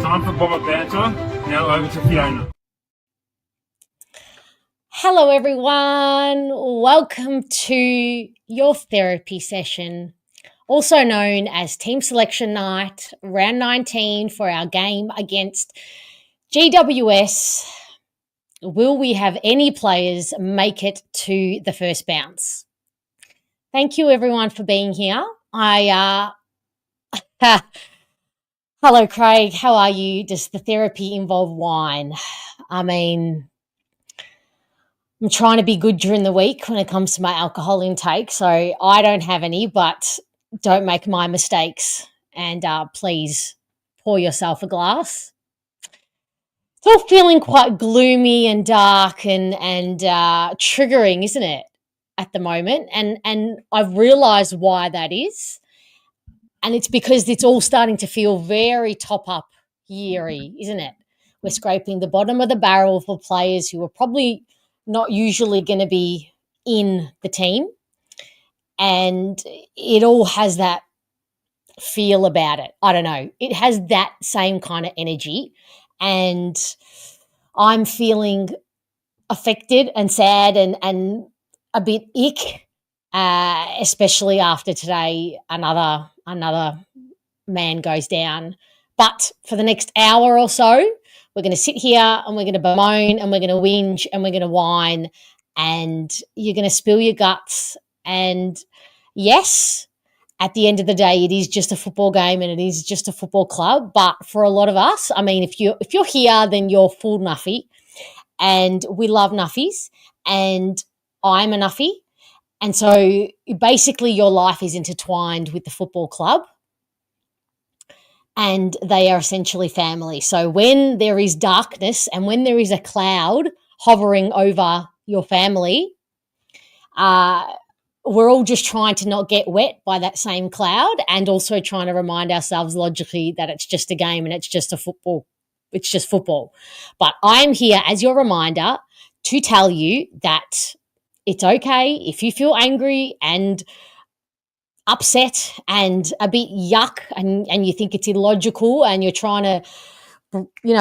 time for Bob Banter. Now over to Fiona. Hello, everyone. Welcome to your therapy session, also known as Team Selection Night, round 19 for our game against GWS. Will we have any players make it to the first bounce? Thank you, everyone, for being here. Hello, Craig. How are you? Does the therapy involve wine? I mean, I'm trying to be good during the week when it comes to my alcohol intake, so I don't have any, but don't make my mistakes. And please pour yourself a glass. It's all feeling quite gloomy and dark and triggering, isn't it, at the moment? And I've realised why that is. And it's because it's all starting to feel very top-up yeary, isn't it? We're scraping the bottom of the barrel for players who are probably not usually going to be in the team. And it all has that feel about it. I don't know. It has that same kind of energy. And I'm feeling affected and sad and a bit ick, especially after today another man goes down. But for the next hour or so, we're going to sit here and we're going to bemoan and we're going to whinge and we're going to whine and you're going to spill your guts. And yes, at the end of the day, it is just a football game and it is just a football club. But for a lot of us, I mean, if you're here, then you're full nuffy, and we love nuffies, and I'm a nuffy. And so basically your life is intertwined with the football club and they are essentially family. So when there is darkness and when there is a cloud hovering over your family, we're all just trying to not get wet by that same cloud and also trying to remind ourselves logically that it's just a game and it's just a football. It's just football. But I'm here as your reminder to tell you that it's okay if you feel angry and upset and a bit yuck and you think it's illogical and you're trying to,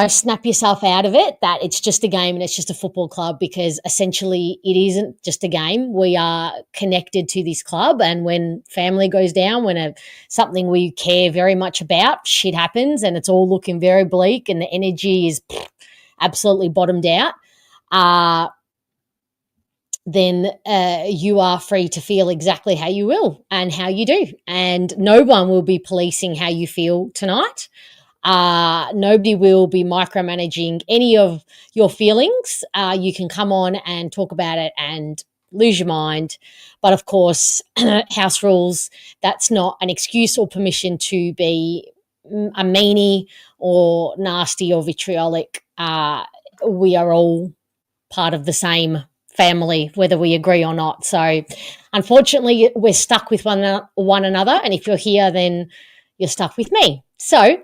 snap yourself out of it, that it's just a game and it's just a football club, because essentially it isn't just a game. We are connected to this club, and when family goes down, when something we care very much about, shit happens and it's all looking very bleak and the energy is absolutely bottomed out, then you are free to feel exactly how you will and how you do. And no one will be policing how you feel tonight. Nobody will be micromanaging any of your feelings. You can come on and talk about it and lose your mind. But of course, house rules, that's not an excuse or permission to be a meanie or nasty or vitriolic. We are all part of the same family, whether we agree or not. So unfortunately, we're stuck with one another. And if you're here, then you're stuck with me. So,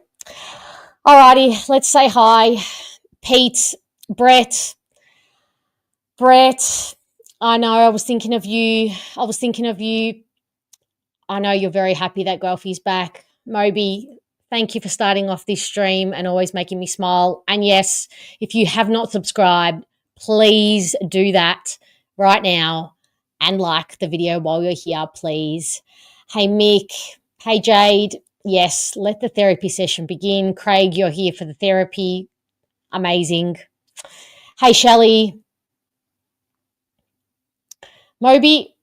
alrighty, let's say hi. Pete, Brett, I know I was thinking of you. I know you're very happy that Guelphie's back. Moby, thank you for starting off this stream and always making me smile. And yes, if you have not subscribed, please do that right now and like the video while you're here, please. Hey, Mick. Hey, Jade. Yes, let the therapy session begin. Craig, you're here for the therapy. Amazing. Hey, Shelley. Moby,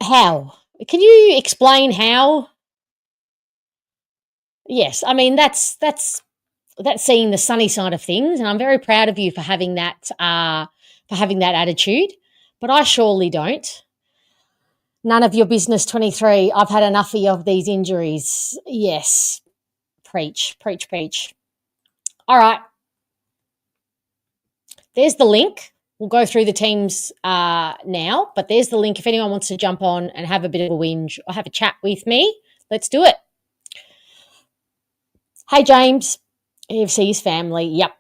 how? Can you explain how? Yes, I mean, that's seeing the sunny side of things, and I'm very proud of you for having that attitude, but I surely don't. None of your business, 23. I've had enough of these injuries. Yes, preach. All right, there's the link. We'll go through the teams now, but there's the link. If anyone wants to jump on and have a bit of a whinge or have a chat with me, let's do it. Hey, James. AFC's family, yep.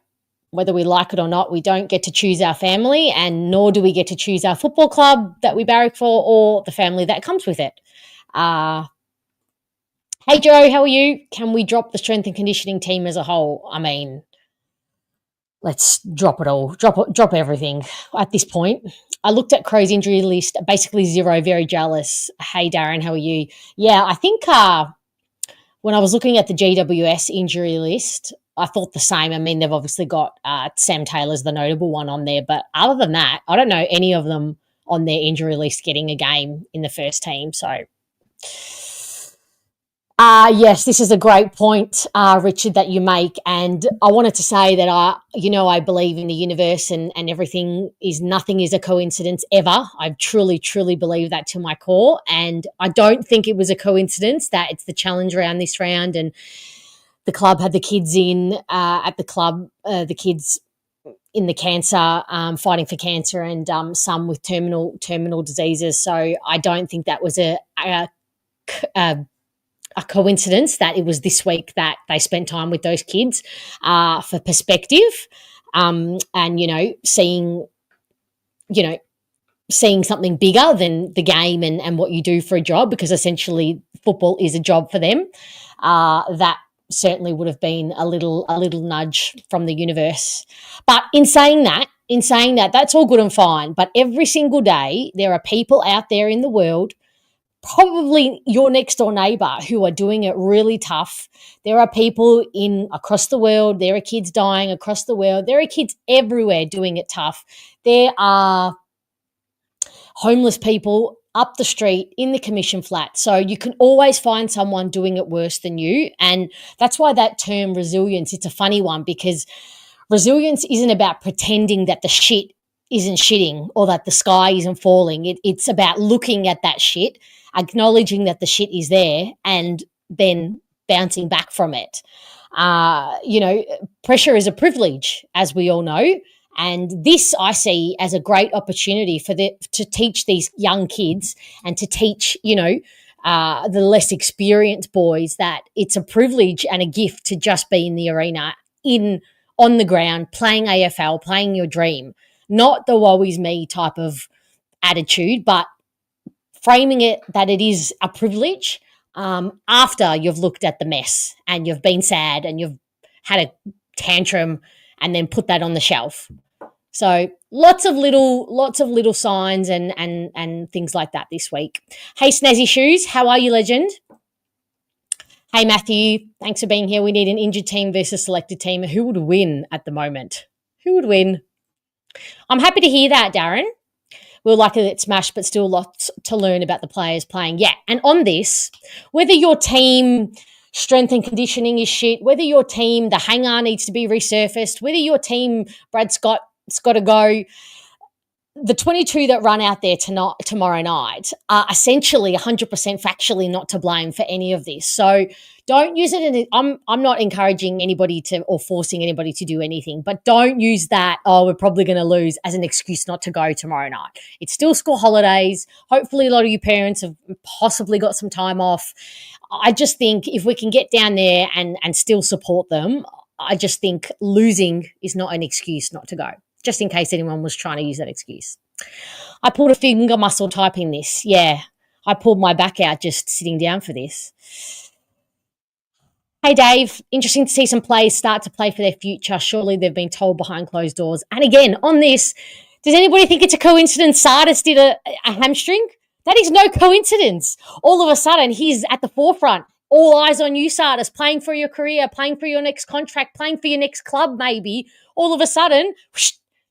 Whether we like it or not, we don't get to choose our family, and nor do we get to choose our football club that we barrack for or the family that comes with it. Hey Joe, how are you? Can we drop the strength and conditioning team as a whole? I mean, let's drop it all. Drop everything at this point. I looked at Crow's injury list, basically zero, very jealous. Hey Darren, how are you? Yeah, I think when I was looking at the GWS injury list, I thought the same. I mean, they've obviously got Sam Taylor's the notable one on there, but other than that, I don't know any of them on their injury list getting a game in the first team. So yes, this is a great point, Richard, that you make. And I wanted to say that I believe in the universe and nothing is a coincidence ever. I truly, truly believe that to my core. And I don't think it was a coincidence that it's the challenge round this round and the club had the kids in at the club, the kids in the cancer, fighting for cancer and some with terminal diseases. So I don't think that was a coincidence that it was this week that they spent time with those kids for perspective, and seeing something bigger than the game and what you do for a job, because essentially football is a job for them. That certainly would have been a little nudge from the universe. But in saying that, that's all good and fine. But every single day there are people out there in the world, probably your next door neighbor, who are doing it really tough. There are people across the world. There are kids dying across the world. There are kids everywhere doing it tough. There are homeless people up the street in the commission flat. So you can always find someone doing it worse than you. And that's why that term resilience, it's a funny one, because resilience isn't about pretending that the shit isn't shitting or that the sky isn't falling. It's about looking at that shit, acknowledging that the shit is there, and then bouncing back from it. Pressure is a privilege, as we all know. And this I see as a great opportunity to teach these young kids and to teach, the less experienced boys that it's a privilege and a gift to just be in the arena, on the ground, playing AFL, playing your dream. Not the woe is me type of attitude, but framing it that it is a privilege after you've looked at the mess and you've been sad and you've had a tantrum and then put that on the shelf. So lots of little signs and things like that this week. Hey, Snazzy Shoes, how are you, legend? Hey, Matthew, thanks for being here. We need an injured team versus selected team. Who would win at the moment? Who would win? I'm happy to hear that, Darren. We're lucky that it's smashed, but still lots to learn about the players playing. Yeah, and on this, whether your team strength and conditioning is shit, whether your team, the hangar needs to be resurfaced, whether your team, Brad Scott's got to go, the 22 that run out there tomorrow night are essentially 100% factually not to blame for any of this. So don't use it. I'm not encouraging anybody or forcing anybody to do anything, but don't use that, we're probably going to lose, as an excuse not to go tomorrow night. It's still school holidays. Hopefully a lot of you parents have possibly got some time off. I just think if we can get down there and still support them, I just think losing is not an excuse not to go, just in case anyone was trying to use that excuse. I pulled a finger muscle typing this. Yeah, I pulled my back out just sitting down for this. Hey, Dave, interesting to see some players start to play for their future. Surely they've been told behind closed doors. And again, on this, does anybody think it's a coincidence Sardis did a hamstring? That is no coincidence. All of a sudden, he's at the forefront. All eyes on you, Sardis, playing for your career, playing for your next contract, playing for your next club maybe. All of a sudden,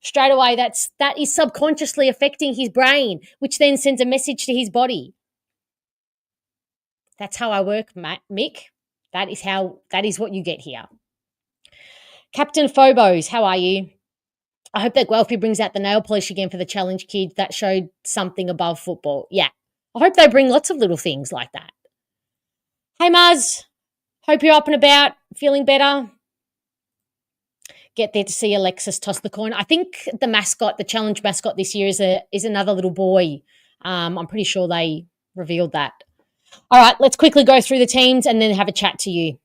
straight away, that is subconsciously affecting his brain, which then sends a message to his body. That's how I work, Mick. That is what you get here. Captain Phobos, how are you? I hope that Guelphy brings out the nail polish again for the challenge kids. That showed something above football. Yeah. I hope they bring lots of little things like that. Hey, Muzz. Hope you're up and about, feeling better. Get there to see Alexis toss the coin. I think the challenge mascot this year is another little boy. I'm pretty sure they revealed that. All right, let's quickly go through the teams and then have a chat to you.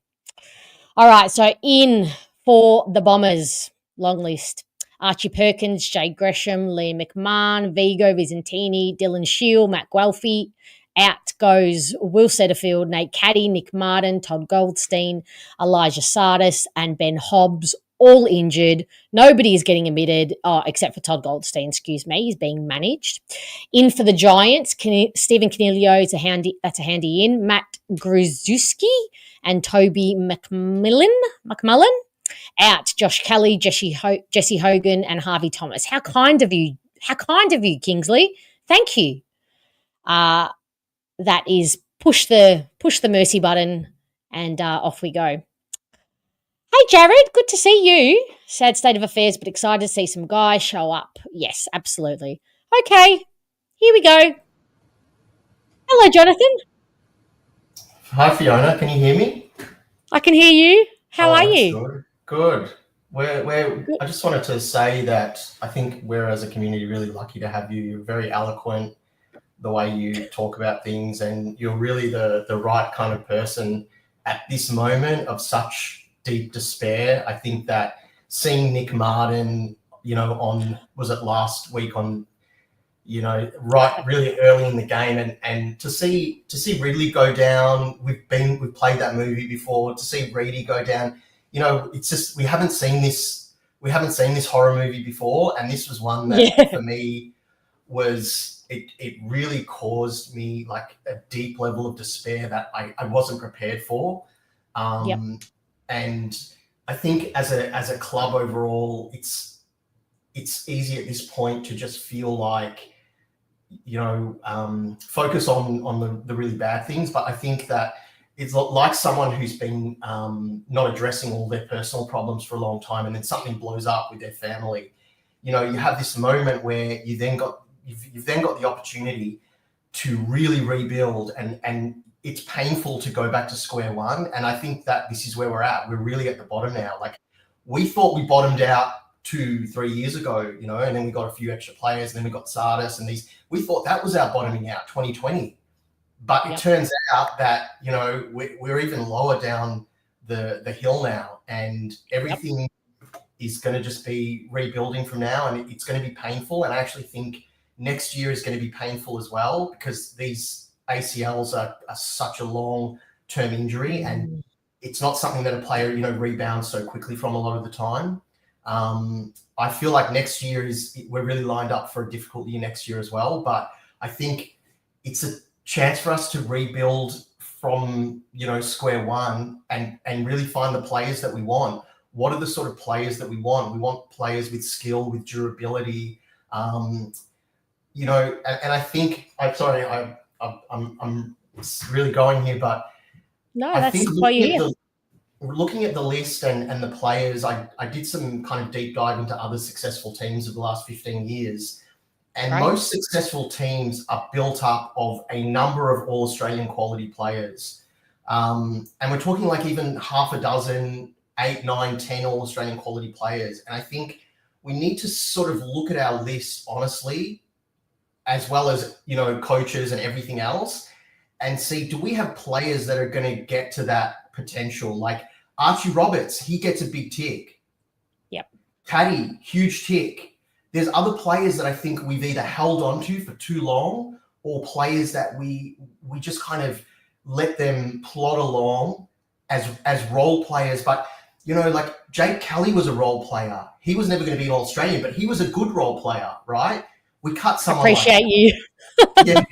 All right, so in for the Bombers, long list. Archie Perkins, Jay Gresham, Liam McMahon, Vigo Vizentini, Dylan Shield, Matt Guelphy, Out goes Will Setterfield, Nate Caddy, Nick Martin, Todd Goldstein, Elijah Sardis, and Ben Hobbs, all injured. Nobody is getting admitted, except for Todd Goldstein, excuse me. He's being managed. In for the Giants, Stephen Canelio is that's a handy in. Matt Gruszewski and Toby McMullen. Out, Josh Kelly, Jesse Hogan, and Harvey Thomas. How kind of you. How kind of you, Kingsley. Thank you. That is push the mercy button and off we go. Hey, Jared, good to see you. Sad state of affairs, but excited to see some guys show up. Yes, absolutely. Okay, here we go. Hello, Jonathan. Hi, Fiona. Can you hear me? I can hear you. How are you? Good. I just wanted to say that I think we're, as a community, really lucky to have you. You're very eloquent, the way you talk about things, and you're really the right kind of person at this moment of such deep despair. I think that seeing Nick Martin, was it last week on, right really early in the game, and to see Ridley go down, we've played that movie before, to see Reedy go down, it's just, we haven't seen this horror movie before, and this was one that for me was, it really caused me like a deep level of despair that I wasn't prepared for. And I think as a club overall, it's easy at this point to just feel like, focus on the really bad things. But I think that it's like someone who's been not addressing all their personal problems for a long time, and then something blows up with their family. You have this moment where you've then got the opportunity to really rebuild, and it's painful to go back to square one. And I think that this is where we're at. We're really at the bottom now. Like, we thought we bottomed out 2-3 years ago, and then we got a few extra players, and then we got Sardis and these. We thought that was our bottoming out, 2020. But it turns out that, we're even lower down the hill now, and everything is going to just be rebuilding from now, and it's going to be painful. And I actually think next year is going to be painful as well, because these ACLs are such a long-term injury, and it's not something that a player, rebounds so quickly from a lot of the time. I feel like next year we're really lined up for a difficult year next year as well. But I think it's a chance for us to rebuild from, square one, and really find the players that we want. What are the sort of players that we want? We want players with skill, with durability, and I think, I'm really going here, but no, I that's think why you're here. Looking at the list and the players, I did some kind of deep dive into other successful teams of the last 15 years. And most successful teams are built up of a number of all-Australian quality players. And we're talking like even half a dozen, 8, 9, 10 all-Australian quality players. And I think we need to sort of look at our list honestly, as well as, coaches and everything else, and see, do we have players that are going to get to that potential? Like Archie Roberts, he gets a big tick. Yep. Paddy, huge tick. There's other players that I think we've either held on to for too long, or players that we just kind of let them plod along as role players. But, like Jake Kelly was a role player. He was never going to be an All-Australian, but he was a good role player, right? We cut someone. Appreciate you. Yeah.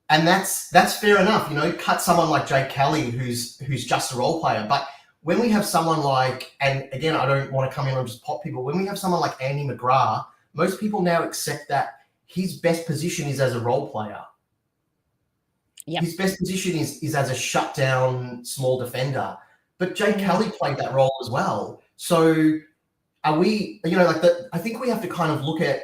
And that's fair enough, cut someone like Jake Kelly, who's just a role player. But when we have someone like, and again, I don't want to come in and just pop people, when we have someone like Andy McGrath, most people now accept that his best position is as a role player. Yep. His best position is as a shutdown small defender. But Jake Kelly played that role as well. So are we, I think we have to kind of look at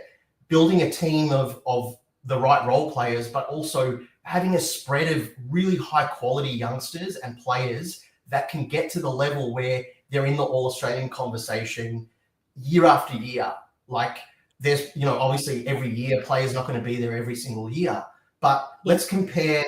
building a team of the right role players, but also having a spread of really high quality youngsters and players that can get to the level where they're in the All-Australian conversation year after year. Like, there's, obviously every year players not going to be there every single year, but let's compare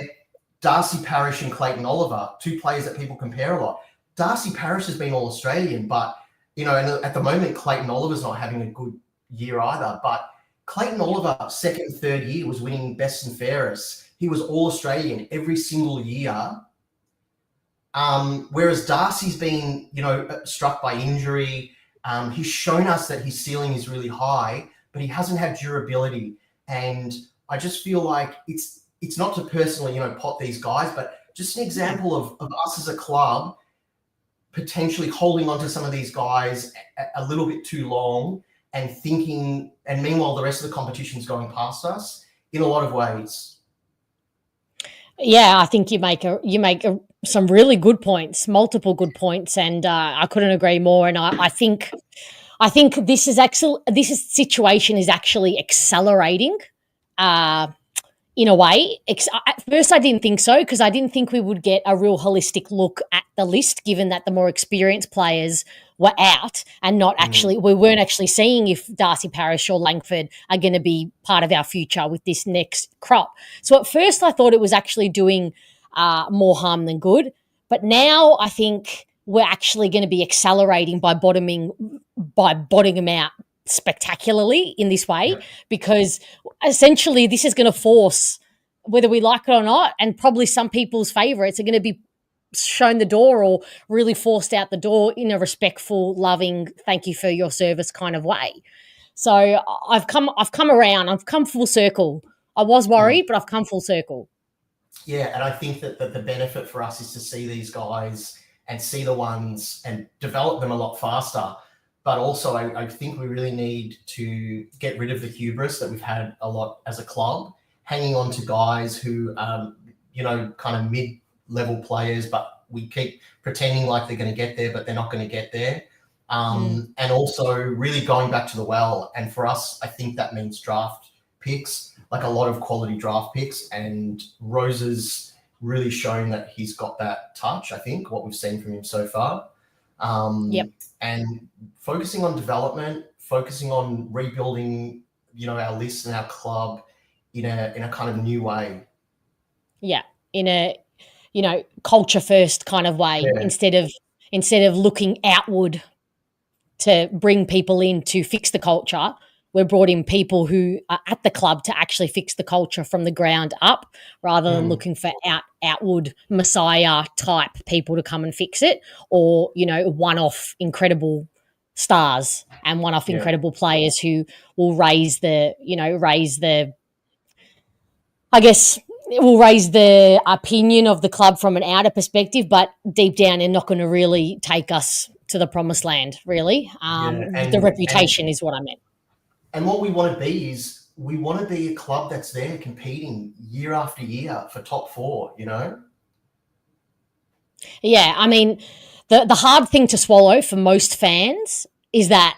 Darcy Parish and Clayton Oliver, two players that people compare a lot. Darcy Parish has been All-Australian, but, and at the moment, Clayton Oliver's not having a good year either. But Clayton Oliver, second, third year, was winning best and fairest. he was all Australian every single year. Whereas Darcy's been, struck by injury. He's shown us that his ceiling is really high, but he hasn't had durability. And I just feel like it's not to personally, pot these guys, but just an example of us as a club potentially holding on to some of these guys a little bit too long and thinking, and meanwhile the rest of the competition's going past us in a lot of ways. Yeah, I think you make some really good points, multiple good points, and I couldn't agree more. And I think this situation is actually accelerating. In a way. At first I didn't think so, because I didn't think we would get a real holistic look at the list, given that the more experienced players were out and not actually, we weren't actually seeing if Darcy Parish or Langford are going to be part of our future with this next crop. So at first I thought it was actually doing more harm than good. But now I think we're actually going to be accelerating by bottoming them out spectacularly in this way, because essentially this is going to force, whether we like it or not, and probably some people's favourites are going to be shown the door or really forced out the door in a respectful, loving, thank you for your service kind of way. So I've come around. I've come full circle. I was worried, but I've come full circle. Yeah, and I think that the benefit for us is to see these guys and see the ones and develop them a lot faster. But also, I think we really need to get rid of the hubris that we've had a lot as a club, hanging on to guys who, kind of mid-level players, but we keep pretending like they're going to get there, but they're not going to get there. And also really going back to the well. And for us, I think that means draft picks, like a lot of quality draft picks. And Rosa's really shown that he's got that touch, I think, what we've seen from him so far. And focusing on development, focusing on rebuilding, our list and our club in a kind of new way. Yeah, in a culture first kind of way, instead of looking outward to bring people in to fix the culture. We've brought in people who are at the club to actually fix the culture from the ground up, rather than looking for outward messiah type people to come and fix it, or, one-off incredible stars and one-off incredible players who will raise the opinion of the club from an outer perspective, but deep down they're not going to really take us to the promised land, really. The reputation is what I meant. And what we want to be is, we want to be a club that's there competing year after year for top four, Yeah, I mean, the hard thing to swallow for most fans is that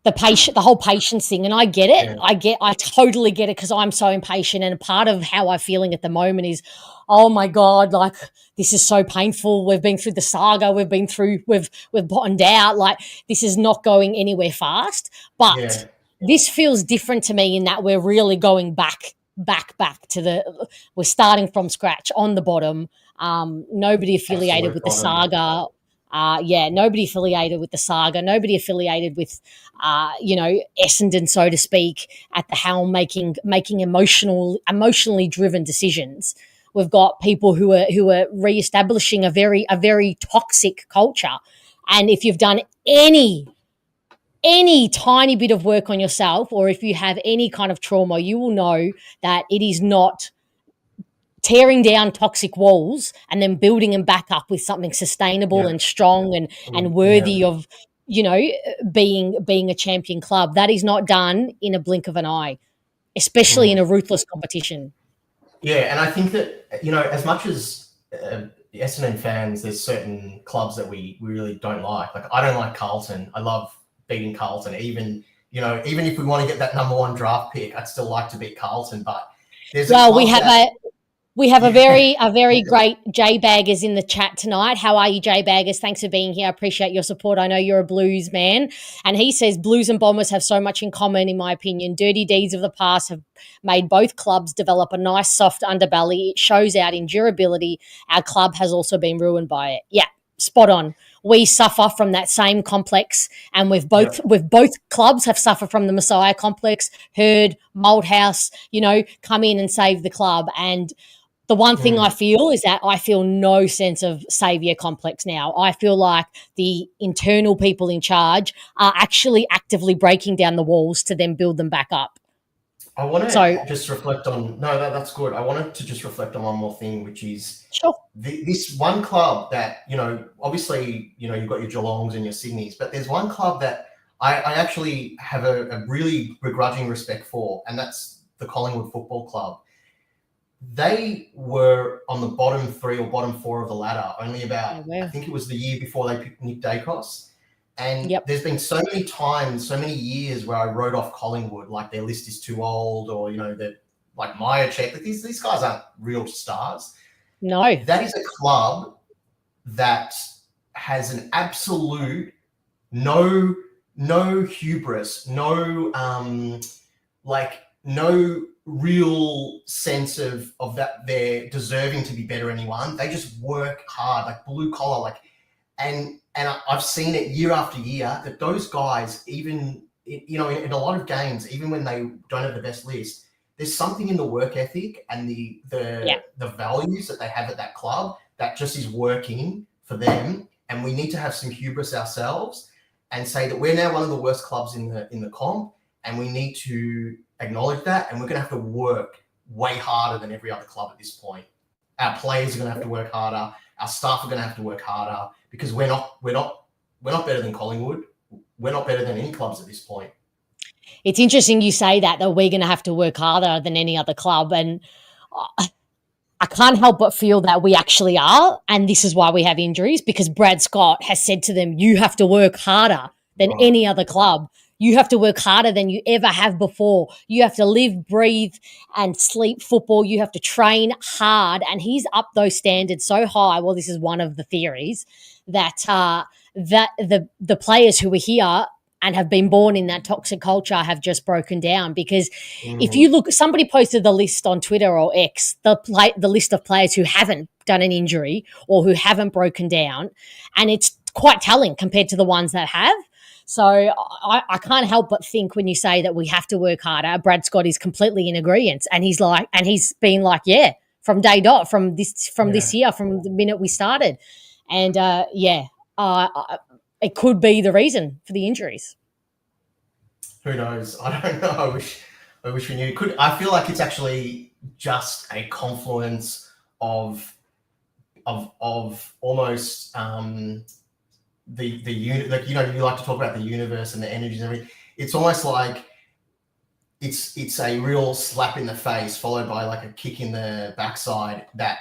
the whole patience thing. And I get it. I totally get it, because I'm so impatient. And part of how I'm feeling at the moment is, oh my God, like, this is so painful. We've been through the saga. We've bottomed out. Like, this is not going anywhere fast. But this feels different to me in that we're really going back to we're starting from scratch on the bottom. Nobody affiliated with the saga. Nobody affiliated with the saga. Nobody affiliated with, Essendon, so to speak, at the helm, making emotionally driven decisions. We've got people who are reestablishing a very toxic culture. And if you've done any tiny bit of work on yourself, or if you have any kind of trauma, you will know that it is not tearing down toxic walls and then building them back up with something sustainable and strong and worthy of, being a champion club. That is not done in a blink of an eye, especially in a ruthless competition. Yeah, and I think that, as much as Essendon fans, there's certain clubs that we really don't like. Like, I don't like Carlton. I love beating Carlton. Even if we want to get that number one draft pick, I'd still like to beat Carlton. But we have a very great J Baggers in the chat tonight. How are you, J Baggers? Thanks for being here. I appreciate your support. I know you're a Blues man. And he says Blues and Bombers have so much in common, in my opinion. Dirty deeds of the past have made both clubs develop a nice soft underbelly. It shows out in durability. Our club has also been ruined by it. Yeah, spot on. we suffer from that same complex, and we've both clubs have suffered from the Messiah complex. Herd, Malthouse, come in and save the club. And the one thing I feel is that I feel no sense of saviour complex now. I feel like the internal people in charge are actually actively breaking down the walls to then build them back up. I want to just reflect on, that's good. I wanted to just reflect on one more thing, which is this one club that, obviously, you've got your Geelongs and your Sydneys, but there's one club that I actually have a really begrudging respect for, and that's the Collingwood Football Club. They were on the bottom 3 or bottom 4 of the ladder only about, I think it was the year before they picked Nick Dacos. And there's been so many times, so many years where I wrote off Collingwood, like their list is too old, or, that like Maya Check, these guys aren't real stars. No. That is a club that has an absolute no hubris, no real sense of that they're deserving to be better than anyone. They just work hard, like blue collar, and I've seen it year after year that those guys, even in a lot of games, even when they don't have the best list, there's something in the work ethic and the values that they have at that club that just is working for them. And we need to have some hubris ourselves and say that we're now one of the worst clubs in the comp, and we need to acknowledge that, and we're going to have to work way harder than every other club at this point. Our players are going to have to work harder. Our staff are going to have to work harder, because we're not better than Collingwood. We're not better than any clubs at this point. It's interesting you say that we're going to have to work harder than any other club, and I can't help but feel that we actually are, and this is why we have injuries, because Brad Scott has said to them, you have to work harder than any other club. You have to work harder than you ever have before. You have to live, breathe, and sleep football. You have to train hard. And he's up those standards so high. Well, this is one of the theories that the players who are here and have been born in that toxic culture have just broken down. Because if you look, somebody posted the list on Twitter or X, the list of players who haven't done an injury or who haven't broken down, and it's quite telling compared to the ones that have. So I can't help but think when you say that we have to work harder, Brad Scott is completely in agreement, and he's been like, from day dot, from this year, from the minute we started, and it could be the reason for the injuries. Who knows? I don't know. I wish we knew. I feel like it's actually just a confluence of almost the unit, like, you like to talk about the universe and the energies and everything. It's almost like it's a real slap in the face followed by like a kick in the backside that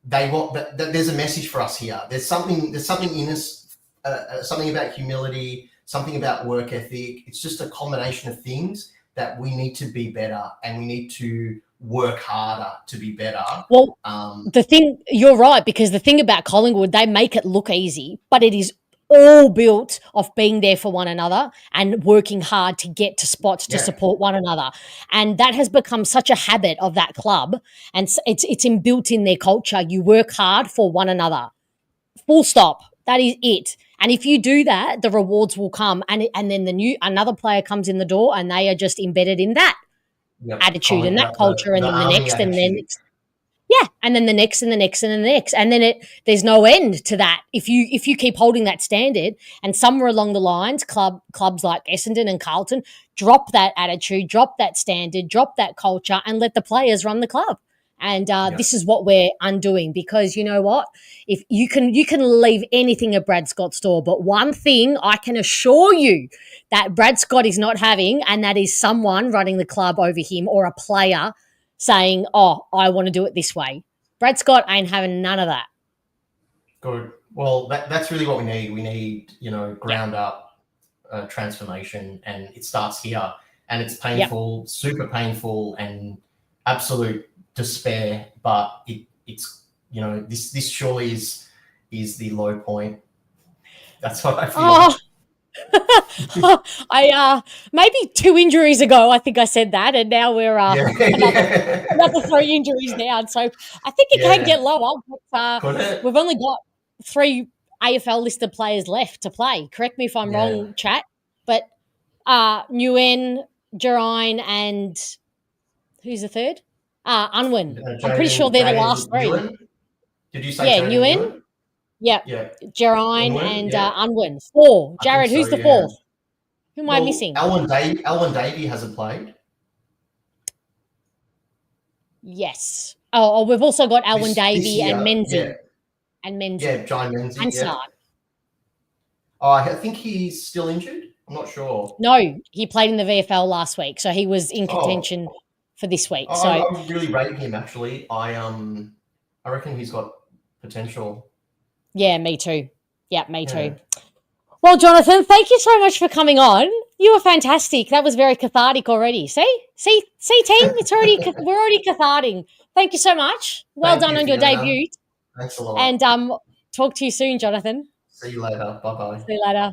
they want. That there's a message for us here. There's something in us, something about humility, something about work ethic. It's just a combination of things that we need to be better, and we need to work harder to be better. Well, you're right, because the thing about Collingwood, they make it look easy, but it is all built off being there for one another and working hard to get to spots to support one another. And that has become such a habit of that club, and it's inbuilt in their culture. You work hard for one another. Full stop. That is it. And if you do that, the rewards will come. And then another player comes in the door, and they are just embedded in that attitude and that culture, and then the next, and then and then the next, and the next, and the next, and then there's no end to that. If you keep holding that standard, and somewhere along the lines, clubs like Essendon and Carlton drop that attitude, drop that standard, drop that culture, and let the players run the club. And this is what we're undoing, because you know what? If you can leave anything at Brad Scott's door, but one thing I can assure you that Brad Scott is not having, and that is someone running the club over him or a player saying, oh, I want to do it this way. Brad Scott ain't having none of that. Good. Well, that's really what we need. We need, ground up transformation, and it starts here. And it's painful, super painful, and absolute despair, but it's this surely is the low point. That's what I feel. I maybe 2 injuries ago I think I said that, and now we're another 3 injuries down, so I think it can get lower, but we've only got 3 AFL listed players left to play. Correct me if I'm Yeah. wrong, chat. But Nguyen, Jerine, and who's the third? Unwin. I'm pretty sure they're the last three. Ewan? Did you say Yeah, Jaden Nguyen. Ewan? Yep. Yeah. Jerine Unwin, and yeah. Unwin. 4. I Jared, think who's so, the yeah. fourth? Who am I missing? Alwyn Davey hasn't played. Yes. Oh, we've also got Alwyn This Davey and year, Menzies. yeah. And Menzies. Yeah, John Menzies, And yeah. Sard. Oh, I think he's still injured. I'm not sure. No, he played in the VFL last week, so he was in Oh. contention for this week. Oh, So I really rate him, actually. I reckon he's got potential. yeah, me too. Yeah, me too. Well, Jonathan, thank you so much for coming on. You were fantastic. That was very cathartic already. See, team, it's already we're already cathartic. Thank you so much. Well Thank done you, on your Fiona. debut. Thanks a lot. And talk to you soon, Jonathan. See you later. Bye-bye. See you later.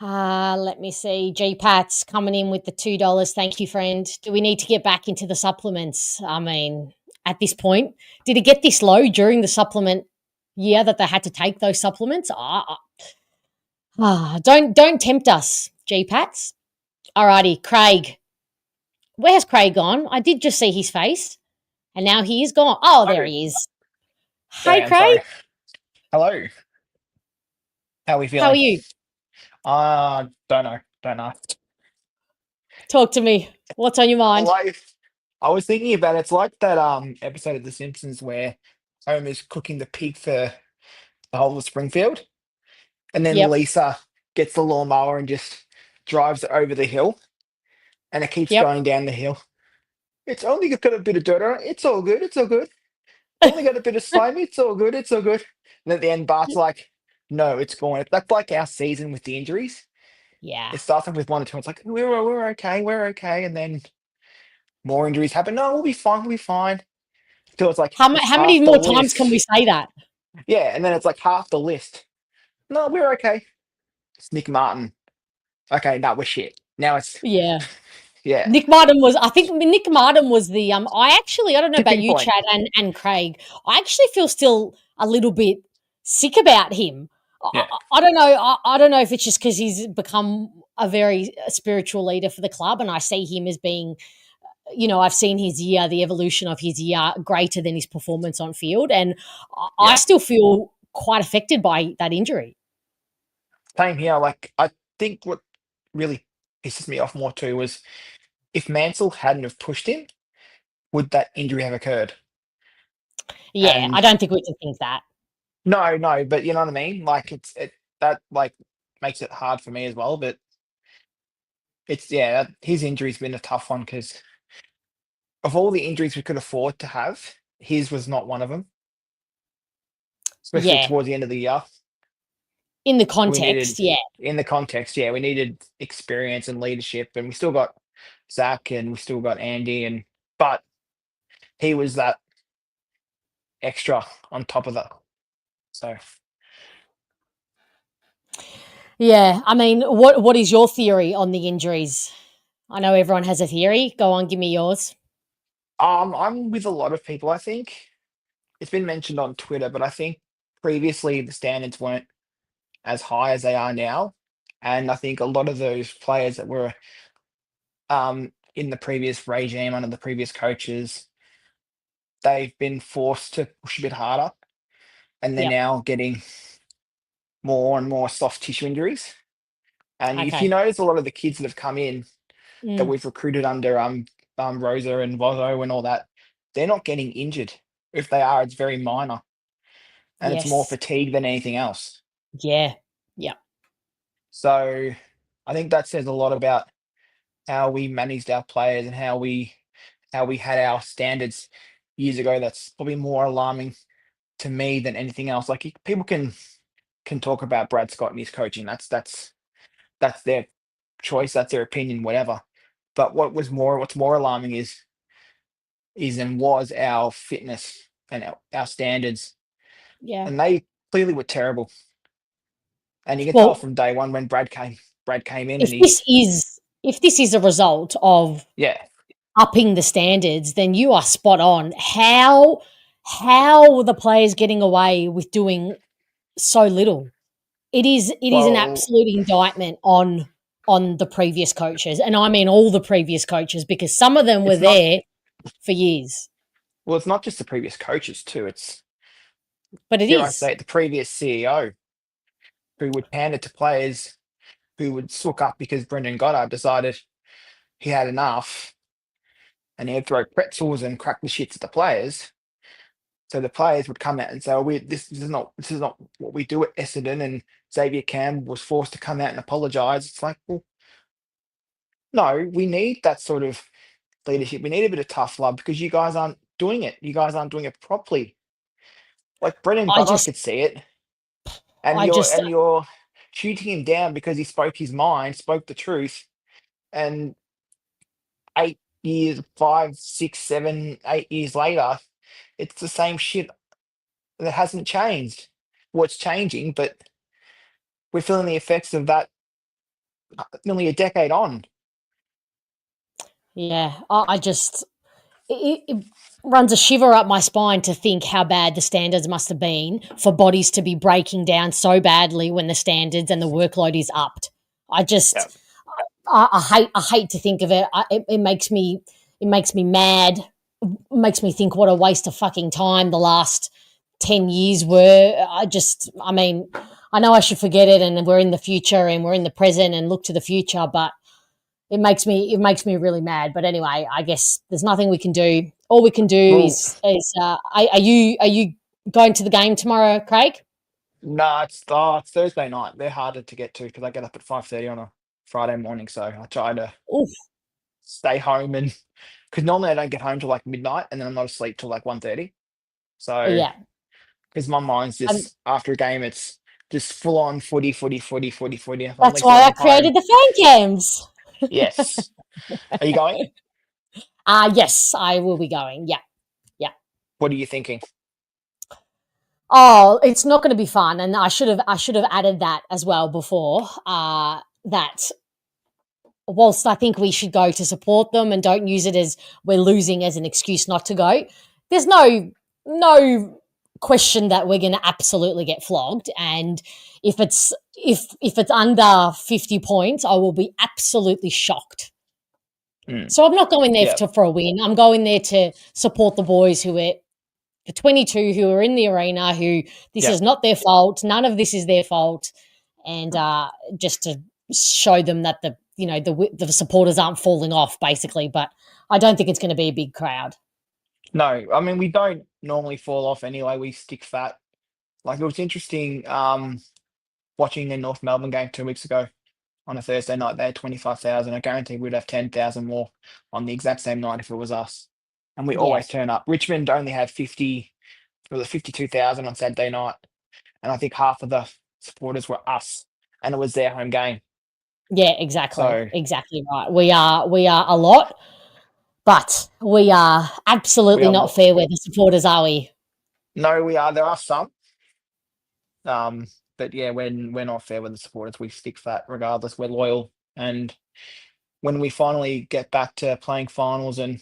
Let me see. G Pat's coming in with the $2. Thank you, friend. Do we need to get back into the supplements? I mean, at this point, did it get this low during the supplement year that they had to take those supplements? Don't tempt us, G Pats. Alrighty, Craig. Where's Craig gone? I did just see his face, and now he is gone. Oh, there he is. Hey, Craig. Sorry. Hello. How are we feeling? How are you? Don't know. Talk to me. What's on your mind? I was thinking about it. It's like that episode of The Simpsons where Homer's cooking the pig for the whole of Springfield, and then Yep. Lisa gets the lawnmower and just drives it over the hill, and it keeps Yep. going down the hill. It's only got a bit of dirt on it. It's all good. It's all good. It's only got a bit of slime. It's all good. It's all good. And at the end, Bart's like, "No, it's gone." That's like our season with the injuries. Yeah. It starts off with 1 or 2. It's like we're okay, and then more injuries happen. No, we'll be fine. We'll be fine. Until it's like How it's many half more the times can list. we say that? Yeah, and then it's like half the list. No, we're okay. It's Nick Martin. Okay, no, we're shit. Now it's Yeah. yeah. Nick Martin was the I don't know about Tipping you, point. Chad and Craig. I actually feel still a little bit sick about him. Yeah. I don't know. I don't know if it's just because he's become a very spiritual leader for the club, and I see him as being, I've seen his year, the evolution of his year, greater than his performance on field, and I still feel quite affected by that injury. Same here. Like I think what really pisses me off more too was if Mansell hadn't have pushed him, would that injury have occurred? Yeah, And I don't think we can think that. no, but you know what I mean? Like that like makes it hard for me as well. But it's his injury's been a tough one because of all the injuries we could afford to have, his was not one of them. Especially Yeah. towards the end of the year. In the context, In the context, we needed experience and leadership, and we still got Zach and we still got Andy, but he was that extra on top of that. So yeah. I mean, what is your theory on the injuries? I know everyone has a theory. Go on, give me yours. I'm with a lot of people. I think it's been mentioned on Twitter, but I think previously the standards weren't as high as they are now, and I think a lot of those players that were in the previous regime under the previous coaches, they've been forced to push a bit harder, and they're now getting more and more soft tissue injuries. And if you notice, a lot of the kids that have come in that we've recruited under Rosa and Vozo and all that, they're not getting injured. If they are, it's very minor, and it's more fatigue than anything else. Yeah. So I think that says a lot about how we managed our players and how we had our standards years ago. That's probably more alarming to me than anything else. Like people can talk about Brad Scott and his coaching. That's their choice. That's their opinion. Whatever. But what's more alarming is and was our fitness and our standards. Yeah. And they clearly were terrible. And you can tell from day one when Brad came in. If this is a result of upping the standards, then you are spot on. How how are the players getting away with doing so little? It is an absolute indictment on the previous coaches, and I mean all the previous coaches, because some of them were there for years. Well, it's not just the previous coaches too. It's, But it dare I is. say it, the previous CEO who would hand it to players who would sook up because Brendan Goddard decided he had enough, and he'd throw pretzels and crack the shits at the players. So the players would come out and say, "Oh, this is not what we do at Essendon." And Xavier Campbell was forced to come out and apologise. It's like, well, no, we need that sort of leadership. We need a bit of tough love because you guys aren't doing it. You guys aren't doing it properly. Like Brendan I Goddard just could see it, and I just you're shooting him down because he spoke his mind, spoke the truth, and 8 years, 5, 6, 7, 8 years later, it's the same shit that hasn't changed. What's changing, but we're feeling the effects of that nearly a decade on. yeah, I just it runs a shiver up my spine to think how bad the standards must have been for bodies to be breaking down so badly when the standards and the workload is upped. I just Yeah. I hate to think of it. It makes me mad. It makes me think what a waste of fucking time the last 10 years were. I mean, I know I should forget it, and we're in the future and we're in the present and look to the future, but it makes me really mad. But anyway, I guess there's nothing we can do. All we can do Well, is are you going to the game tomorrow, Craig? no, it's Thursday night. They're harder to get to because I get up at 5:30 on a Friday morning. So I try to Oof. stay home, and because normally I don't get home till like midnight, and then I'm not asleep till like 1:30. So Yeah. because my mind's Um, just after a game, it's just full on footy, footy, footy, footy, footy. At that's least why when I I'm home, created the fan cams. yes. Are you going? Yes, I will be going. Yeah. Yeah. What are you thinking? Oh, it's not going to be fun, and I should have added that as well before. That whilst I think we should go to support them and don't use it as we're losing as an excuse not to go, there's no question that we're going to absolutely get flogged. And if it's under 50 points, I will be absolutely shocked. So I'm not going there Yeah. for a win. I'm going there to support the boys who are the 22 who are in the arena, who this Yeah. is not their fault. None of this is their fault. And just to show them that the supporters aren't falling off, basically. But I don't think it's going to be a big crowd. No, I mean, we don't normally fall off anyway. We stick fat. Like, it was interesting watching the North Melbourne game 2 weeks ago on a Thursday night. They had 25,000. I guarantee we'd have 10,000 more on the exact same night if it was us. And we Yeah. always turn up. Richmond only had 52,000 on Saturday night. And I think half of the supporters were us. And it was their home game. Yeah, exactly. So Exactly right. We are a lot, but we are absolutely we are not fair weather supporters, are we? No, we are. There are some. But yeah, when we're not fair with the supporters, we stick fat regardless. We're loyal. And when we finally get back to playing finals and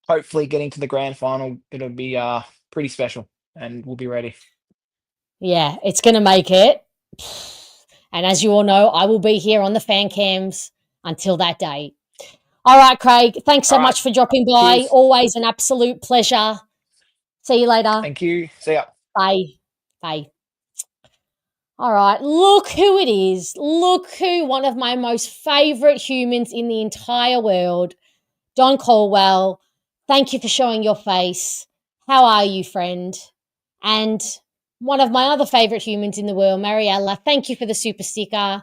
hopefully getting to the grand final, it'll be pretty special and we'll be ready. Yeah, it's going to make it. And as you all know, I will be here on the fan cams until that day. All right, Craig, thanks so All right. much for dropping by. Cheers. Always an absolute pleasure. See you later. Thank you. See ya. Bye. Bye. All right, look who it is. Look who one of my most favourite humans in the entire world, Don Caldwell. Thank you for showing your face. How are you, friend? And one of my other favourite humans in the world, Mariella. Thank you for the super sticker.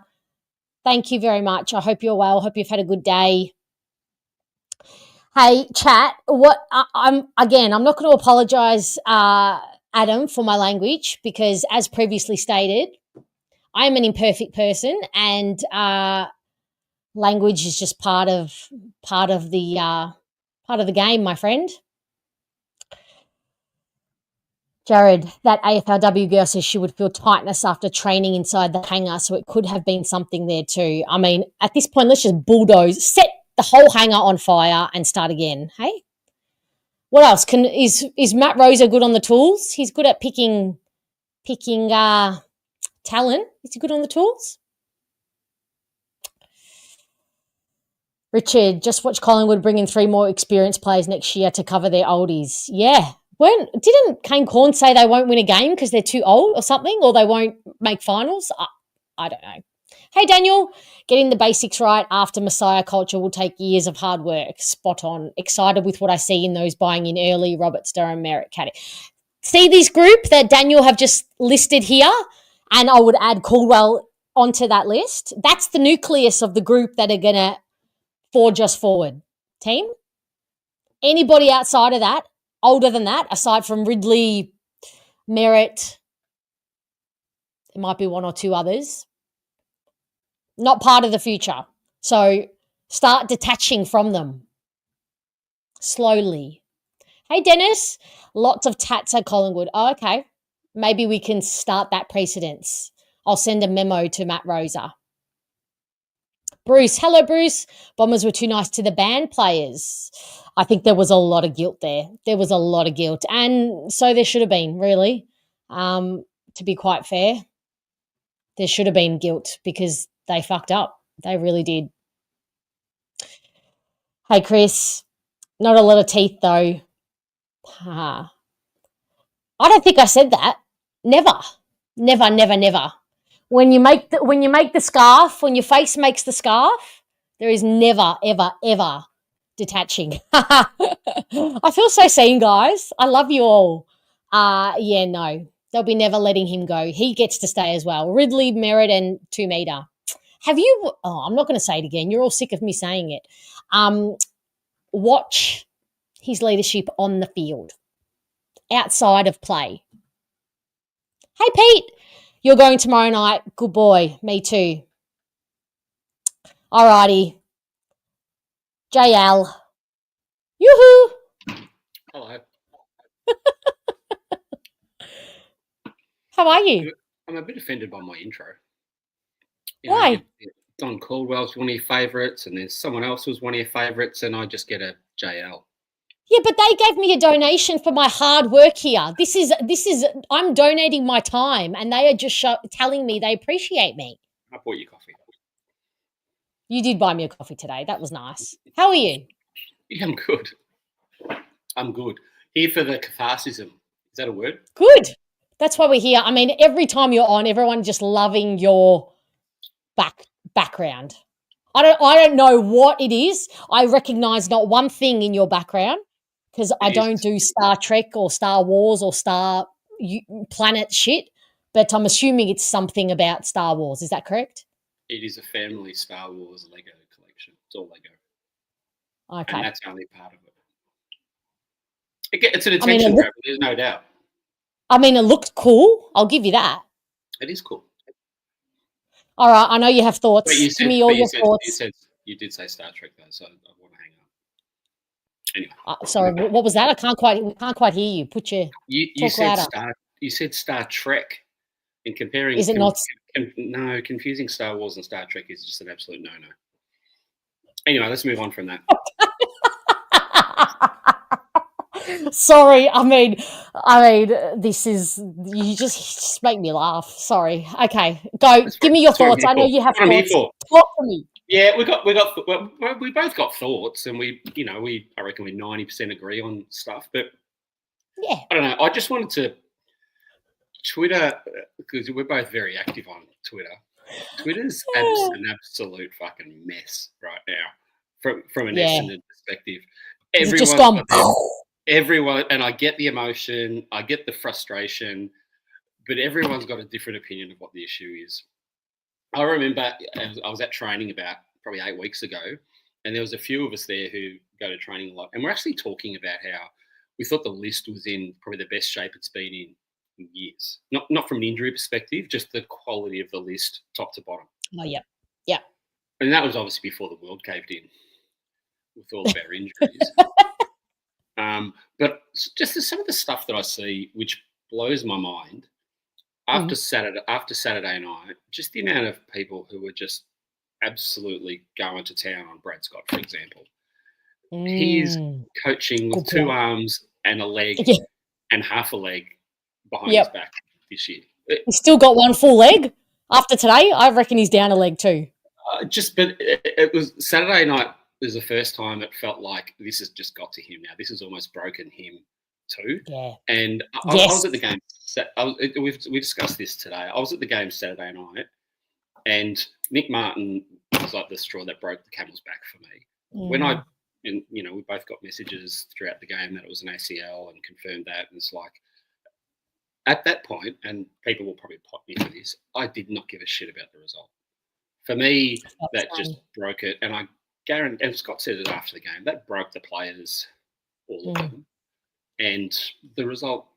Thank you very much. I hope you're well. Hope you've had a good day. Hey, chat. I'm not going to apologise, Adam, for my language, because as previously stated, I'm an imperfect person, and language is just part of the game, my friend. Jared, that AFLW girl says she would feel tightness after training inside the hangar, so it could have been something there too. I mean, at this point, let's just bulldoze, set the whole hangar on fire and start again, hey? What else? Is Matt Rosa good on the tools? He's good at picking talent. Is he good on the tools? Richard, just watch Collingwood bring in 3 more experienced players next year to cover their oldies. Yeah. Didn't Kane Corn say they won't win a game because they're too old or something, or they won't make finals? I don't know. Hey, Daniel, getting the basics right after Messiah culture will take years of hard work. Spot on. Excited with what I see in those buying in early, Roberts, Durham, Merritt, Caddy. See this group that Daniel have just listed here? And I would add Caldwell onto that list. That's the nucleus of the group that are going to forge us forward. Team? Anybody outside of that, older than that, aside from Ridley, Merritt, there might be 1 or 2 others, not part of the future. So start detaching from them slowly. Hey, Dennis, lots of tats at Collingwood. Oh, okay. Maybe we can start that precedence. I'll send a memo to Matt Rosa. Bruce, hello, Bruce. Bombers were too nice to the band players. I think there was a lot of guilt there. There was a lot of guilt. And so there should have been, really, to be quite fair. There should have been guilt because they fucked up. They really did. Hey, Chris, not a lot of teeth, though. I don't think I said that. Never. Never, never, never. When you make the scarf, when your face makes the scarf, there is never, ever, ever detaching. I feel so seen, guys. I love you all. Yeah, no. They'll be never letting him go. He gets to stay as well. Ridley, Merritt, and 2 meter. Have you I'm not going to say it again. You're all sick of me saying it. Watch his leadership on the field, outside of play. Hey, Pete. You're going tomorrow night. Good boy. Me too. Alrighty. JL. Yoo-hoo. Hello. How are you? I'm a bit offended by my intro. Why? Don Caldwell's one of your favourites, and there's someone else who's one of your favourites, and I just get a JL. Yeah, but they gave me a donation for my hard work here. This is. I'm donating my time, and they are just telling me they appreciate me. I bought you coffee. You did buy me a coffee today. That was nice. How are you? Yeah, I'm good. I'm good. Here for the catharsism. Is that a word? Good. That's why we're here. I mean, every time you're on, everyone just loving your background. I don't know what it is. I recognize not one thing in your background because I don't do Star Trek or Star Wars or Star Planet shit, but I'm assuming it's something about Star Wars. Is that correct? It is a family Star Wars Lego collection. It's all Lego. Okay. And that's only part of it. It's an attention grabber, there's no doubt. I mean, it looked cool. I'll give you that. It is cool. All right. I know you have thoughts. Give me all your thoughts. You did say Star Trek, though, so I want to hang up. Anyway. Sorry, what was that? We can't quite hear you. You said Star Trek. And comparing, is it not? No, confusing Star Wars and Star Trek is just an absolute no-no. Anyway, let's move on from that. Sorry, I mean, this is you just make me laugh. Sorry. Okay, go. Give me your thoughts. I know you have thoughts. Talk to me. Yeah, we both got thoughts, and I reckon we 90% agree on stuff. But yeah, I don't know. I just wanted to Twitter, because we're both very active on Twitter. Twitter's an absolute fucking mess right now from an Essendon perspective. Everyone, and I get the emotion, I get the frustration, but everyone's got a different opinion of what the issue is. I remember I was at training about probably 8 weeks ago, and there was a few of us there who go to training a lot, and we're actually talking about how we thought the list was in probably the best shape it's been in years. Not from an injury perspective, just the quality of the list, top to bottom. Oh, yeah. And that was obviously before the world caved in with all of our injuries. But just some of the stuff that I see, which blows my mind, after Saturday night, just the amount of people who were just absolutely going to town on Brad Scott, for example. He's Mm. coaching with Good 2 point. arms and a leg Yeah. and half a leg behind Yep. his back this year. He's still got one full leg after today. I reckon he's down a leg too. But it was Saturday night was the first time it felt like this has just got to him now. This has almost broken him too. Yeah. And I was at the game. We discussed this today. I was at the game Saturday night, and Nick Martin was like the straw that broke the camel's back for me. When we both got messages throughout the game that it was an ACL and confirmed that, and it's like at that point, and people will probably pot me for this, I did not give a shit about the result. For me, that just broke it, and I guarantee. And Scott said it after the game. That broke the players, all of them, and the result,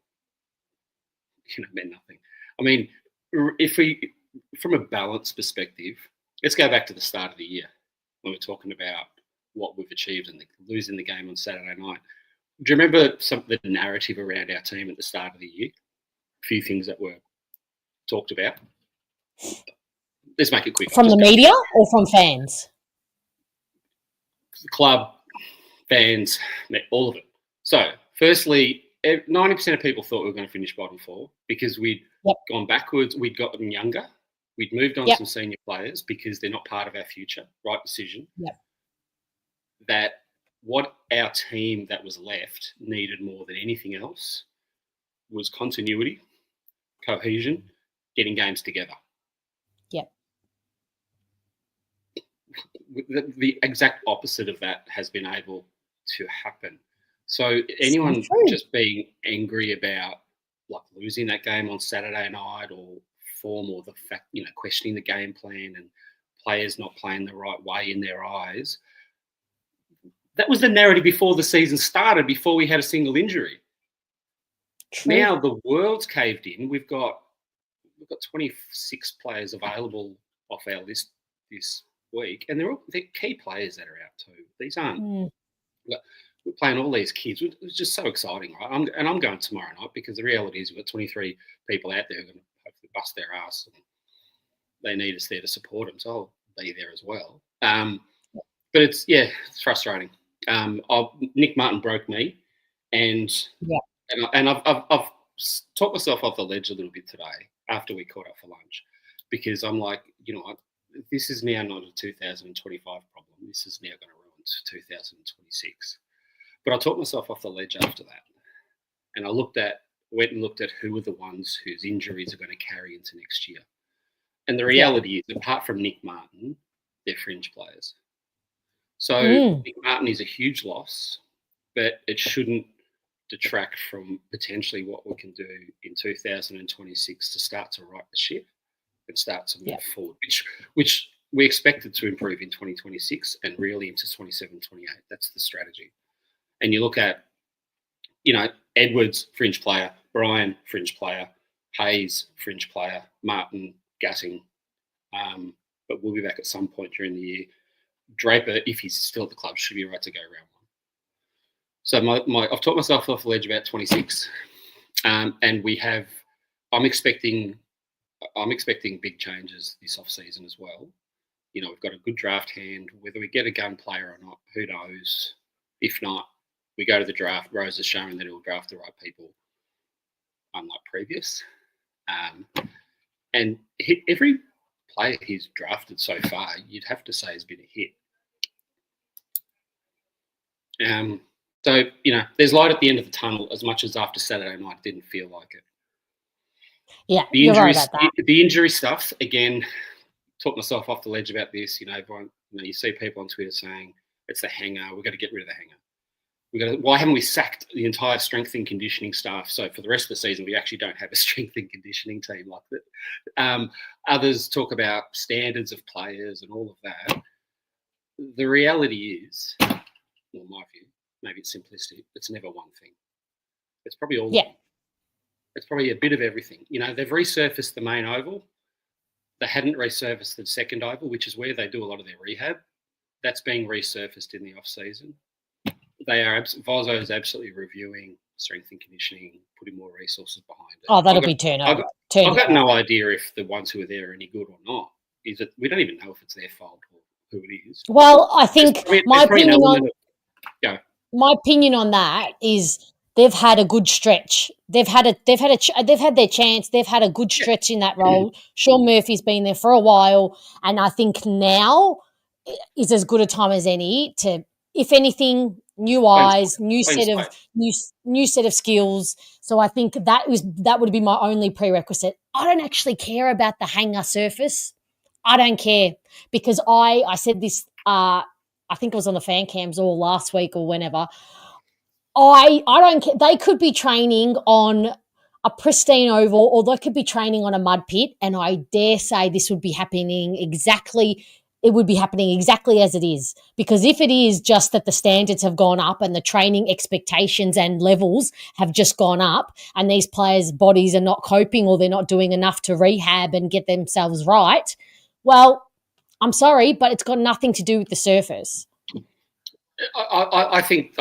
meant nothing. I mean, if we, from a balance perspective, let's go back to the start of the year when we're talking about what we've achieved and losing the game on Saturday night. Do you remember some of the narrative around our team at the start of the year? A few things that were talked about. Let's make it quick. From the media or from fans? The club, fans, all of it. So, firstly, 90% of people thought we were going to finish bottom 4 because we'd gone backwards, we'd gotten younger, we'd moved on some senior players because they're not part of our future. Right decision. That what our team that was left needed more than anything else was continuity, cohesion, getting games together. The exact opposite of that has been able to happen. So anyone just being angry about like losing that game on Saturday night or form or the fact, questioning the game plan and players not playing the right way in their eyes, that was the narrative before the season started, before we had a single injury. True. Now the world's caved in. We've got 26 players available off our list this week, and they're key players that are out too. These aren't. We're playing all these kids. It's just so exciting, right? I'm going tomorrow night because the reality is we've got 23 people out there who are going to hopefully bust their ass, and they need us there to support them. So I'll be there as well. But it's frustrating. Nick Martin broke me, and I've talked myself off the ledge a little bit today after we caught up for lunch, because I'm like, this is now not a 2025 problem. This is now going to ruin 2026. But I talked myself off the ledge after that, and I went and looked at who are the ones whose injuries are going to carry into next year. And the reality is, apart from Nick Martin, they're fringe players. So Nick Martin is a huge loss, but it shouldn't detract from potentially what we can do in 2026 to start to right the ship and start to move forward, which we expected to improve in 2026 and really into 27, 28. That's the strategy. And you look at, Edwards, fringe player, Brian, fringe player, Hayes, fringe player, Martin, gutting. But we'll be back at some point during the year. Draper, if he's still at the club, should be right to go round 1. So I've taught myself off the ledge about 26, and I'm expecting big changes this off season as well. We've got a good draft hand. Whether we get a gun player or not, who knows? If not, we go to the draft. Rose has shown that he'll draft the right people, unlike previous. And every player he's drafted so far, you'd have to say has been a hit. So, there's light at the end of the tunnel, as much as after Saturday night it didn't feel like it. Yeah, you're right about that. The injury stuff, again, talked myself off the ledge about this. Everyone, you see people on Twitter saying it's the hanger. We've got to get rid of the hanger. Why haven't we sacked the entire strength and conditioning staff? So for the rest of the season, we actually don't have a strength and conditioning team like that. Others talk about standards of players and all of that. The reality is, well, my view, maybe it's simplistic, it's never one thing. It's probably all of them. It's probably a bit of everything. They've resurfaced the main oval. They hadn't resurfaced the second oval, which is where they do a lot of their rehab. That's being resurfaced in the off-season. Vozo is absolutely reviewing strength and conditioning, putting more resources behind it. Oh, that'll be turnover. I've got no idea if the ones who are there are any good or not. We don't even know if it's their fault or who it is. Well, I think my opinion on... Go my opinion on that is they've had a good stretch. They've had their chance. They've had a good stretch in that role. Sean Murphy's been there for a while, and I think now is as good a time as any to, if anything, new eyes, new set of skills. So I think that would be my only prerequisite. I don't actually care about the hanger surface. I don't care, because I said this. I think it was on the fan cams or last week or whenever. I don't care. They could be training on a pristine oval, or they could be training on a mud pit, and I dare say this would be happening exactly. It would be happening exactly as it is, because if it is just that the standards have gone up and the training expectations and levels have just gone up, and these players' bodies are not coping or they're not doing enough to rehab and get themselves right, well, I'm sorry, but it's got nothing to do with the surface. I think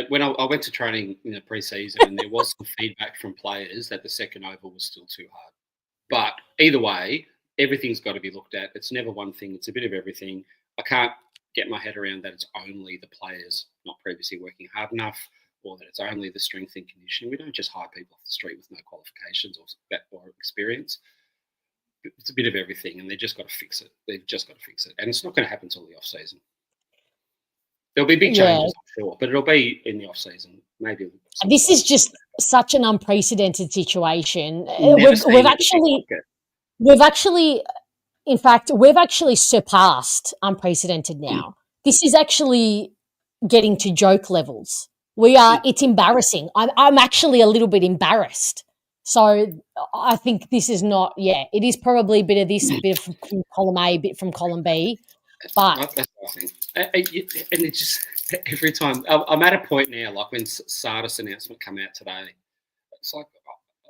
when I went to training in the pre-season, and there was some feedback from players that the second oval was still too hard. But either way, everything's got to be looked at. It's never one thing. It's a bit of everything. I can't get my head around that it's only the players not previously working hard enough, or that it's only the strength and conditioning. We don't just hire people off the street with no qualifications or experience. It's a bit of everything, and they've just got to fix it. They've just got to fix it. And it's not going to happen until the off-season. There'll be big changes, I'm sure, but it'll be in the off-season, maybe. This is just such an unprecedented situation. We've actually, in fact, we've actually surpassed unprecedented now. This is actually getting to joke levels. It's embarrassing. I'm actually a little bit embarrassed. So I think this is not, it is probably a bit of this, bit from column A, bit from column B. But that's what I think. And it's just every time I'm at a point now, like when Sardis announcement come out today, it's like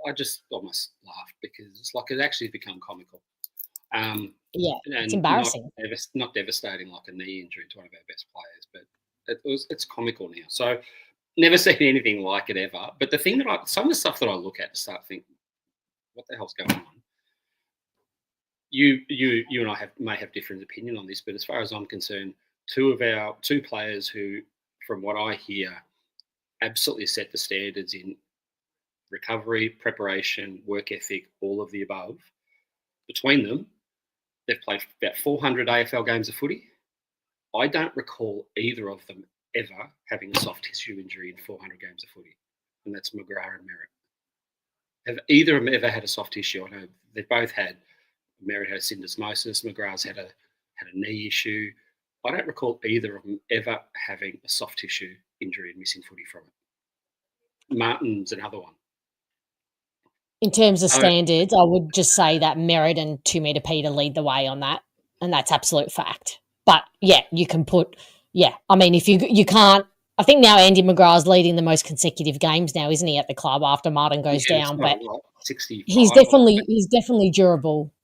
I just almost laugh, because it's like it actually become comical. It's embarrassing. Not devastating like a knee injury to one of our best players, but it's comical now. So never seen anything like it ever. But the thing that some of the stuff that I look at to start thinking, what the hell's going on? You and I may have different opinion on this, but as far as I'm concerned, two players who, from what I hear, absolutely set the standards in recovery, preparation, work ethic, all of the above. Between them, they've played about 400 AFL games of footy. I don't recall either of them ever having a soft tissue injury in 400 games of footy, and that's McGrath and Merritt. Have either of them ever had a soft tissue? I know they've both had. Merritt had a syndesmosis. McGrath's had a knee issue. I don't recall either of them ever having a soft tissue injury and missing footy from it. Martin's another one. In terms of standards, I would just say that Merritt and 2 Metre Peter lead the way on that, and that's absolute fact. But you can put, I mean, if you can't, I think now Andy McGrath's leading the most consecutive games now, isn't he, at the club after Martin goes down? But 65. He's definitely durable.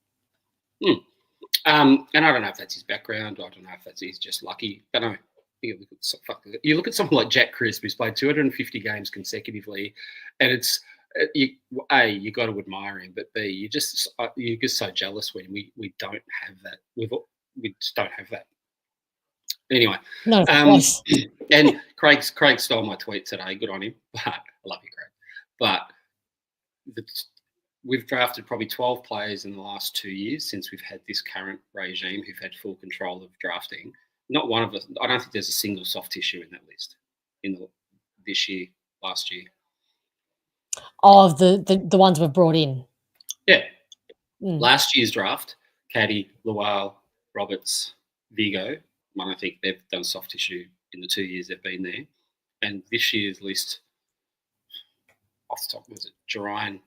And I don't know if that's his background. I don't know if he's just lucky. I don't know. You look at someone like Jack Crisp, who's played 250 games consecutively, and it's you got to admire him, but B, you're just so jealous when we don't have that. We just don't have that. Anyway, no, and Craig stole my tweet today. Good on him. But I love you, Craig. But we've drafted probably 12 players in the last 2 years since we've had this current regime who've had full control of drafting. Not one of us. I don't think there's a single soft tissue in that list this year, last year. Of the ones we've brought in. Yeah. Last year's draft, Caddy, Lual, Roberts, Vigo. I don't think they've done soft tissue in the 2 years they've been there. And this year's list, off the top, was it Jerine,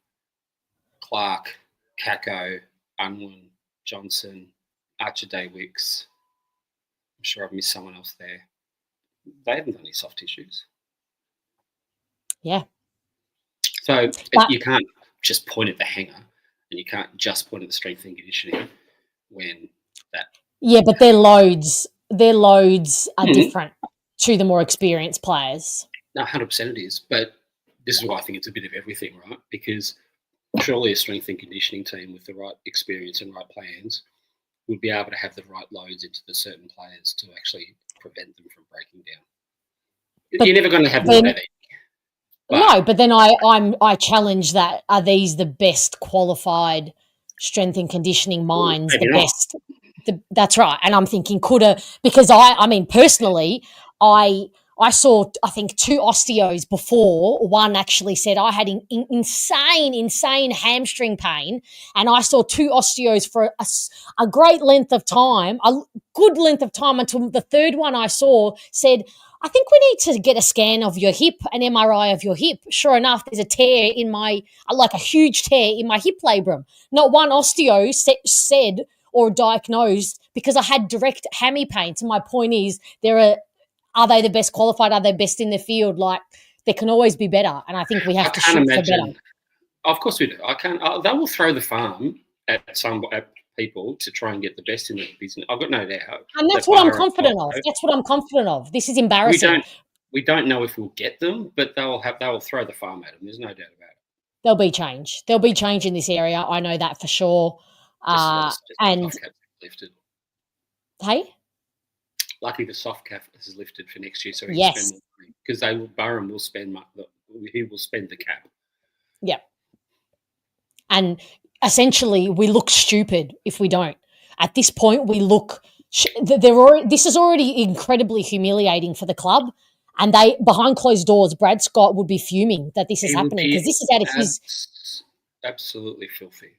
Clark, Kako, Unwin, Johnson, Archer Daywicks. I'm sure I've missed someone else there. They haven't done any soft tissues. Yeah. So you can't just point at the hanger, and you can't just point at the strength and conditioning when that. Yeah, but their loads are different to the more experienced players. No, 100% it is. But this is why I think it's a bit of everything, right? Because surely a strength and conditioning team with the right experience and right plans would be able to have the right loads into the certain players to actually prevent them from breaking down. But You're never going to have then- all that. No, but then I challenge that. Are these the best qualified strength and conditioning minds? Maybe The not. best. That's right. And I'm thinking, because I mean, personally, I saw, I think, 2 osteos before. One actually said I had insane hamstring pain, and I saw 2 osteos for a great length of time, a good length of time, until the third one I saw said, I think we need to get a scan of your hip, an MRI of your hip. Sure enough, there's a tear in like a huge tear in my hip labrum. Not one osteo said or diagnosed, because I had direct hammy pain. So my point is, are they the best qualified? Are they best in the field? Like, there can always be better, and I think we have to shoot for better. Of course we do. They will throw the farm at people to try and get the best in the business. I've got no doubt. And that's what I'm confident of. That's what I'm confident of. This is embarrassing. We don't know if we'll get them, but they will throw the farm at them. There's no doubt about it. There'll be change. There'll be change in this area. I know that for sure. And lifted. Hey, luckily the soft cap is lifted for next year, so he yes, can spend more money, because Burham will spend he will spend the cap. Yeah, and essentially we look stupid if we don't. At this point, we look. This is already incredibly humiliating for the club. And they, behind closed doors, Brad Scott would be fuming that this is happening, because this is out of his. Absolutely filthy.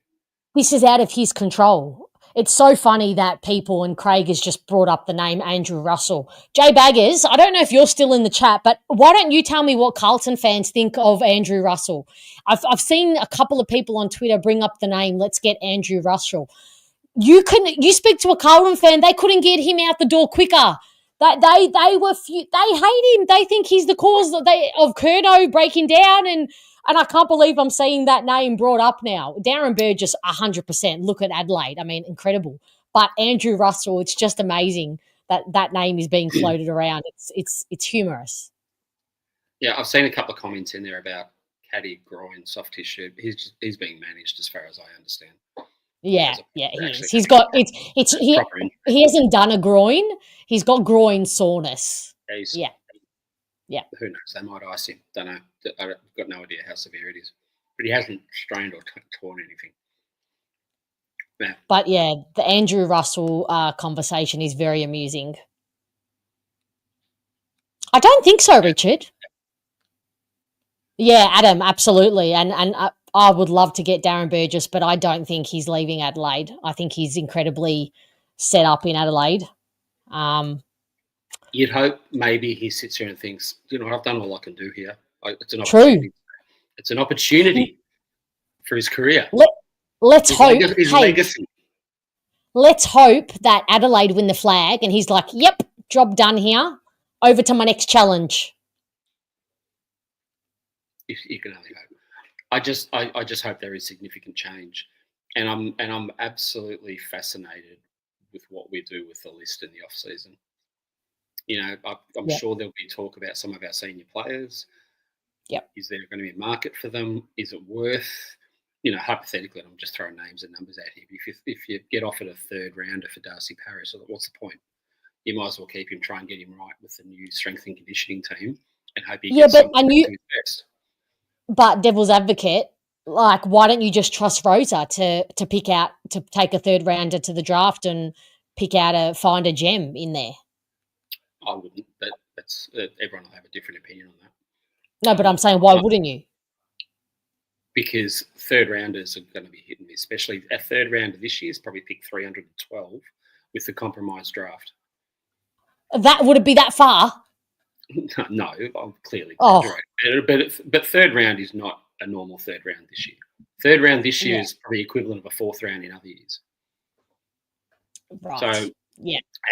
This is out of his control. It's so funny that people, and Craig has just brought up the name Andrew Russell. Jay Baggers, I don't know if you're still in the chat, but why don't you tell me what Carlton fans think of Andrew Russell? I've seen a couple of people on Twitter bring up the name, let's get Andrew Russell. You speak to a Carlton fan, they couldn't get him out the door quicker. They hate him. They think he's the cause of Curnow breaking down, and I can't believe I'm seeing that name brought up now. Darren Burgess, 100%. Look at Adelaide. I mean, incredible. But Andrew Russell, it's just amazing that name is being floated around. It's humorous. Yeah, I've seen a couple of comments in there about caddy, groin, soft tissue. He's being managed, as far as I understand. Yeah, he is. He hasn't done a groin. He's got groin soreness. Yeah. Who knows? They might ice him. Don't know. I've got no idea how severe it is. But he hasn't strained or torn anything. Yeah. But yeah, the Andrew Russell conversation is very amusing. I don't think so, Richard. Yeah, Adam, absolutely. And I would love to get Darren Burgess, but I don't think he's leaving Adelaide. I think he's incredibly set up in Adelaide. You'd hope maybe he sits here and thinks, I've done all I can do here. It's an opportunity. True. It's an opportunity for his career. Let's hope. His legacy. Let's hope that Adelaide win the flag and he's like, yep, job done here. Over to my next challenge. You can only hope. I just hope there is significant change, and I'm absolutely fascinated with what we do with the list in the off season. I'm sure there'll be talk about some of our senior players. Yep. Is there going to be a market for them? Is it worth? Hypothetically, I'm just throwing names and numbers at him. If you get offered a third rounder for Darcy Parish, what's the point? You might as well keep him, try and get him right with the new strength and conditioning team, and hope he gets something to his best. But devil's advocate, like, why don't you just trust Rosa to take a third rounder to the draft and find a gem in there? I wouldn't, but that's everyone will have a different opinion on that. No, but I'm saying, why wouldn't you? Because third rounders are going to be hit and miss, especially a third rounder this year is probably picked 312 with the compromised draft. That would it be that far? No, I'm clearly exaggerating. But third round is not a normal third round this year. Third round this year is probably equivalent of a fourth round in other years. Right. So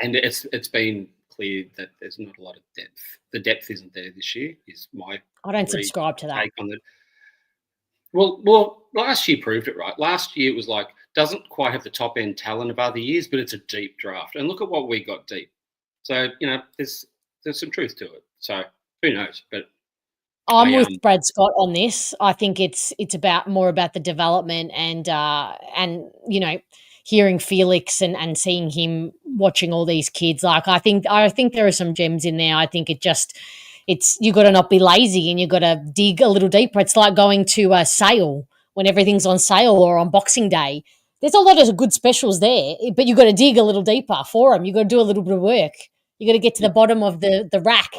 and it's been clear that there's not a lot of depth. The depth isn't there this year. I don't subscribe to that. Take on well, last year proved it right. Last year it was like doesn't quite have the top end talent of other years, but it's a deep draft. And look at what we got deep. So there's some truth to it. So who knows? But I'm with Brad Scott on this. I think it's more about the development and hearing Felix and seeing him watching all these kids. Like I think there are some gems in there. I think you got to not be lazy and you got to dig a little deeper. It's like going to a sale when everything's on sale or on Boxing Day. There's a lot of good specials there, but you got to dig a little deeper for them. You got to do a little bit of work. You got to get to the bottom of the rack,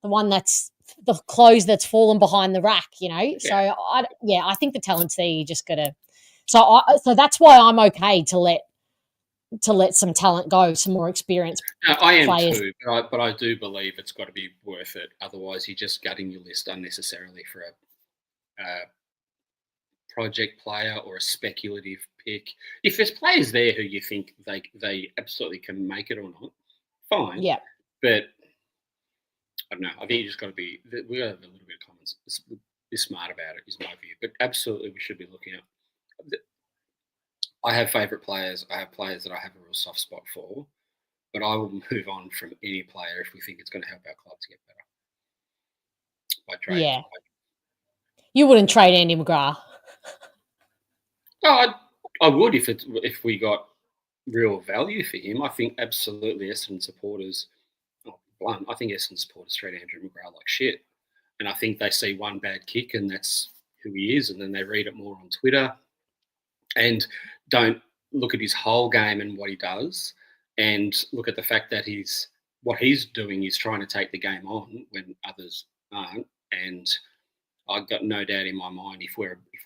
the one that's the clothes that's fallen behind the rack. You know, so I think the talent's there. You just got to. So that's why I'm okay to let some talent go, some more experienced I am players. too, but I do believe it's got to be worth it. Otherwise, you're just gutting your list unnecessarily for a project player or a speculative pick. If there's players there who you think they absolutely can make it or not, fine. Yeah. But I don't know. I think you just got to be. We got to have a little bit of common sense. Be smart about it is my view. But absolutely, we should be looking at. I have favourite players. I have players that I have a real soft spot for, but I will move on from any player if we think it's going to help our club to get better. By trade. Yeah. You wouldn't trade Andy McGrath. No, I would if we got real value for him. I think absolutely Essendon supporters. Blunt. I think Essendon supporters treat Andrew McGrath like shit, and I think they see one bad kick and that's who he is, and then they read it more on Twitter, and don't look at his whole game and what he does, and look at the fact that what he's doing is trying to take the game on when others aren't. And I've got no doubt in my mind if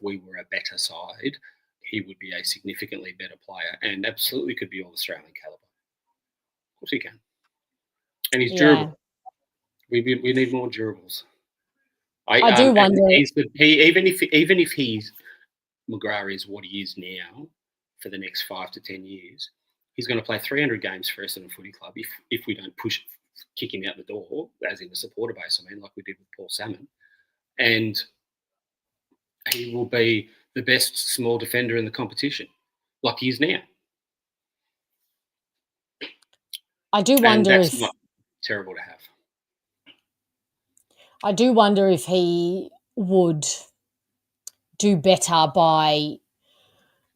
we were a better side, he would be a significantly better player and absolutely could be all Australian caliber. Of course he can. And he's durable. We need more durables. I do wonder. Even if he's McGrath is what he is now for the next 5 to 10 years, he's going to play 300 games for Essendon Footy Club if we don't kick him out the door, as in the supporter base, I mean, like we did with Paul Salmon. And he will be the best small defender in the competition, like he is now. I do wonder and that's not terrible to have. I do wonder if he would do better by,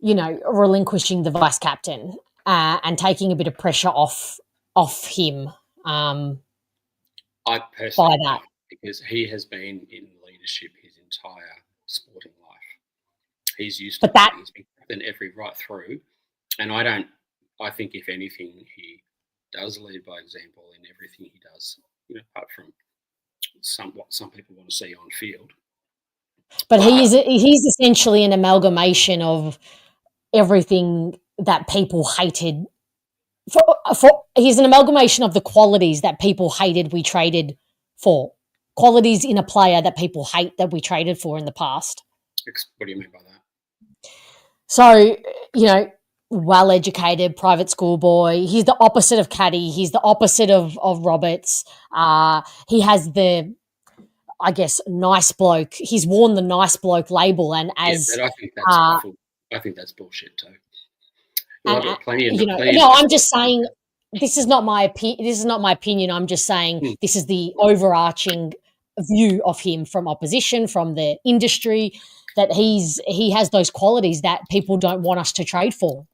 relinquishing the vice captain and taking a bit of pressure off him. I personally by that, because he has been in leadership his entire sporting life. He's used to that. He's been captain every right through, and I think if anything, he does lead by example in everything he does. Apart from what some people want to see on field. But he's essentially an amalgamation of everything that people hated. He's an amalgamation of the qualities that people hated we traded for. Qualities in a player that people hate that we traded for in the past. What do you mean by that? So, well-educated private school boy. He's the opposite of Caddy. He's the opposite of Roberts. He has the, I guess, nice bloke. He's worn the nice bloke label, and as but I think that's bullshit too. I'm just saying this is not my opinion. This is not my opinion. I'm just saying this is the overarching view of him from opposition, from the industry, that he has those qualities that people don't want us to trade for.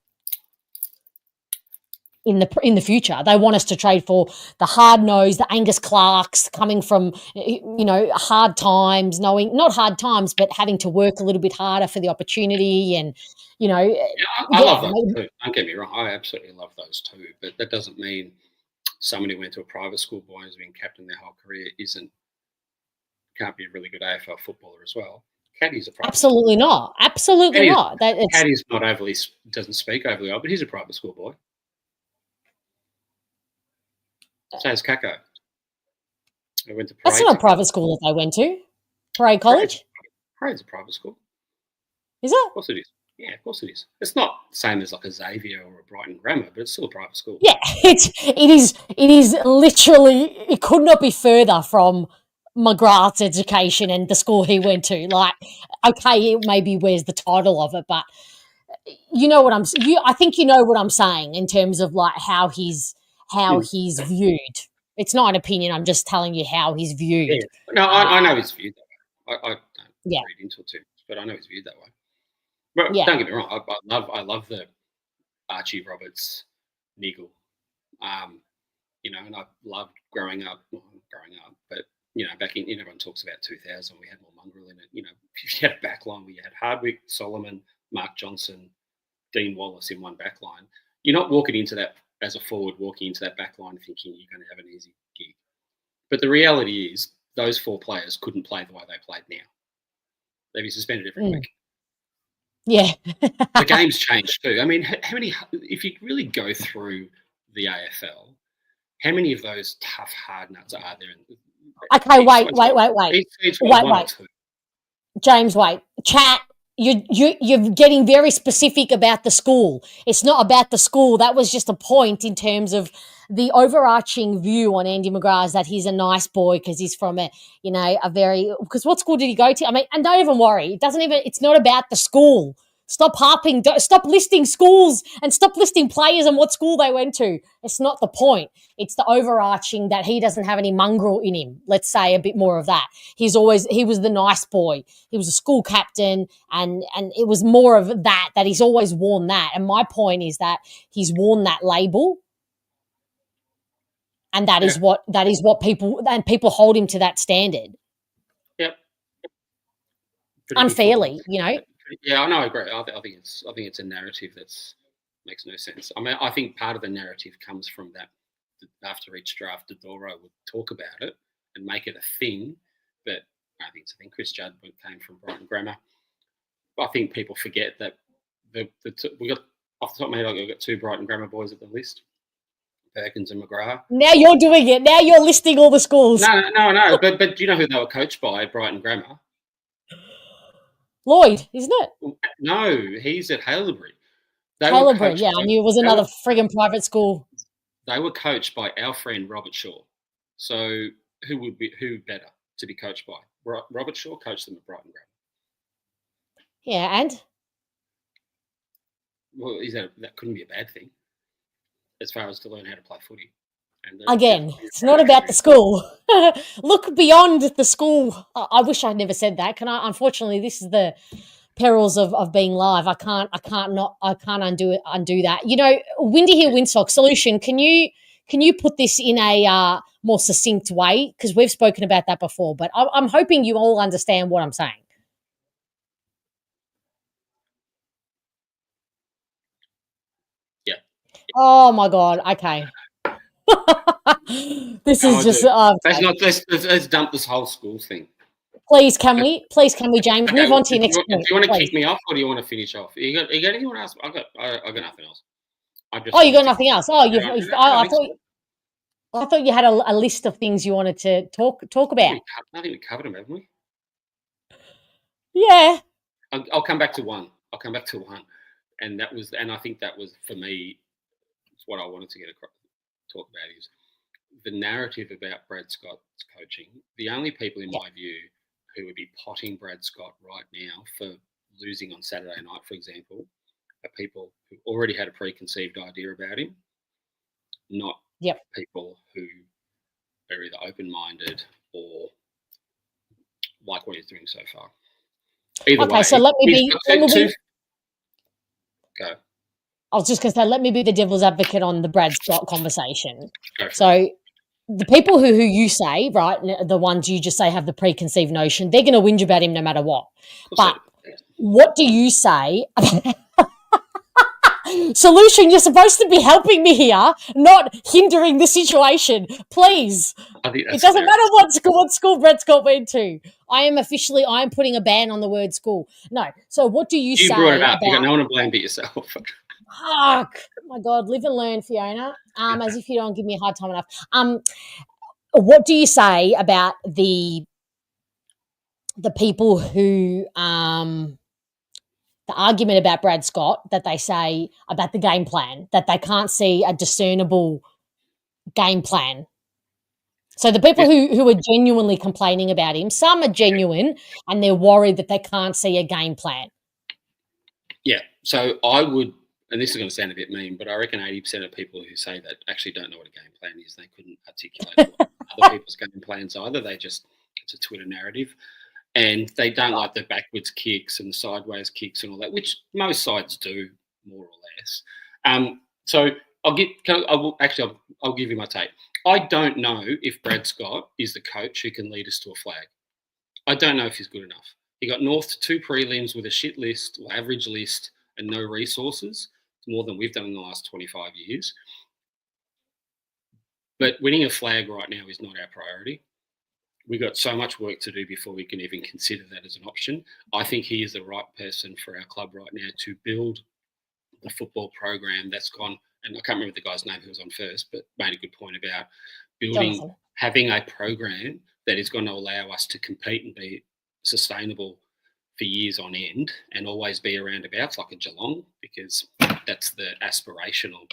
In the future, they want us to trade for the hard nose, the Angus Clarks coming from hard times, not hard times, but having to work a little bit harder for the opportunity, and I love those too. Don't get me wrong, I absolutely love those too. But that doesn't mean someone who went to a private school boy and has been captain their whole career can't be a really good AFL footballer as well. Caddy's a private. Absolutely not. Absolutely not. Caddy's not overly doesn't speak overly well, but he's a private school boy. So is Kako. That's not a private school that they went to. Parade College? Parade's a private school. Is it? Of course it is. Yeah, of course it is. It's not the same as like a Xavier or a Brighton Grammar, but it's still a private school. Yeah, it is literally, it could not be further from McGrath's education and the school he went to. Like, okay, it maybe wears the title of it, but I think you know what I'm saying in terms of like how he's viewed. It's not an opinion. I'm just telling you how he's viewed. Yeah. No, I know he's viewed that way. I don't read into it too much, but I know he's viewed that way. But don't get me wrong. I love the Archie Roberts niggle. And I loved growing up, but back in, everyone talks about 2000, we had more mongrel in it. If you had a back line where you had Hardwick, Solomon, Mark Johnson, Dean Wallace in one back line, you're not walking into that as a forward, walking into that back line thinking you're going to have an easy gig. But the reality is those 4 players couldn't play the way they played now. They'd be suspended every week. Yeah. The game's changed too. I mean, how many, if you really go through the AFL, how many of those tough hard nuts are there? Okay, wait. James, wait. Chat, you're getting very specific about the school. It's not about the school. That was just a point in terms of the overarching view on Andy McGrath is that he's a nice boy because he's from because what school did he go to? I mean, and don't even worry. It's not about the school. Stop listing schools and stop listing players and what school they went to. It's not the point. It's the overarching that he doesn't have any mongrel in him. Let's say a bit more of that. He was the nice boy. He was a school captain and it was more of that he's always worn that. And my point is that he's worn that label. And that is what people hold him to that standard. Yep. Unfairly, Yeah, I know. I agree. I think it's a narrative that makes no sense. I mean, I think part of the narrative comes from that after each draft, Dodoro would talk about it and make it a thing. But I think Chris Judd came from Brighton Grammar. I think people forget that we got off the top of my head. I've got 2 Brighton Grammar boys at the list. Perkins and McGrath. Now you're doing it. Now you're listing all the schools. No. But do you know who they were coached by at Brighton Grammar? Lloyd, isn't it? No, he's at Haileybury. Haileybury, yeah. I knew it was another friggin' private school. They were coached by our friend Robert Shaw. So who better to be coached by? Robert Shaw coached them at Brighton Grammar. Yeah, and? Well, that couldn't be a bad thing as far as to learn how to play footy. Again, it's not about the school. Look beyond the school. I wish I'd never said that. Unfortunately, this is the perils of being live. I can't undo that. Windy Hill Windsock Solution. Can you put this in a more succinct way? Because we've spoken about that before, but I'm hoping you all understand what I'm saying. Yeah. Oh my God. Okay. This is just. Let's dump this whole school thing. Please, can we, James, move on to your next point? Do you want to kick me off, or do you want to finish off? You got anyone else? I got nothing else. You got nothing else? I thought you had a list of things you wanted to talk about. I think we covered them, haven't we? Yeah. I'll come back to one. And I think that was for me. It's what I wanted to talk about is the narrative about Brad Scott's coaching. The only people, in my view, who would be potting Brad Scott right now for losing on Saturday night, for example, are people who already had a preconceived idea about him, not people who are either open-minded or like what he's doing so far. Either way. So let me be. Go. I was just going to say, let me be the devil's advocate on the Brad Scott conversation. So the people who you say, right, the ones you just say have the preconceived notion, they're going to whinge about him no matter what. But what do you say about Solution, you're supposed to be helping me here, not hindering the situation. Please. It doesn't matter what school Brad Scott went to. I am putting a ban on the word school. No. So what do you say? You brought it up. You got no one to blame but yourself. Fuck. Oh my God. Live and learn, Fiona. As if you don't give me a hard time enough. What do you say about the people who the argument about Brad Scott that they say about the game plan, that they can't see a discernible game plan? So the people who are genuinely complaining about him, some are genuine and they're worried that they can't see a game plan. Yeah. So I would, and this is going to sound a bit mean, but I reckon 80% of people who say that actually don't know what a game plan is. They couldn't articulate what other people's game plans either. It's a Twitter narrative. And they don't like the backwards kicks and sideways kicks and all that, which most sides do, more or less. So I'll give you my take. I don't know if Brad Scott is the coach who can lead us to a flag. I don't know if he's good enough. He got North to 2 prelims with a shit list or average list and no resources. It's more than we've done in the last 25 years. But winning a flag right now is not our priority. We've got so much work to do before we can even consider that as an option. I think he is the right person for our club right now to build the football program that's gone, and I can't remember the guy's name who was on first, but made a good point about building, Jonathan. having a program that is going to allow us to compete and be sustainable for years on end and always be around about like a Geelong, because that's the aspirational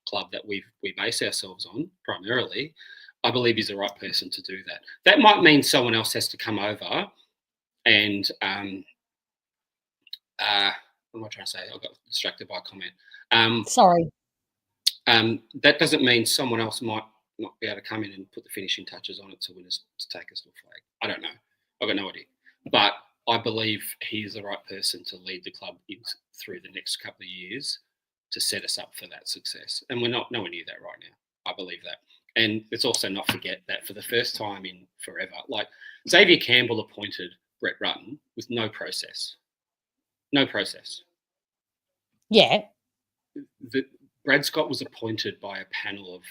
club that we base ourselves on primarily. I believe he's the right person to do that. That might mean someone else has to come over and what am I trying to say? I got distracted by a comment. Sorry. That doesn't mean someone else might not be able to come in and put the finishing touches on it to win us, to take us to a flag. I don't know. I've got no idea. But I believe he is the right person to lead the club through the next couple of years to set us up for that success. And we're nowhere near that right now. I believe that. And let's also not forget that for the first time in forever, like Xavier Campbell appointed Brett Rutten with no process. No process. Yeah. Brad Scott was appointed by a panel of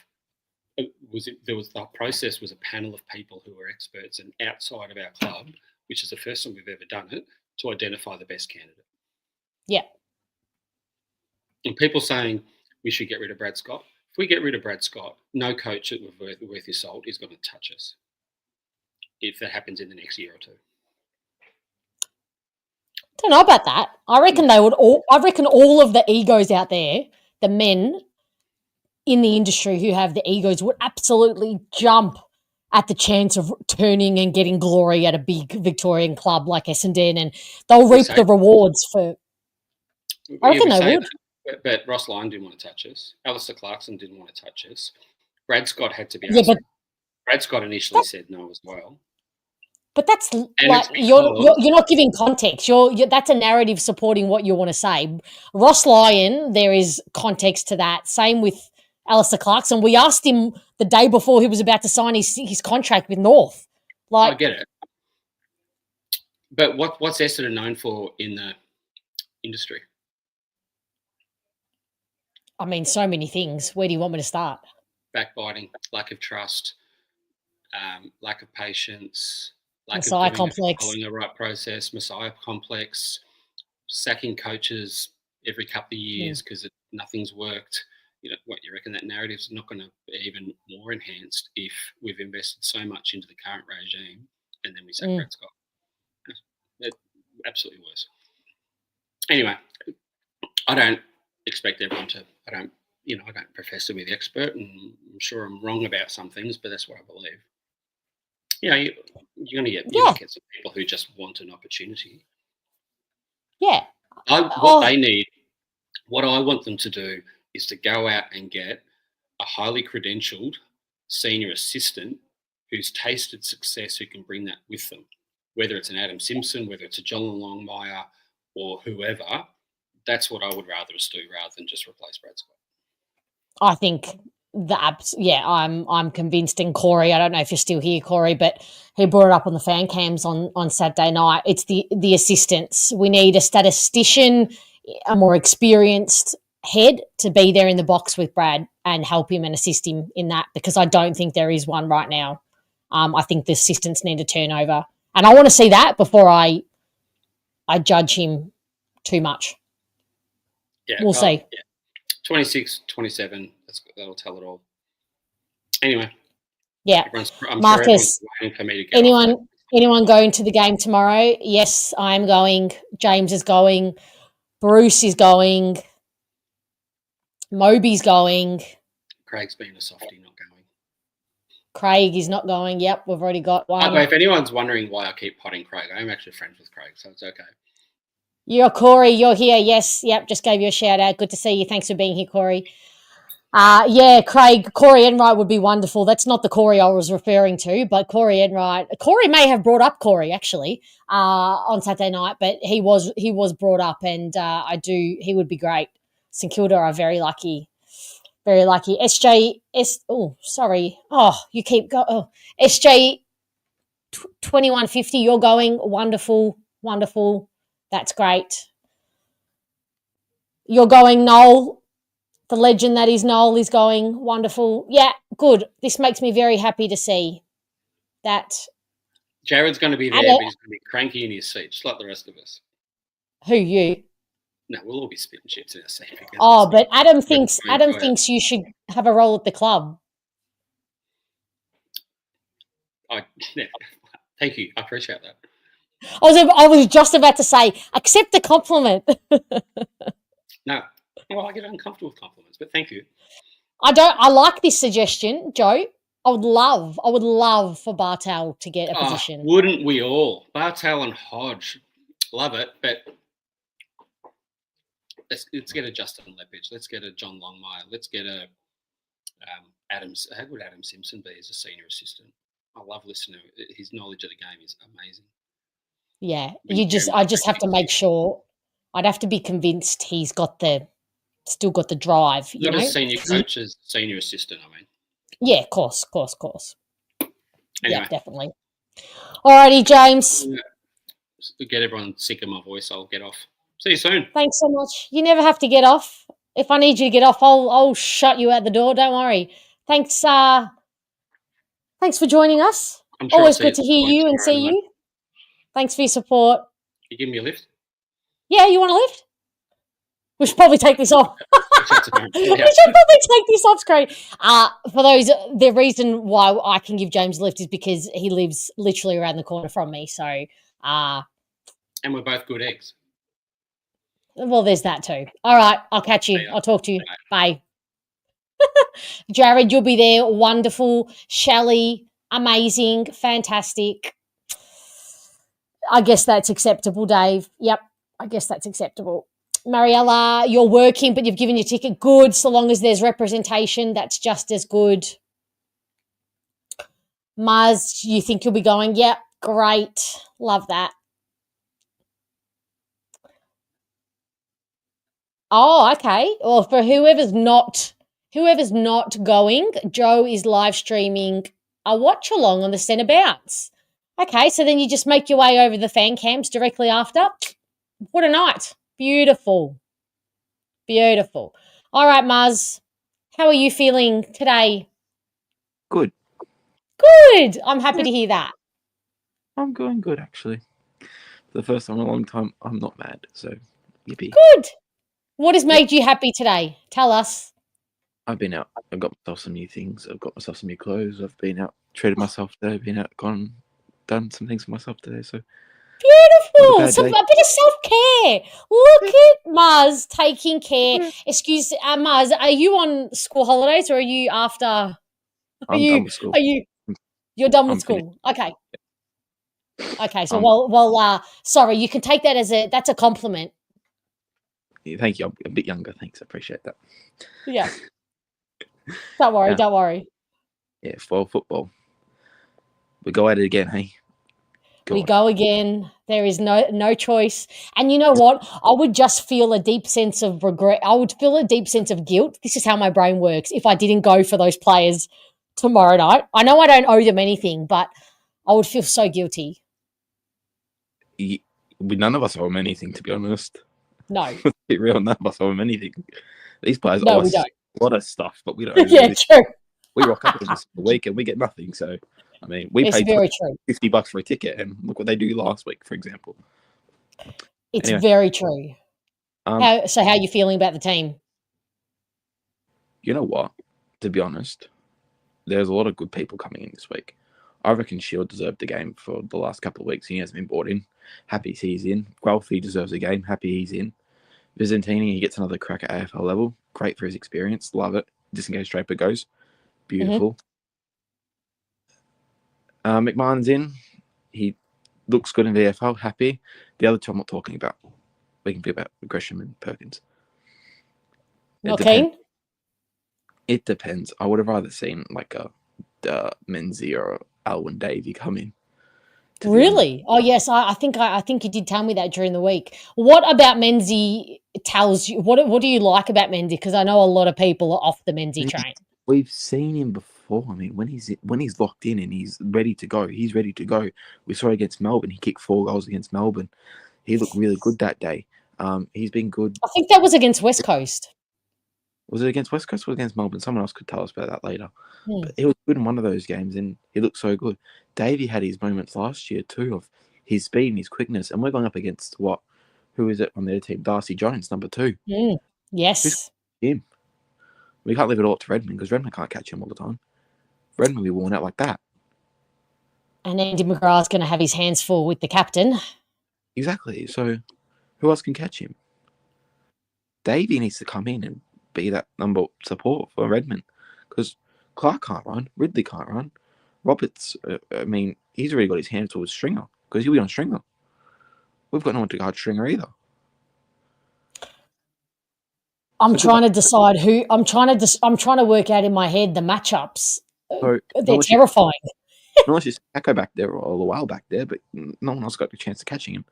the process was a panel of people who were experts and outside of our club, which is the first time we've ever done it, to identify the best candidate. Yeah. And people saying we should get rid of Brad Scott. If we get rid of Brad Scott, no coach that worth his salt is going to touch us. If that happens in the next year or two. Don't know about that. I reckon all of the egos out there, the men in the industry who have the egos, would absolutely jump at the chance of turning and getting glory at a big Victorian club like Essendon, and they'll reap the rewards for. I reckon they would. But Ross Lyon didn't want to touch us. Alistair Clarkson didn't want to touch us. Brad Scott had to be. Yeah, but Brad Scott initially said no as well. But that's like you're not giving context. That's a narrative supporting what you want to say. Ross Lyon, there is context to that. Same with Alistair Clarkson. We asked him the day before he was about to sign his contract with North. Like, I get it. But what's Essendon known for in the industry? I mean, so many things. Where do you want me to start? Backbiting, lack of trust, lack of patience, lack Messiah of complex. following the right process, Messiah complex, sacking coaches every couple of years because nothing's worked. You know, what you reckon that narrative's not going to be even more enhanced if we've invested so much into the current regime and then we sack Brad Scott? It's absolutely worse. Anyway, I don't expect everyone to. I don't profess to be the expert, and I'm sure I'm wrong about some things, but that's what I believe. You know, you're going to get some people who just want an opportunity. Yeah. They need, what I want them to do is to go out and get a highly credentialed senior assistant who's tasted success, who can bring that with them, whether it's an Adam Simpson, whether it's a John Longmire or whoever. That's what I would rather us do rather than just replace Brad Scott. I think I'm convinced. And Corey, I don't know if you're still here, Corey, but he brought it up on the fan cams on Saturday night. It's the assistants. We need a statistician, a more experienced head to be there in the box with Brad and help him and assist him in that, because I don't think there is one right now. I think the assistants need to turn over. And I want to see that before I judge him too much. Yeah, we'll see. Yeah. 26, 27, that'll tell it all. Anyway. Yeah. Marcus, sure for me to anyone going to the game tomorrow? Yes, I'm going. James is going. Bruce is going. Moby's going. Craig's being a softie, not going. Craig is not going. Yep, we've already got one. If anyone's wondering why I keep potting Craig, I'm actually friends with Craig, so it's okay. You're Corey. You're here. Yes. Yep. Just gave you a shout out. Good to see you. Thanks for being here, Corey. Craig. Corey Enright would be wonderful. That's not the Corey I was referring to, but Corey Enright. Corey may have brought up Corey actually on Saturday night, but he was brought up, and he would be great. St Kilda are very lucky Very lucky. Oh, sorry. Oh, you keep going. Oh, SJ 2150, you're going. Wonderful. Wonderful. That's great. You're going, Noel. The legend that is Noel is going. Wonderful. Yeah, good. This makes me very happy to see that. Jared's going to be there, but he's going to be cranky in his seat, just like the rest of us. Who, you? No, we'll all be spitting chips in our seat. Oh, but Adam thinks you should have a role at the club. Yeah. Thank you. I appreciate that. I was just about to say, accept the compliment. No. Well, I get uncomfortable with compliments, but thank you. I like this suggestion, Joe. I would love for Bartel to get a position. Wouldn't we all? Bartel and Hodge. Love it, but let's get a Justin Lepage. Let's get a John Longmire. Let's get a Adams. How would Adam Simpson be as a senior assistant? I love listening. His knowledge of the game is amazing. Yeah, I just have to make sure. I'd have to be convinced he's still got the drive. Not as senior coach, as senior assistant, I mean. Yeah, of course. Anyway. Yeah, definitely. Alrighty, James. To get everyone sick of my voice, I'll get off. See you soon. Thanks so much. You never have to get off. If I need you to get off, I'll shut you out the door. Don't worry. Thanks. Thanks for joining us. Sure always good to hear you and see you. Thanks for your support. You give me a lift? Yeah, you want a lift? We should probably take this off. We should probably take this off screen. For those, the reason why I can give James a lift is because he lives literally around the corner from me. So, and we're both good eggs. Well, there's that too. All right, I'll catch you. I'll talk to you. Bye. Jared, you'll be there. Wonderful. Shelley, amazing, fantastic. I guess that's acceptable, Dave. Yep, I guess that's acceptable. Mariella, you're working, but you've given your ticket. Good, so long as there's representation, that's just as good. Maz, you think you'll be going? Yep, great. Love that. Oh, okay. Well, for whoever's not going, Joe is live streaming a watch along on the centre bounce. Okay, so then you just make your way over the fan cams directly after. What a night. Beautiful. All right, Maz, how are you feeling today? Good. I'm happy to hear that. I'm going good, actually. For the first time in a long time, I'm not mad, so yippee. Good. What has made you happy today? Tell us. I've been out. I've got myself some new things. I've got myself some new clothes. I've been out, treated myself today. Been out, done some things for myself today, so... Beautiful. A bit of self-care. Look at Maz taking care. Excuse, Maz, are you on school holidays or are you after? I'm done with school. You're done with school? Finished. Okay. So, sorry, you can take that as that's a compliment. Yeah, thank you. I'm a bit younger. Thanks. I appreciate that. Yeah. Don't worry. Yeah, for football. We go at it again, hey? We go again. There is no choice. And you know what? I would just feel a deep sense of regret. I would feel a deep sense of guilt. This is how my brain works. If I didn't go for those players tomorrow night, I know I don't owe them anything, but I would feel so guilty. None of us owe them anything, to be honest. No. Let's be real, none of us owe them anything. These players owe us a lot of stuff, but we don't. Yeah, true. We rock up this week and we get nothing, so... I mean, we paid $50 for a ticket, and look what they do last week, for example. It's very true. How are you feeling about the team? You know what? To be honest, there's a lot of good people coming in this week. I reckon Shield deserved the game for the last couple of weeks. He hasn't been brought in. Happy he's in. Guelphy deserves a game. Happy he's in. Vizentini, he gets another crack at AFL level. Great for his experience. Love it. Disengaged Draper goes. Beautiful. McMahon's in. He looks good in VFL. Happy. The other two I'm not talking about. We can be about Gresham and Perkins. Not keen? It depends. I would have rather seen like a Menzies or Alwyn Davey come in. Really? Oh yes, I think you did tell me that during the week. What about Menzies tells you what do you like about Mendy? Because I know a lot of people are off the Mendy train. We've seen him before. I mean, when he's locked in and he's ready to go, he's ready to go. We saw against Melbourne. He kicked 4 goals against Melbourne. He looked really good that day. He's been good. I think that was against West Coast. Was it against West Coast or against Melbourne? Someone else could tell us about that later. Hmm. But he was good in one of those games, and he looked so good. Davey had his moments last year too of his speed and his quickness, and we're going up against who is it on their team? Darcy Jones, number 2. Yes. Him. We can't leave it all up to Redmond because Redmond can't catch him all the time. Redmond will be worn out like that. And Andy McGrath's going to have his hands full with the captain. Exactly. So who else can catch him? Davey needs to come in and be that number support for Redmond because Clark can't run. Ridley can't run. Roberts, he's already got his hands towards Stringer because he'll be on Stringer. We've got no one to guard Stringer either. I'm trying to decide who. I'm trying to work out in my head the matchups. So, they're terrifying. Unless it's Echo back there or a while back there, but no one else got the chance of catching him.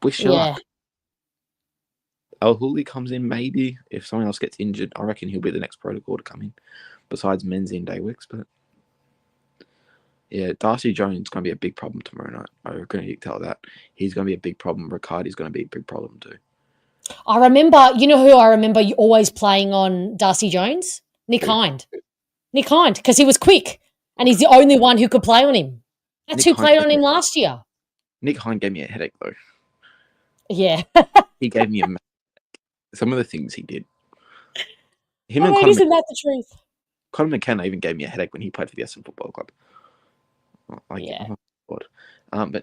Wish you luck. El Hooley comes in maybe. If someone else gets injured, I reckon he'll be the next protocol to come in, besides Menzies and Daywicks. But yeah, Darcy Jones is going to be a big problem tomorrow night. I reckon you can tell that. He's going to be a big problem. Riccardi's going to be a big problem too. I remember, you know who I remember always playing on Darcy Jones? Nick Hind. Nick Hind, because he was quick and he's the only one who could play on him. That's who played on him last year. Nick Hind gave me a headache though. Yeah. He gave me some of the things he did. Isn't that the truth? Conor McKenna even gave me a headache when he played for the Essendon Football Club. But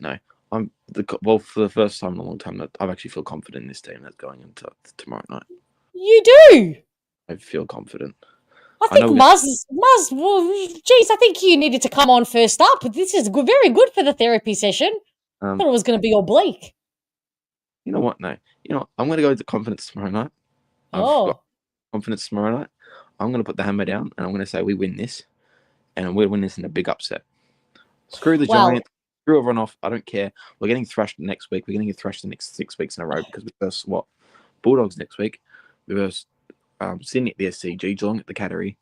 no. For the first time in a long time, I actually feel confident in this team that's going into tomorrow night. You do? I feel confident. I think Muzz, I think you needed to come on first up. This is good, very good for the therapy session. I thought it was going to be all bleak. You know what? No. You know what? I'm going to go into confidence tomorrow night. I've got confidence tomorrow night. I'm going to put the hammer down and I'm going to say we win this. And we'll win this in a big upset. Screw the Giants. Screw everyone off. I don't care. We're getting thrashed next week. We're going to get thrashed the next 6 weeks in a row because we versus Bulldogs next week. We versus Sydney at the SCG, Geelong at the Cattery.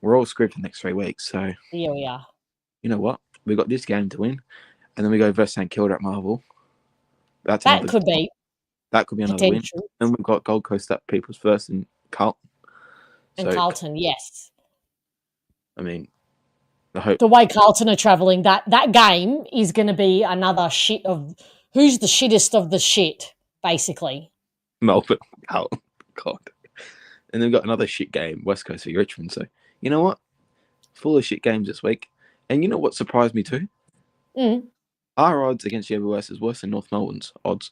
We're all screwed for the next 3 weeks. So here we are. You know what? We got this game to win, and then we go versus St Kilda at Marvel. That could be another win. And we've got Gold Coast at People's First and Carlton. Carlton, yes. I mean, the way Carlton are travelling, that game is going to be another shit of who's the shittest of the shit, basically. Melbourne. Oh, God. And they've got another shit game, West Coast v Richmond. So, you know what? Full of shit games this week. And you know what surprised me too? Our odds against GWS is worse than North Melbourne's odds.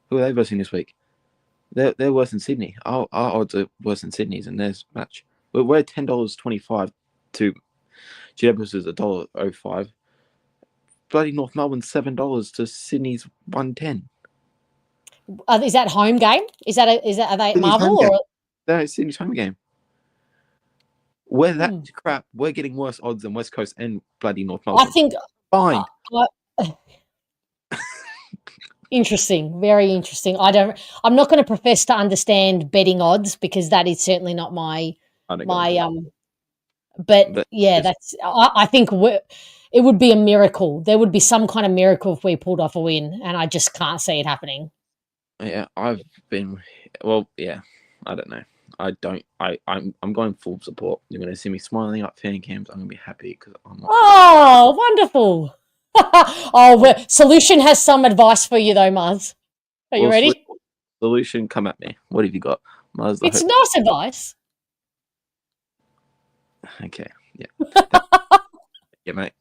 Who are they versing this week? They're worse than Sydney. Our odds are worse than Sydney's in their match. We're $10.25 to GWS is $1.05. Bloody North Melbourne's $7 to Sydney's $1.10. Is that home game? Are they at Marvel or? No, it's Sydney's home game. We're that crap. We're getting worse odds than West Coast and bloody North Melbourne. I think fine. Interesting, very interesting. I'm not going to profess to understand betting odds because that is certainly not my. But yeah, I think it would be a miracle. There would be some kind of miracle if we pulled off a win, and I just can't see it happening. Yeah, I don't know. I'm going full support. You're going to see me smiling up fan cams. I'm going to be happy because I'm not. Oh, wonderful. Solution has some advice for you though, Muzz. Are you ready? Solution, come at me. What have you got? Muzz, it's nice advice. Okay. Yeah. Yeah, mate.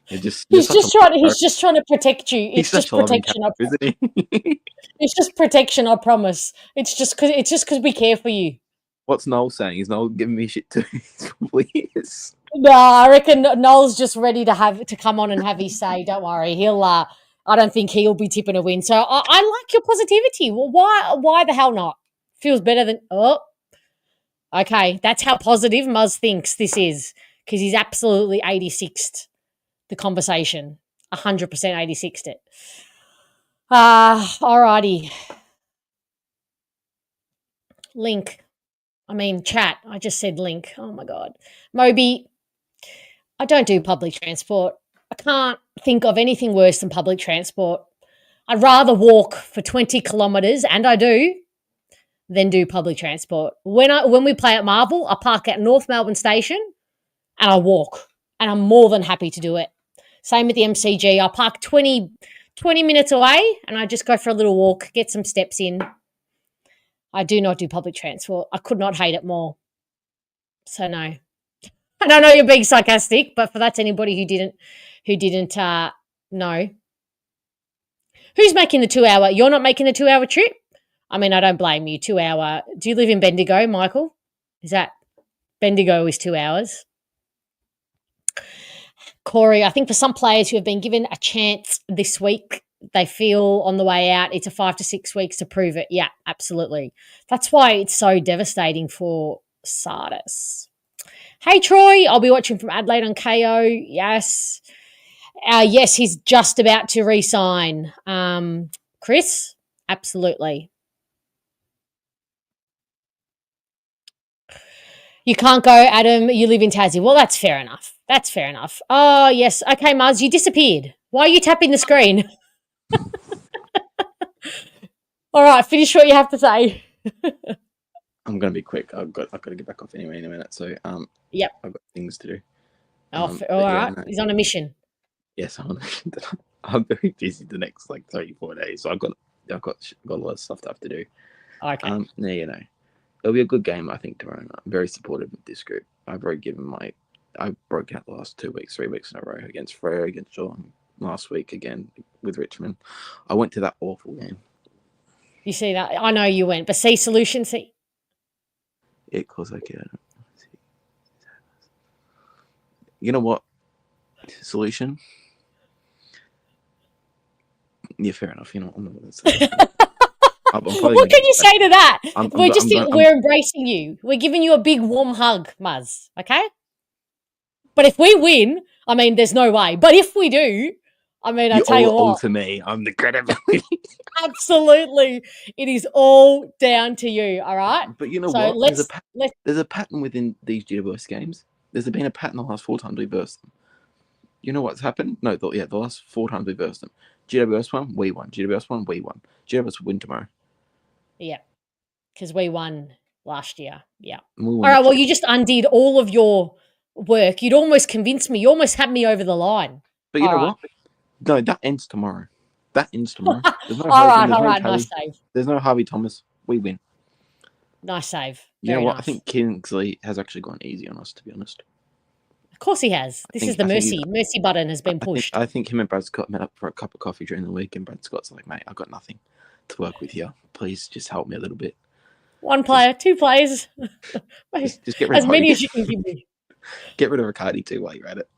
He's just trying to protect you. It's just protection. Isn't he? It's just protection, I promise. It's just because we care for you. What's Noel saying? Is Noel giving me shit too? Please. No, I reckon Noel's just ready to come on and have his say. Don't worry. I don't think he'll be tipping a win. So I like your positivity. Well, why the hell not? Feels better than okay, that's how positive Muzz thinks this is because he's absolutely 86'd the conversation, 100% 86'd it. Alrighty. Chat. I just said link. Oh my God. Moby, I don't do public transport. I can't think of anything worse than public transport. I'd rather walk for 20 kilometres, and I do, than do public transport. When we play at Marvel, I park at North Melbourne Station and I walk, and I'm more than happy to do it. Same with the MCG. I park 20 minutes away and I just go for a little walk, get some steps in. I do not do public transport. I could not hate it more. So no. And I know you're being sarcastic, but for that's anybody who didn't know. Who's making the 2 hour? You're not making the 2 hour trip? I mean, I don't blame you. 2 hour. Do you live in Bendigo, Michael? Is that Bendigo is 2 hours? Corey, I think for some players who have been given a chance this week, they feel on the way out it's a 5 to 6 weeks to prove it. Yeah, absolutely. That's why it's so devastating for Sardis. Hey, Troy, I'll be watching from Adelaide on KO. Yes. Yes, he's just about to re-sign. Chris, absolutely. You can't go, Adam. You live in Tassie. Well, that's fair enough. That's fair enough. Oh, yes. Okay, Muzz, you disappeared. Why are you tapping the screen? All right, finish what you have to say. I'm gonna be quick. I've got to get back off anyway in a minute. So Yep. I've got things to do. All right. No. He's on a mission. Yes, I'm very busy the next 3-4 days. So I've got a lot of stuff to have to do. Okay. It'll be a good game, I think, tomorrow. I'm very supportive of this group. I broke out the last 3 weeks in a row against Freo, against Geelong, last week again with Richmond. I went to that awful game. You see that? I know you went, but see solution, see. Yeah, of course I can. You know what? Solution? Yeah, fair enough. You know, I'm not going to say what can you say to that? We're embracing you. We're giving you a big warm hug, Muzz, okay? But if we win, I mean, there's no way. But if we do, I mean, I tell you what. All to me. I'm the credibility. Absolutely. It is all down to you, all right? But you know what? There's a pattern within these GWS games. There's been a pattern the last 4 times we versed them. You know what's happened? No, the last 4 times we versed them. GWS won, we won. GWS won, we won. GWS win tomorrow. Yeah, because we won last year. Yeah. All right, well, you just undid all of your work. You'd almost convinced me. You almost had me over the line. But you know what? No, that ends tomorrow. There's no all right. Nice save. There's no Harvey Thomas. We win. Nice save. You know what? Nice. I think Kingsley has actually gone easy on us, to be honest. Of course he has. This is the mercy button has been pushed. I think him and Brad Scott met up for a cup of coffee during the week, and Brad Scott's like, mate, I've got nothing to work with here. Please just help me a little bit. 1 player, 2 players. just get rid of as many as you can give me. Get rid of Riccardi too while you're at it.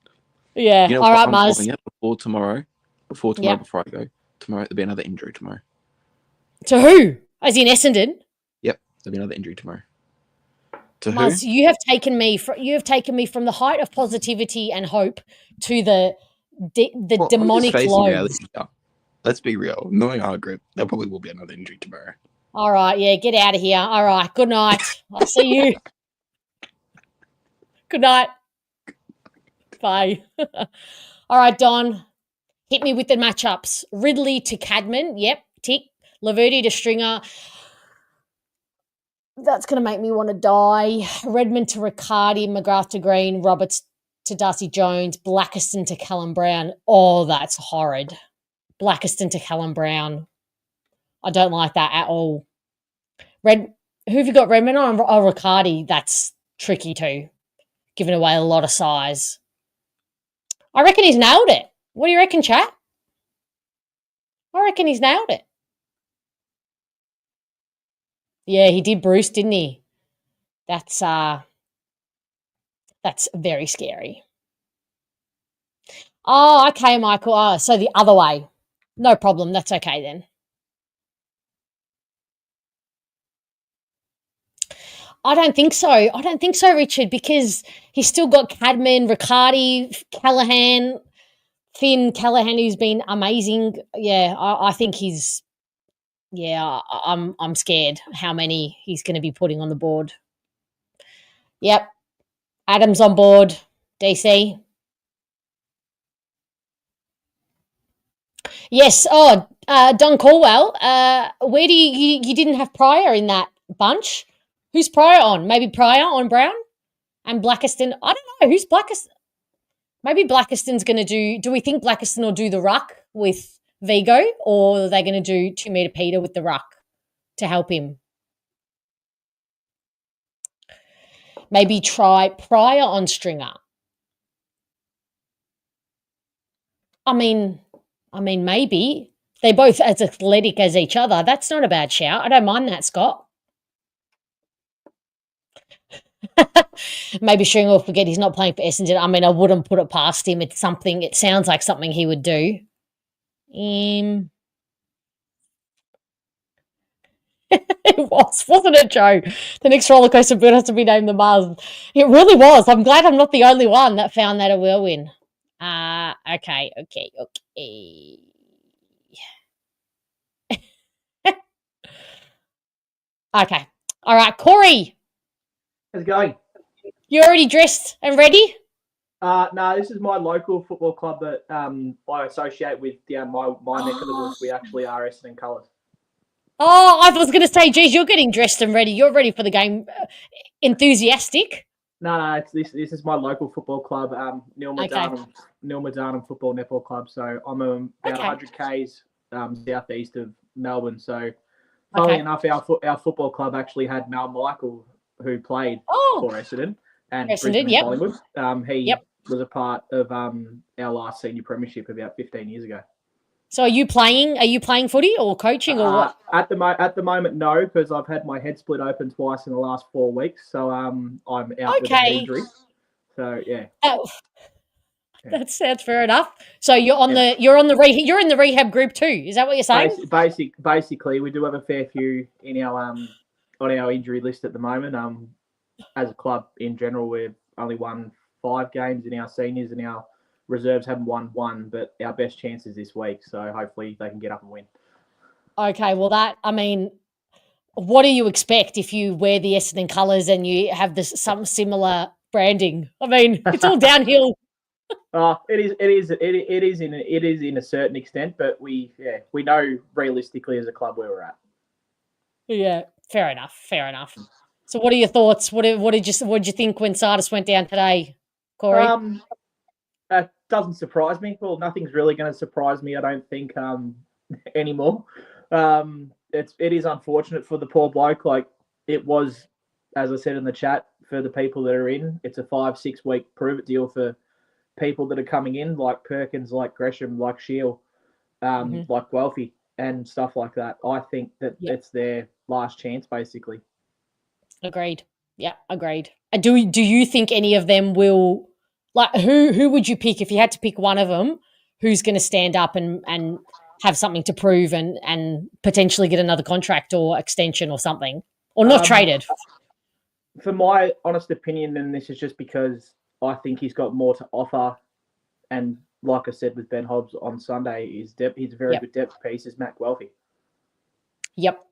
Yeah. You know, all right, Mars. Before tomorrow, before I go, tomorrow there'll be another injury tomorrow. To who? As in Essendon? Yep, there'll be another injury tomorrow. To Mars, who? You have taken me from the height of positivity and hope to the demonic lows. Let's be real. Knowing our group, there probably will be another injury tomorrow. All right, yeah, get out of here. All right, good night. I'll see you. Good night. Bye. All right, Don, hit me with the matchups. Ridley to Cadman. Yep, tick. Laverty to Stringer. That's going to make me want to die. Redmond to Riccardi. McGrath to Green. Roberts to Darcy Jones. Blackiston to Callum Brown. Oh, that's horrid. Blackiston to Callum Brown. I don't like that at all. Who have you got, Redmond on? Oh, Riccardi. That's tricky too. Giving away a lot of size. I reckon he's nailed it. What do you reckon, chat? I reckon he's nailed it. Yeah, he did Bruce, didn't he? That's very scary. Oh, okay, Michael. Oh, so the other way. No problem. That's okay then. I don't think so, Richard, because he's still got Cadman, Riccardi, Callahan, Finn Callahan, who's been amazing. Yeah, I think he's. Yeah, I'm scared how many he's going to be putting on the board. Yep, Adam's on board. DC. Yes. Oh, Don Caldwell. Where do you didn't have Pryor in that bunch? Who's Pryor on? Maybe Pryor on Brown and Blackiston. I don't know who's Blackiston. Maybe Blackiston's going to do. Do we think Blackiston will do the ruck with Vigo, or are they going to do 2 meter Peter with the ruck to help him? Maybe try Pryor on Stringer. I mean, maybe they're both as athletic as each other. That's not a bad shout. I don't mind that, Scott. Maybe Stringer will forget he's not playing for Essendon. I mean, I wouldn't put it past him. It's something. It sounds like something he would do. It wasn't it, Joe? The next roller coaster bird has to be named the Mars. It really was. I'm glad I'm not the only one that found that a whirlwind. Okay. Okay. All right, Corey. How's it going? You already dressed and ready? No, this is my local football club that I associate with my neck of the woods. We actually are Essendon colours. Oh, I was going to say, geez, you're getting dressed and ready. You're ready for the game. Enthusiastic? No, this is my local football club, Nil Madarnum Football Netball Club. So I'm about 100 k's southeast of Melbourne. So funnily enough, our football club actually had Mal Michael, who played for Essendon and Brisbane and Collingwood. He was a part of our last senior premiership about 15 years ago. So are you playing footy or coaching or what? At the moment, no, because I've had my head split open twice in the last 4 weeks. So I'm out with an injury. So yeah. That's fair enough. So you're in the rehab group too. Is that what you're saying? Basically, we do have a fair few in our on our injury list at the moment. As a club in general, we've only won 5 games in our seniors, and our reserves haven't won 1. But our best chance is this week, so hopefully they can get up and win. Okay, well what do you expect if you wear the Essendon colours and you have some similar branding? I mean, it's all downhill. It is in a certain extent, but we know realistically as a club where we're at. Yeah, fair enough. So, what are your thoughts? What did you think when Sardis went down today, Corey? That doesn't surprise me. Well, nothing's really going to surprise me, I don't think, anymore. It is unfortunate for the poor bloke. Like it was, as I said in the chat, for the people that are in, it's a 5-6 week prove it deal for people that are coming in, like Perkins, like Gresham, like Shield, like Guelphy and stuff like that. I think that it's their last chance, basically. Agreed. Yeah, agreed. Do you think any of them will, like, who would you pick if you had to pick one of them? Who's going to stand up and have something to prove and potentially get another contract or extension or something, or not traded? For my honest opinion, and this is just because I think he's got more to offer, and like I said with Ben Hobbs on Sunday, he's a very good depth piece, is Matt Guelphy. Yep.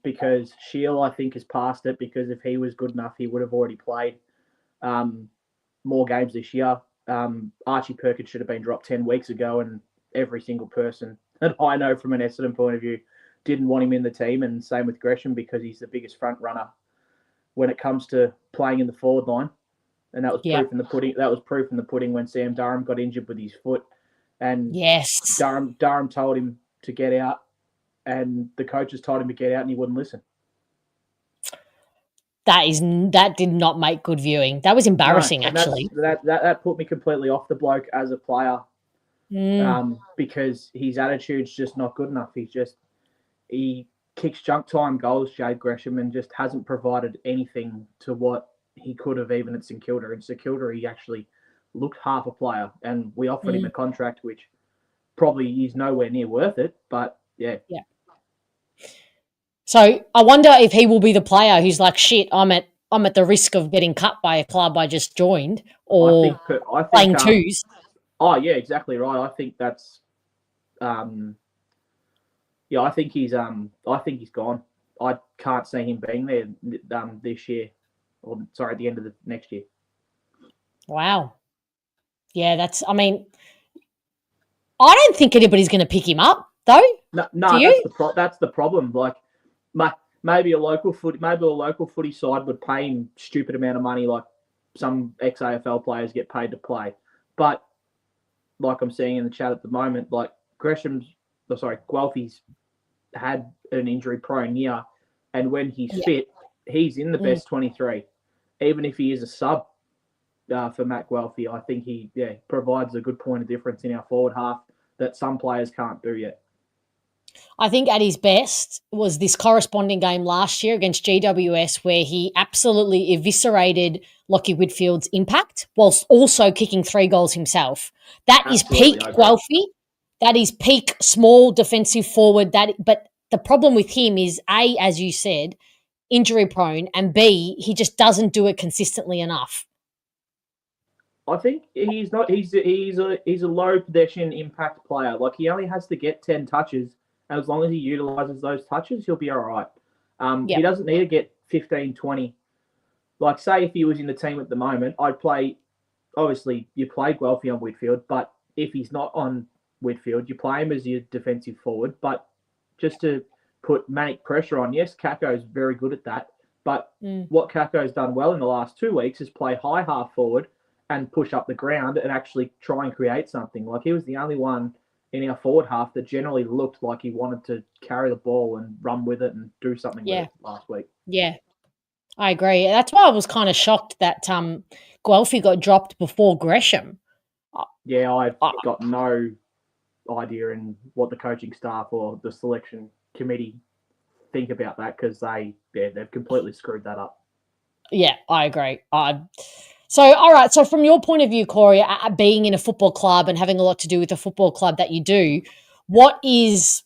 Because Shield, I think, has passed it, because if he was good enough, he would have already played more games this year. Archie Perkins should have been dropped 10 weeks ago, and every single person that I know from an Essendon point of view didn't want him in the team, and same with Gresham, because he's the biggest front runner when it comes to playing in the forward line. And that was proof in the pudding. That was proof in the pudding when Sam Durham got injured with his foot, and Durham told him to get out, and the coaches told him to get out, and he wouldn't listen. That did not make good viewing. That was embarrassing, actually. That put me completely off the bloke as a player, because his attitude's just not good enough. He kicks junk time goals, Jade Gresham, and just hasn't provided anything to what he could have even at St Kilda. In St Kilda, he actually looked half a player, and we offered him a contract which probably is nowhere near worth it. But yeah. So I wonder if he will be the player who's like, shit, I'm at the risk of getting cut by a club I just joined, or I think, playing twos. Oh yeah, exactly right. I think that's I think he's gone. I can't see him being there this year, or sorry, at the end of the next year. Wow. Yeah, I mean, I don't think anybody's going to pick him up, though. No, Do you? that's the problem. Like, maybe a local footy side would pay him stupid amount of money, like some ex-AFL players get paid to play. But like I'm seeing in the chat at the moment, like Guelphy's had an injury-prone year, and when he's fit, he's in the best 23. Even if he is a sub for Matt Guelphy, I think he provides a good point of difference in our forward half that some players can't do yet. I think at his best was this corresponding game last year against GWS where he absolutely eviscerated Lockie Whitfield's impact whilst also kicking 3 goals himself. That is peak Guelphy. That is peak small defensive forward. But the problem with him is A, as you said, injury prone, and B, he just doesn't do it consistently enough. I think he's not. He's a low possession impact player. Like, he only has to get 10 touches, and as long as he utilizes those touches, he'll be all right. He doesn't need to get 15, 20. Like, say if he was in the team at the moment, I'd play. Obviously, you play Guelphy on Whitfield, but if he's not on Whitfield, you play him as your defensive forward. But just to put manic pressure on, yes, Caco's very good at that. But what Caco's done well in the last 2 weeks is play high half forward and push up the ground and actually try and create something. Like, he was the only one in our forward half that generally looked like he wanted to carry the ball and run with it and do something with it last week. Yeah, I agree. That's why I was kind of shocked that Guelphy got dropped before Gresham. Yeah, I've got no idea in what the coaching staff or the selection committee think about that, because they've completely screwed that up. Yeah, I agree. So, all right. So, from your point of view, Corey, being in a football club and having a lot to do with the football club that you do, what is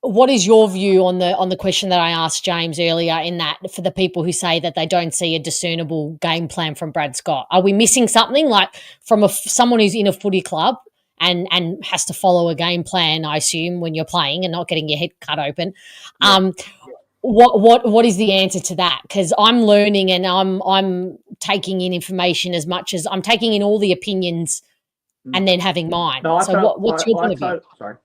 your view on the question that I asked James earlier? In that, for the people who say that they don't see a discernible game plan from Brad Scott, are we missing something? Like, from someone who's in a footy club and has to follow a game plan, I assume, when you're playing and not getting your head cut open. Yeah. What is the answer to that? Because I'm learning and I'm taking in information as much as I'm taking in all the opinions and then having mine. No, what's your point of view? Sorry,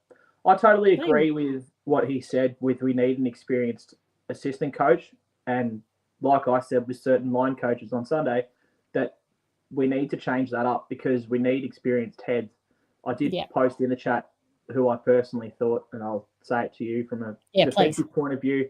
I totally agree with what he said. We need an experienced assistant coach, and like I said with certain line coaches on Sunday, that we need to change that up because we need experienced heads. I did post in the chat who I personally thought, and I'll say it to you from a defensive point of view.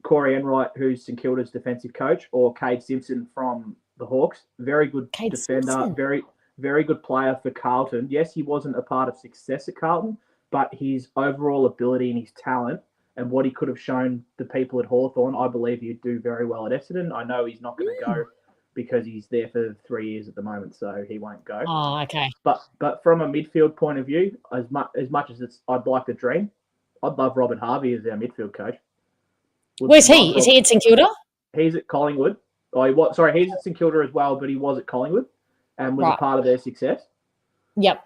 Corey Enright, who's St Kilda's defensive coach, or Cade Simpson from the Hawks. Very good defender, Simpson. Very good player for Carlton. Yes, he wasn't a part of success at Carlton, but his overall ability and his talent and what he could have shown the people at Hawthorn, I believe he'd do very well at Essendon. I know he's not going to go because he's there for 3 years at the moment, so he won't go. Oh, okay. But from a midfield point of view, as much as I'd like to dream, I'd love Robert Harvey as our midfield coach. Where's he? Is he at St Kilda? He's at Collingwood. He's at St Kilda as well, but he was at Collingwood and was a part of their success. Yep.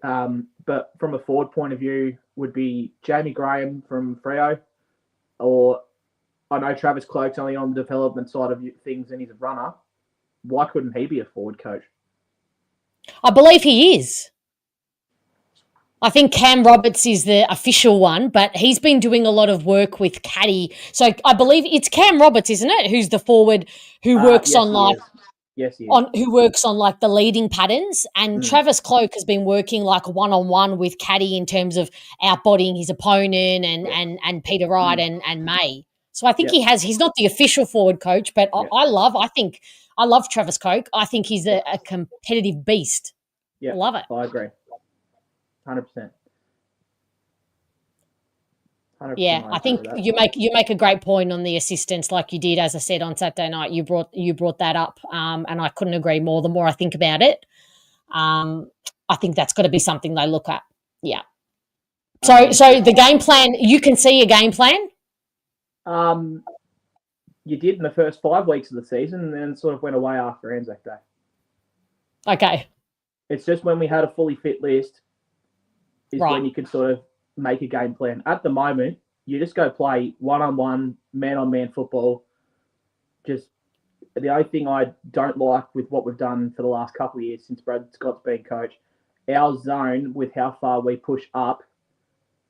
But from a forward point of view, would be Jamie Graham from Freo, or I know Travis Cloke's only on the development side of things and he's a runner. Why couldn't he be a forward coach? I believe he is. I think Cam Roberts is the official one, but he's been doing a lot of work with Caddy. So I believe it's Cam Roberts, isn't it? Who's the forward who works on like who works on like the leading patterns. And Travis Cloke has been working like one-on-one with Caddy in terms of outbodying his opponent and Peter Wright and May. So I think he's not the official forward coach, but I love Travis Cloke. I think he's a competitive beast. Yeah, I love it. I agree. 100%. Yeah, I think you make a great point on the assistants, like you did, as I said on Saturday night. You brought that up, and I couldn't agree more. The more I think about it, I think that's got to be something they look at. Yeah. So the game plan, you can see a game plan. You did in the first 5 weeks of the season, and then sort of went away after Anzac Day. Okay. It's just when we had a fully fit list is Right. when you could sort of make a game plan. At the moment, you just go play one-on-one, man-on-man football. Just the only thing I don't like with what we've done for the last couple of years since Brad Scott's been coach, our zone with how far we push up,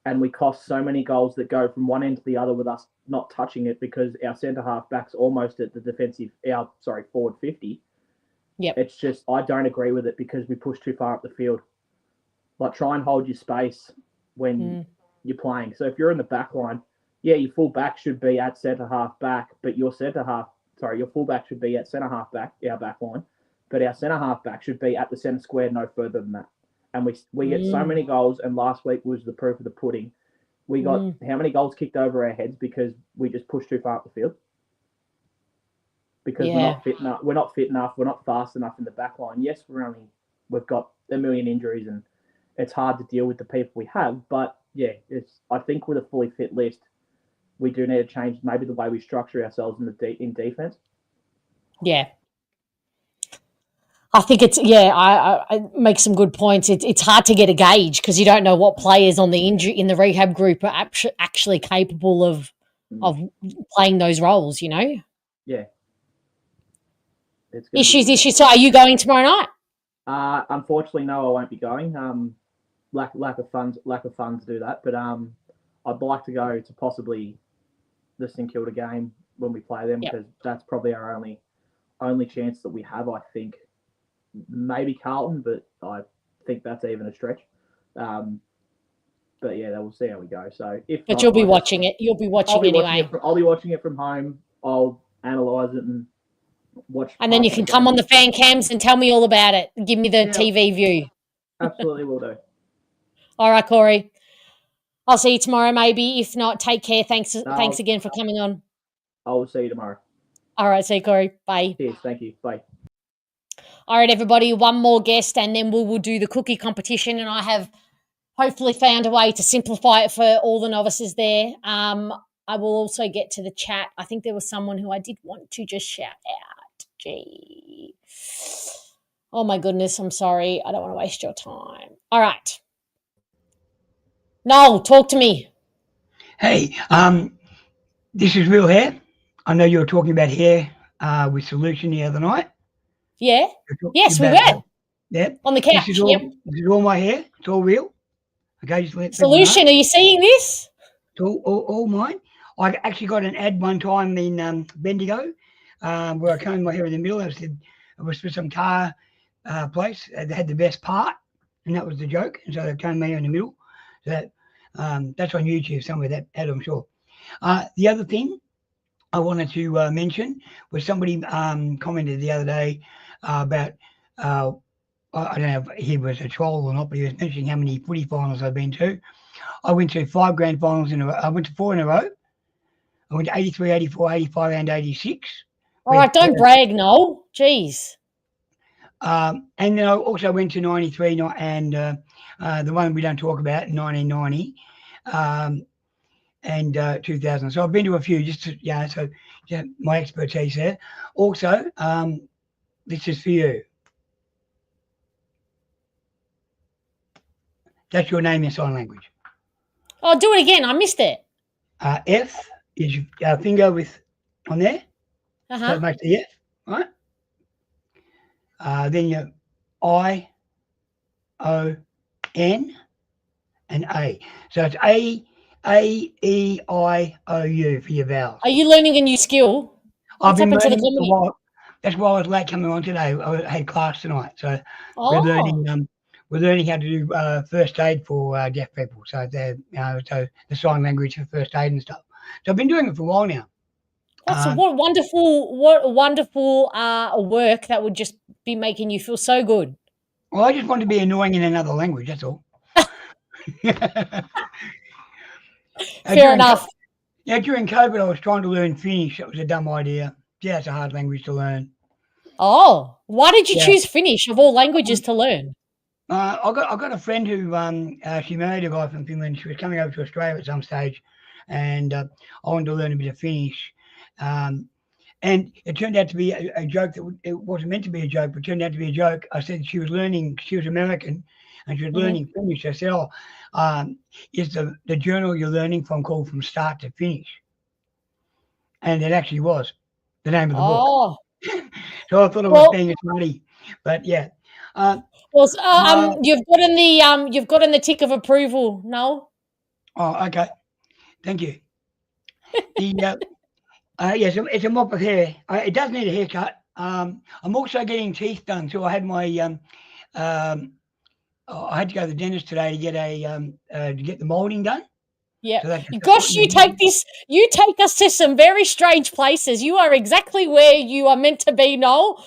and we cost so many goals that go from one end to the other with us not touching it because our centre half back's almost at the forward 50. Yep. It's just, I don't agree with it because we push too far up the field. Like, try and hold your space when you're playing. So if you're in the back line, yeah, your full back should be at centre half back, but your full back should be at centre half back, our back line, but our centre half back should be at the centre square no further than that. And we get so many goals, and last week was the proof of the pudding. We got how many goals kicked over our heads because we just pushed too far up the field? Because we're not fit enough. We're not fit enough. We're not fast enough in the back line. Yes, we've got a million injuries, and it's hard to deal with the people we have. But yeah, I think with a fully fit list, we do need to change maybe the way we structure ourselves in defense. Yeah. I think I make some good points. It's hard to get a gauge because you don't know what players in the rehab group are actually capable of playing those roles, you know? Yeah. Issues. So are you going tomorrow night? Unfortunately, no, I won't be going. Lack of funds to do that. But I'd like to go to possibly the St Kilda game when we play them because that's probably our only chance that we have, I think. Maybe Carlton, but I think that's even a stretch. But yeah, we'll see how we go. So you'll be watching it. You'll be watching anyway. I'll be watching it from home. I'll analyse it and watch. And then you can come on the fan cams and tell me all about it. Give me the TV view. Absolutely, will do. All right, Corey. I'll see you tomorrow, maybe. If not, take care. Thanks again for coming on. I will see you tomorrow. All right, see you, Corey. Bye. Cheers. Thank you. Bye. All right, everybody, one more guest and then we'll do the cookie competition, and I have hopefully found a way to simplify it for all the novices there. I will also get to the chat. I think there was someone who I did want to just shout out. Gee. Oh, my goodness, I'm sorry. I don't want to waste your time. All right. Noel, talk to me. Hey, this is Real Hair. I know you were talking about hair with Solution the other night. Yeah. Yes, we were. Yeah. On the couch. This is all my hair. It's all real. Okay, just let Solution, are you seeing this? It's all mine. I actually got an ad one time in Bendigo where I combed my hair in the middle. I said it was for some car place. They had the best part, and that was the joke. And so they combed my hair in the middle. So that's on YouTube somewhere, that ad, I'm sure. The other thing I wanted to mention was somebody commented the other day about, I don't know if he was a troll or not, but he was mentioning how many footy finals I've been to. I went to 5 grand finals in a row. I went to 4 in a row. I went to 83, 84, 85, and 86. All right, don't brag, Noel. Jeez. And then I also went to 93 and the one we don't talk about, 1990. And 2000. So I've been to a few, my expertise there. Also, this is for you. That's your name in sign language. Oh, do it again. I missed it. F is your finger on there. Uh-huh. So it makes the F, right? Then your I, O, N, and A. So it's A-E-I-O-U for your vowels. Are you learning a new skill? I've been learning for a while. That's why I was late coming on today. I had class tonight. So we're learning how to do first aid for deaf people. So so the sign language for first aid and stuff. So I've been doing it for a while now. What wonderful work that would just be making you feel so good. Well, I just want to be annoying in another language, that's all. Fair enough. During COVID, I was trying to learn Finnish. It was a dumb idea. Yeah, it's a hard language to learn. Oh, why did you choose Finnish of all languages to learn? I got a friend who she married a guy from Finland. She was coming over to Australia at some stage, and I wanted to learn a bit of Finnish. And And it turned out to be a joke that it wasn't meant to be a joke, but turned out to be a joke. I said she was learning, she was American, and she was learning Finnish. I said, is the journal you're learning from called From Start to Finish? And it actually was the name of the book. So I thought I was being a smarty, but yeah. You've gotten the tick of approval, Noel. Oh, okay. Thank you. Yes, it's a mop of hair. It does need a haircut. I'm also getting teeth done. So I had my I had to go to the dentist today to get the molding done. Yeah. So gosh, you take us to some very strange places. You are exactly where you are meant to be, Noel,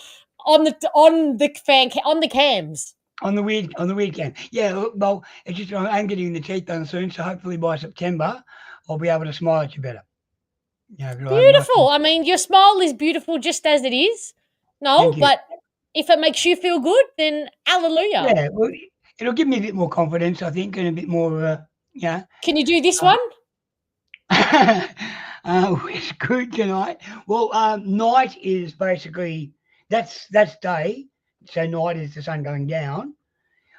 on the cams. On the weird cam. Yeah, well, it's just I'm getting the teeth done soon, so hopefully by September I'll be able to smile at you better. Yeah, beautiful. I mean, your smile is beautiful just as it is. No, but if it makes you feel good, then hallelujah. Yeah, well, it'll give me a bit more confidence, I think, and a bit more, yeah. Can you do this one? We're screwed tonight. Well, night is basically, that's day. So night is the sun going down.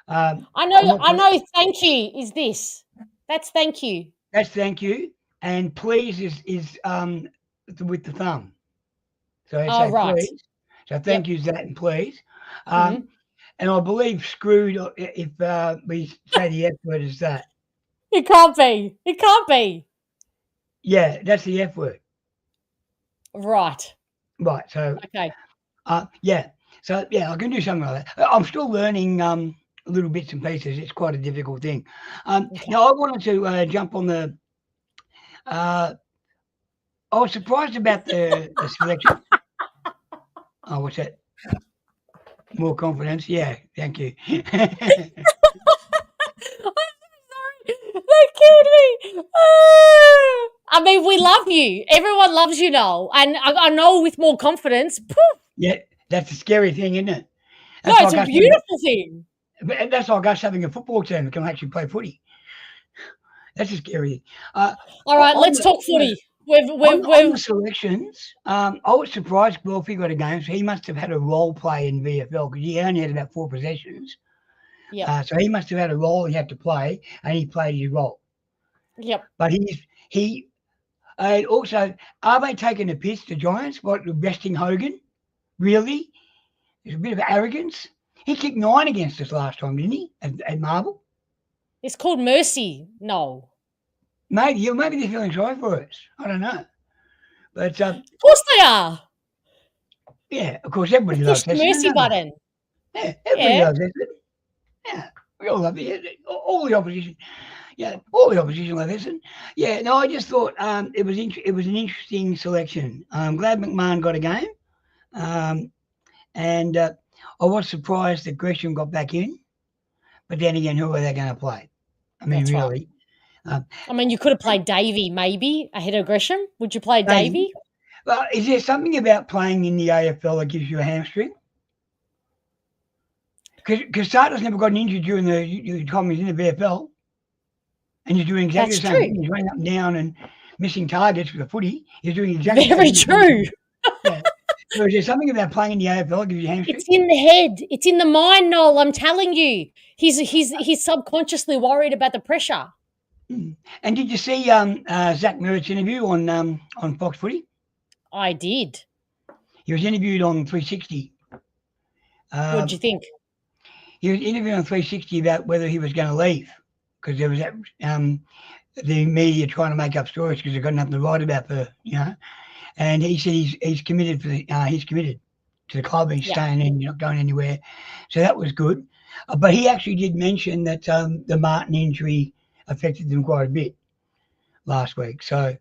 I know. Thank you is this. That's thank you. That's thank you. And please is with the thumb. So right. Please. So thank you is that and please. And I believe screwed, if we say the F word, is that. It can't be. It can't be. Yeah, that's the F word. Right. Right. So. Okay. Yeah. So yeah, I can do something like that. I'm still learning little bits and pieces. It's quite a difficult thing. Now I wanted to jump on the. I was surprised about the selection. Oh, what's that? More confidence. Yeah, thank you. I'm sorry. That killed me. I mean, we love you. Everyone loves you, Noel. And I know with more confidence. Poof. Yeah, that's a scary thing, isn't it? That's no, it's a beautiful thing. But that's like us having a football team that can actually play footy. That's a scary thing. All right, let's talk footy. On the selections, I was surprised Guelphy got a game. So he must have had a role play in VFL because he only had about 4 possessions. Yeah. So he must have had a role he had to play, and he played his role. Yep. But he also, are they taking a piss, the Giants, what, resting Hogan? Really? There's a bit of arrogance. He kicked 9 against us last time, didn't he? At Marble. It's called mercy. No. Maybe they're feeling sorry for us. I don't know. But of course they are. Yeah, of course everybody loves the mercy button. Yeah, everybody loves Essendon. Yeah, we all love it. All the opposition. Yeah, all the opposition love Essendon. Yeah, no, I just thought it was an interesting selection. I'm glad McMahon got a game. And I was surprised that Gresham got back in. But then again, who are they going to play? I mean, that's really. Right. I mean, you could have played Davey maybe ahead of Gresham. Would you play Davey? Well, is there something about playing in the AFL that gives you a hamstring? Because Sartor's never got an injury during the time he's in the VFL. And he's doing exactly the same thing. He's running up and down and missing targets with the footy. He's doing exactly the same true. Yeah. So is there something about playing in the AFL that gives you a hamstring? It's in the head. It's in the mind, Noel. I'm telling you. He's subconsciously worried about the pressure. And did you see Zach Merritt's interview on Fox Footy? I did. He was interviewed on 360. What did you think? He was interviewed on 360 about whether he was going to leave because there was that, the media trying to make up stories because they've got nothing to write about And he said he's committed he's committed to the club. He's staying in, not going anywhere. So that was good. But he actually did mention that the Martin injury affected them quite a bit last week. So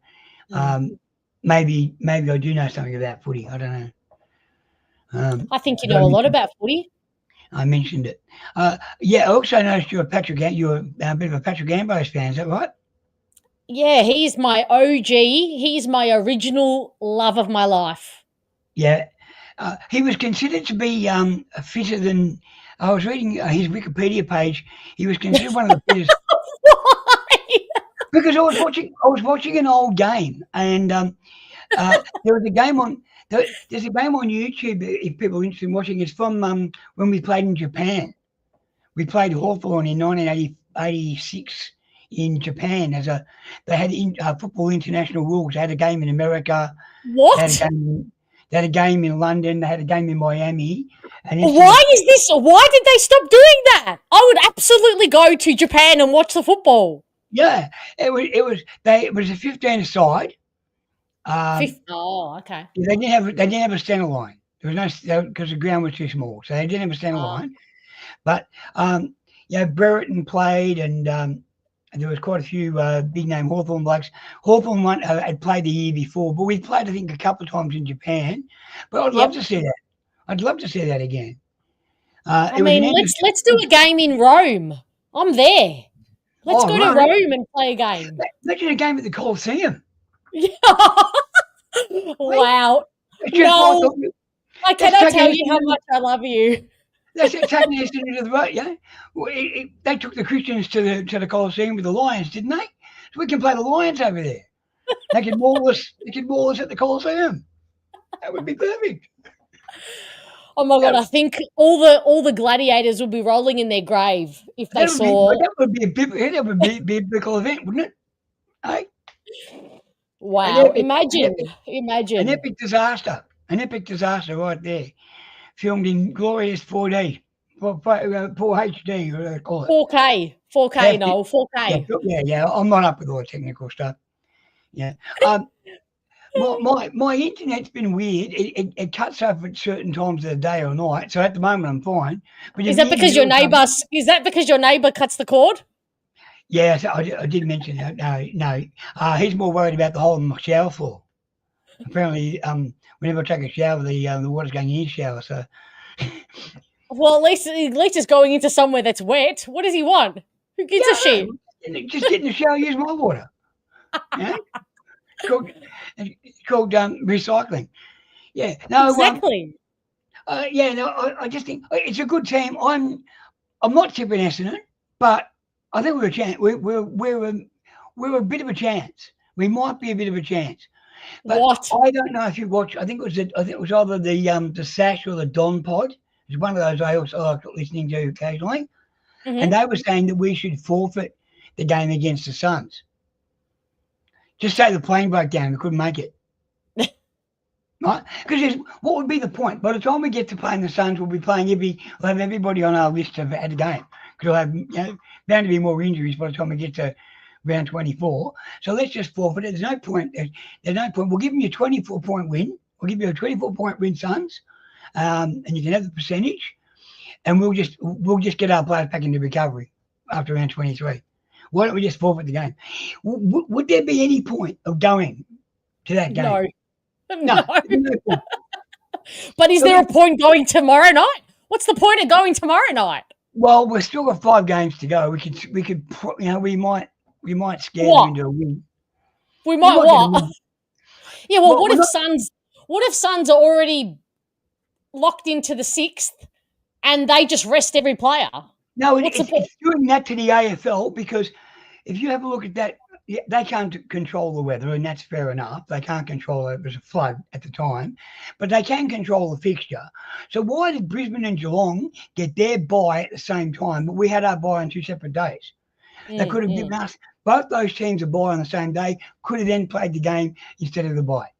maybe I do know something about footy. I don't know. I think you know a lot about footy. I mentioned it. I also noticed you're a bit of a Patrick Ambrose fan. Is that right? Yeah, he's my OG. He's my original love of my life. Yeah. He was considered to be fitter than... I was reading his Wikipedia page. He was considered one of the fittest. Why? Because I was watching an old game, and there was a game on. There's a game on YouTube if people are interested in watching. It's from when we played in Japan. We played Hawthorn in 1986 in Japan. They had football international rules. They had a game in America. What? They had a game in London. They had a game in Miami. And why did they stop doing that? I would absolutely go to Japan and watch the football. Yeah, it was a 15-a-side. Okay. They didn't have a centre line. There was no, because the ground was too small, so they didn't have a centre line. But Brereton played, and there was quite a few big name Hawthorn blokes. Hawthorn had played the year before, but we played I think a couple of times in Japan. But I'd love to see that. I'd love to see that again. Let's do a game in Rome. I'm there. Let's go to Rome and play a game. Imagine a game at the Colosseum. Yeah. Wow. No, I cannot tell you how much I love you. That's it, taking us into the right, yeah. Well, they took the Christians to the Colosseum with the Lions, didn't they? So we can play the Lions over there. They could maul us. They could maul us at the Colosseum. That would be perfect. Oh my God! I think all the gladiators would be rolling in their grave if they saw. That would be a biblical event, wouldn't it? Hey? Wow! Imagine an epic disaster right there, filmed in glorious 4D, 4 HD, whatever they call it. 4K, Noel, 4K. Yeah. I'm not up with all the technical stuff. Yeah. My internet's been weird. It cuts off at certain times of the day or night. So at the moment I'm fine. But is that because your neighbour? Is that because your neighbour cuts the cord? Yeah, I did mention that. No. He's more worried about the hole in my shower floor. Apparently, whenever I take a shower, the water's going in his shower. So. Well, at least it's going into somewhere that's wet. What does he want? Who gives a shit? Just get in the shower, use my water. Yeah. It's called recycling. Yeah. No. Exactly. I just think it's a good team. I'm not tipping Essendon, but I think we're a chance. We're a bit of a chance. We might be a bit of a chance. But what? I don't know if you watch. I think it was either the Sash or the Don Pod. It's one of those I also like listening to occasionally, and they were saying that we should forfeit the game against the Suns. Just say the plane broke down, we couldn't make it. Right? Because what would be the point? By the time we get to playing the Suns, we'll have everybody on our list to have had a game. Because we'll have bound to be more injuries by the time we get to round 24. So let's just forfeit it. There's no point. There's no point. We'll give them a 24-point win. We'll give you a 24-point win, Suns, and you can have the percentage. And we'll just get our players back into recovery after round 23. Why don't we just forfeit the game? Would there be any point of going to that game? No. But is there a point going tomorrow night? What's the point of going tomorrow night? Well, we've still got 5 games to go. We could, we might scare them into a win. We might what? Yeah. Well, what if Suns are already locked into the 6th and they just rest every player? No, it's doing that to the AFL because if you have a look at that, they can't control the weather, and that's fair enough. They can't control it. It was a flood at the time, but they can control the fixture. So why did Brisbane and Geelong get their bye at the same time, but we had our bye on 2 separate days? They could have given us both those teams a bye on the same day, could have then played the game instead of the bye,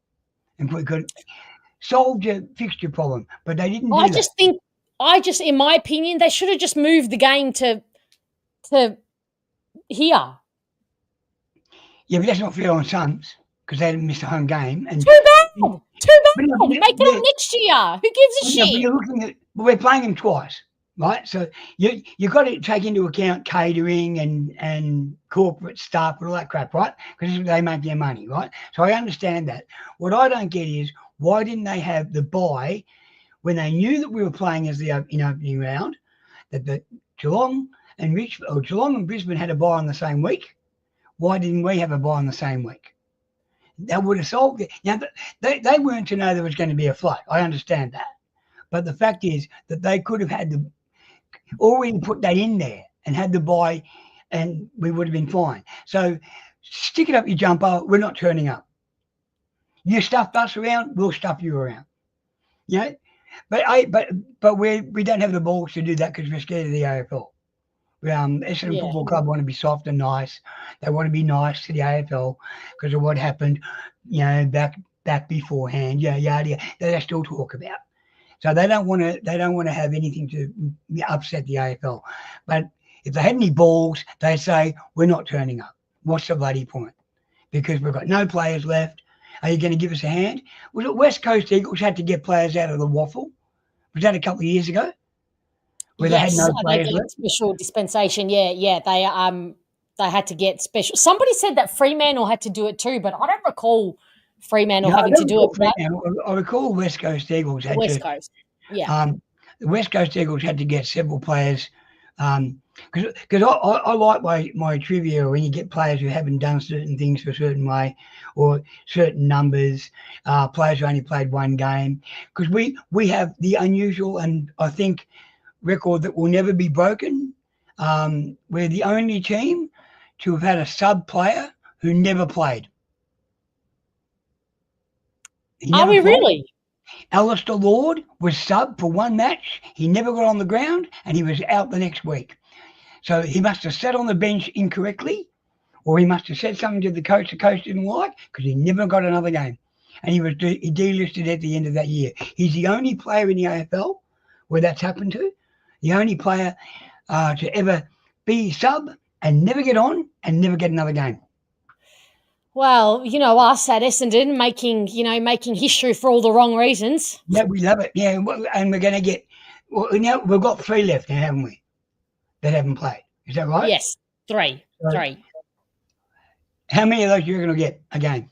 and we could solve the fixture problem, but they didn't do that. In my opinion, they should have just moved the game to here. Yeah, but that's not fair on Suns because they didn't miss a home game. And Too bad. Make it up next year. Who gives a shit? But you're looking at, we're playing them twice, right? So you've got to take into account catering and corporate stuff and all that crap, right? Because they make their money, right? So I understand that. What I don't get is why didn't they have the bye when they knew that we were playing as the opening round, that the Geelong and Brisbane had a bye on the same week? Why didn't we have a bye on the same week? That would have solved it. Now, they weren't to know there was going to be a flood. I understand that. But the fact is that they could have had already put that in there and had the bye, and we would have been fine. So stick it up your jumper. We're not turning up. You stuff us around, we'll stuff you around. You know, but we don't have the balls to do that because we're scared of the AFL. Essendon Yeah. Football Club want to be soft and nice. They want to be nice to the AFL because of what happened, back beforehand. Yada. They still talk about. So they don't want to have anything to upset the AFL. But if they had any balls, they say we're not turning up. What's the bloody point? Because we've got no players left. Are you going to give us a hand? Was it West Coast Eagles had to get players out of the waffle? Was that a couple of years ago? Where yes, they had no players they left? special dispensation. Yeah. They had to get special. Somebody said that Fremantle had to do it too, but I don't recall Fremantle having to do it. Right? I recall West Coast Eagles had West to. Coast. Yeah. The West Coast Eagles had to get several players because I like my trivia when you get players who haven't done certain things for a certain way or certain numbers, players who only played one game, because we have the unusual and I think record that will never be broken. We're the only team to have had a sub player who never played. Are we really? Alistair Lord was sub for one match. He never got on the ground and he was out the next week. So he must have sat on the bench incorrectly, or he must have said something to the coach didn't like, because he never got another game. And he was delisted at the end of that year. He's the only player in the AFL where that's happened to, the only player to ever be sub and never get on and never get another game. Well, us at Essendon making history for all the wrong reasons. Yeah, we love it. Yeah, and we're going to get. Well, we've got 3 left now, haven't we? That haven't played. Is that right? Yes, 3. So, 3. How many of those you're going to get a game?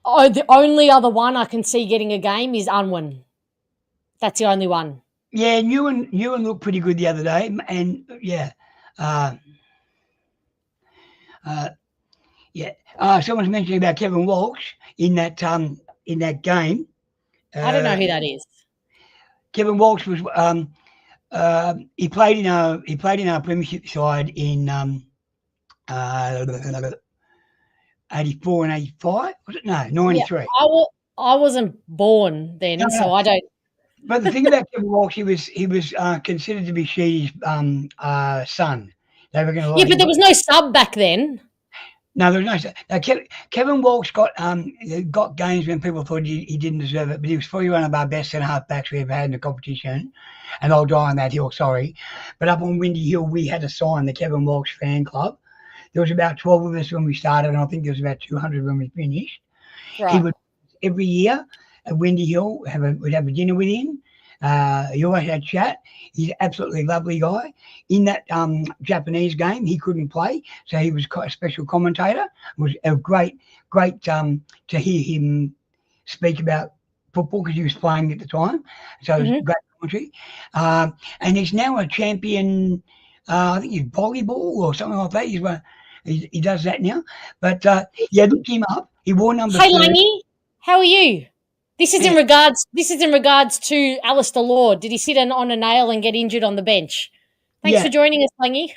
Oh, the only other one I can see getting a game is Unwin. That's the only one. Yeah, Ewan looked pretty good the other day, and yeah. Someone's mentioning about Kevin Walsh in that game. I don't know who that is. Kevin Walsh was he played in our premiership side in 84 and 85. Was it? No, 93. Yeah, I wasn't born then, so I don't. But the thing about Kevin Walsh, he was considered to be Sheedy's son. They were going to. Yeah, but there was no sub back then. No, there was no. Kevin Walsh got games when people thought he didn't deserve it, but he was probably one of our best centre half backs we ever had in the competition, and I'll die on that hill. Sorry, but up on Windy Hill we had to sign the Kevin Walsh fan club. There was about 12 of us when we started, and I think there was about 200 when we finished. Right. He would every year at Windy Hill we'd have a dinner with him. He always had chat. He's an absolutely lovely guy. In that Japanese game, he couldn't play, so he was quite a special commentator. It was a great to hear him speak about football because he was playing at the time. So it was great commentary. And he's now a champion. I think he's volleyball or something like that. He does that now. But look him up. He wore number 30. Hey, Langy, how are you? This is in regards to Alistair Lord. Did he sit on a nail and get injured on the bench? Thanks for joining us, Langy.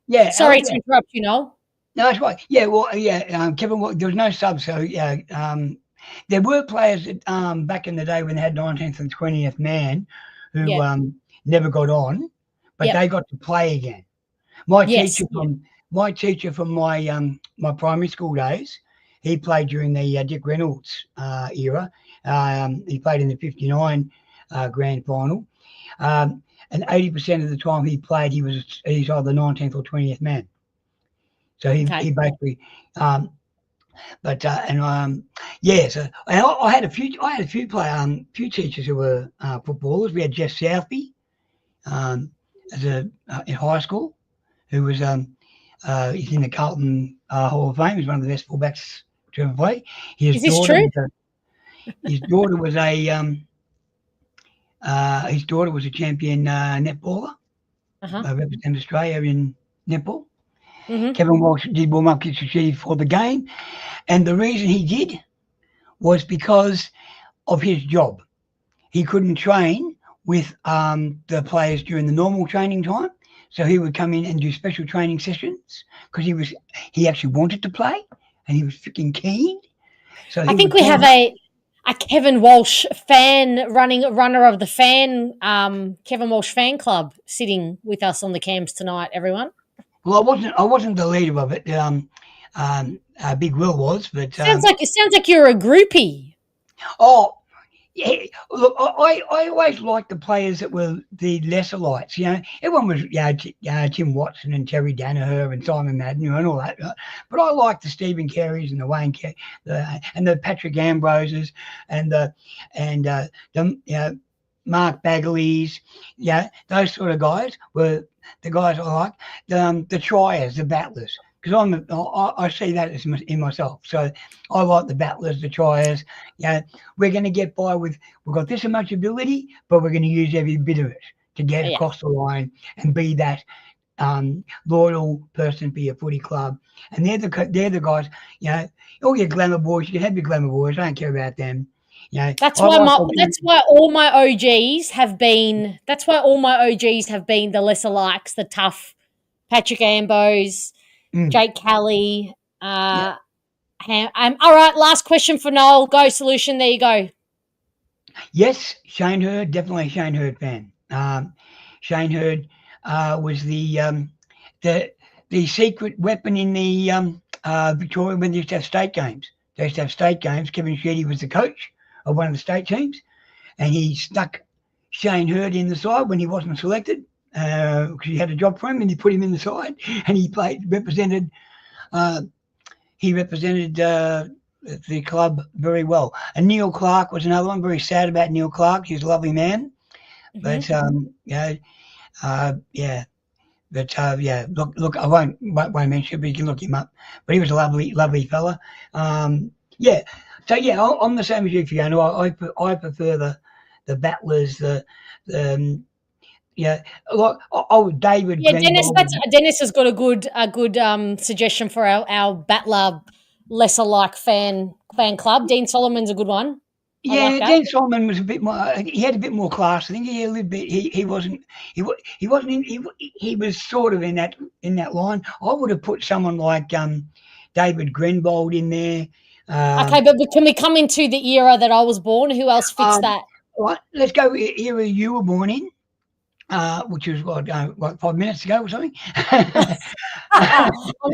Yeah. Sorry to interrupt you, Noel. No, that's right. Yeah, well, Kevin, there was no sub, so there were players that, back in the day when they had 19th and 20th man who never got on, but they got to play again. My teacher from my primary school days, he played during the Dick Reynolds era. He played in the 59 grand final. And 80% of the time he played, he's either the 19th or 20th man. So he basically, so I had a few teachers who were footballers. We had Jeff Southby in high school, who was he's in the Carlton Hall of Fame. He's one of the best fullbacks to ever play. Is this true? His daughter was a champion netballer. Represented Australia in netball. Kevin Walsh did warm up kicks for the game, and the reason he did was because of his job. He couldn't train with the players during the normal training time, so he would come in and do special training sessions because he actually wanted to play and he was freaking keen. So I think we have a Kevin Walsh runner of the Kevin Walsh fan club sitting with us on the cams tonight, everyone. Well, I wasn't the leader of it. Big Will was, but Sounds like you're a groupie. oh, yeah. Look, I always liked the players that were the lesser lights. You know, everyone was Tim Watson and Terry Danaher and Simon Madden, and all that. But I liked the Stephen Careys and the Wayne and the Patrick Ambroses and the Mark Bagleys. Yeah, those sort of guys were the guys I like. The triers, the battlers. Because I see that as in myself. So I like the battlers, the triers. Yeah, we're going to get by we've got this much ability, but we're going to use every bit of it to get across the line and be that loyal person for your footy club. And they're the guys. You know, all your glamour boys. You can have your glamour boys. I don't care about them. You know, that's why all my OGs have been. That's why all my OGs have been the lesser likes, the tough Patrick Ambos. Jake Kelly. All right, last question for Noel. Go Solution. There you go. Yes, Shane Hurd, definitely a Shane Hurd fan. Shane Hurd was the secret weapon in the Victoria when they used to have state games. They used to have state games. Kevin Sheedy was the coach of one of the state teams, and he stuck Shane Hurd in the side when he wasn't selected. Because he had a job for him, and he put him in the side, and he represented the club very well. And Neil Clark was another one. Very sad about Neil Clark. He was a lovely man, but Look, I won't mention it, but you can look him up. But he was a lovely fella. I'm the same as you, Fiona. I prefer the battlers, David. Yeah, Dennis has got a good suggestion for our battler lesser like fan club. Dean Solomon's a good one. Yeah, like Dean Solomon was a bit more. He had a bit more class. I think he had a little bit. He wasn't. He was sort of in that line. I would have put someone like David Grenbold in there. Okay, but can we come into the era that I was born? Who else fits that? Right, let's go era you were born in. Which was what 5 minutes ago or something. I'm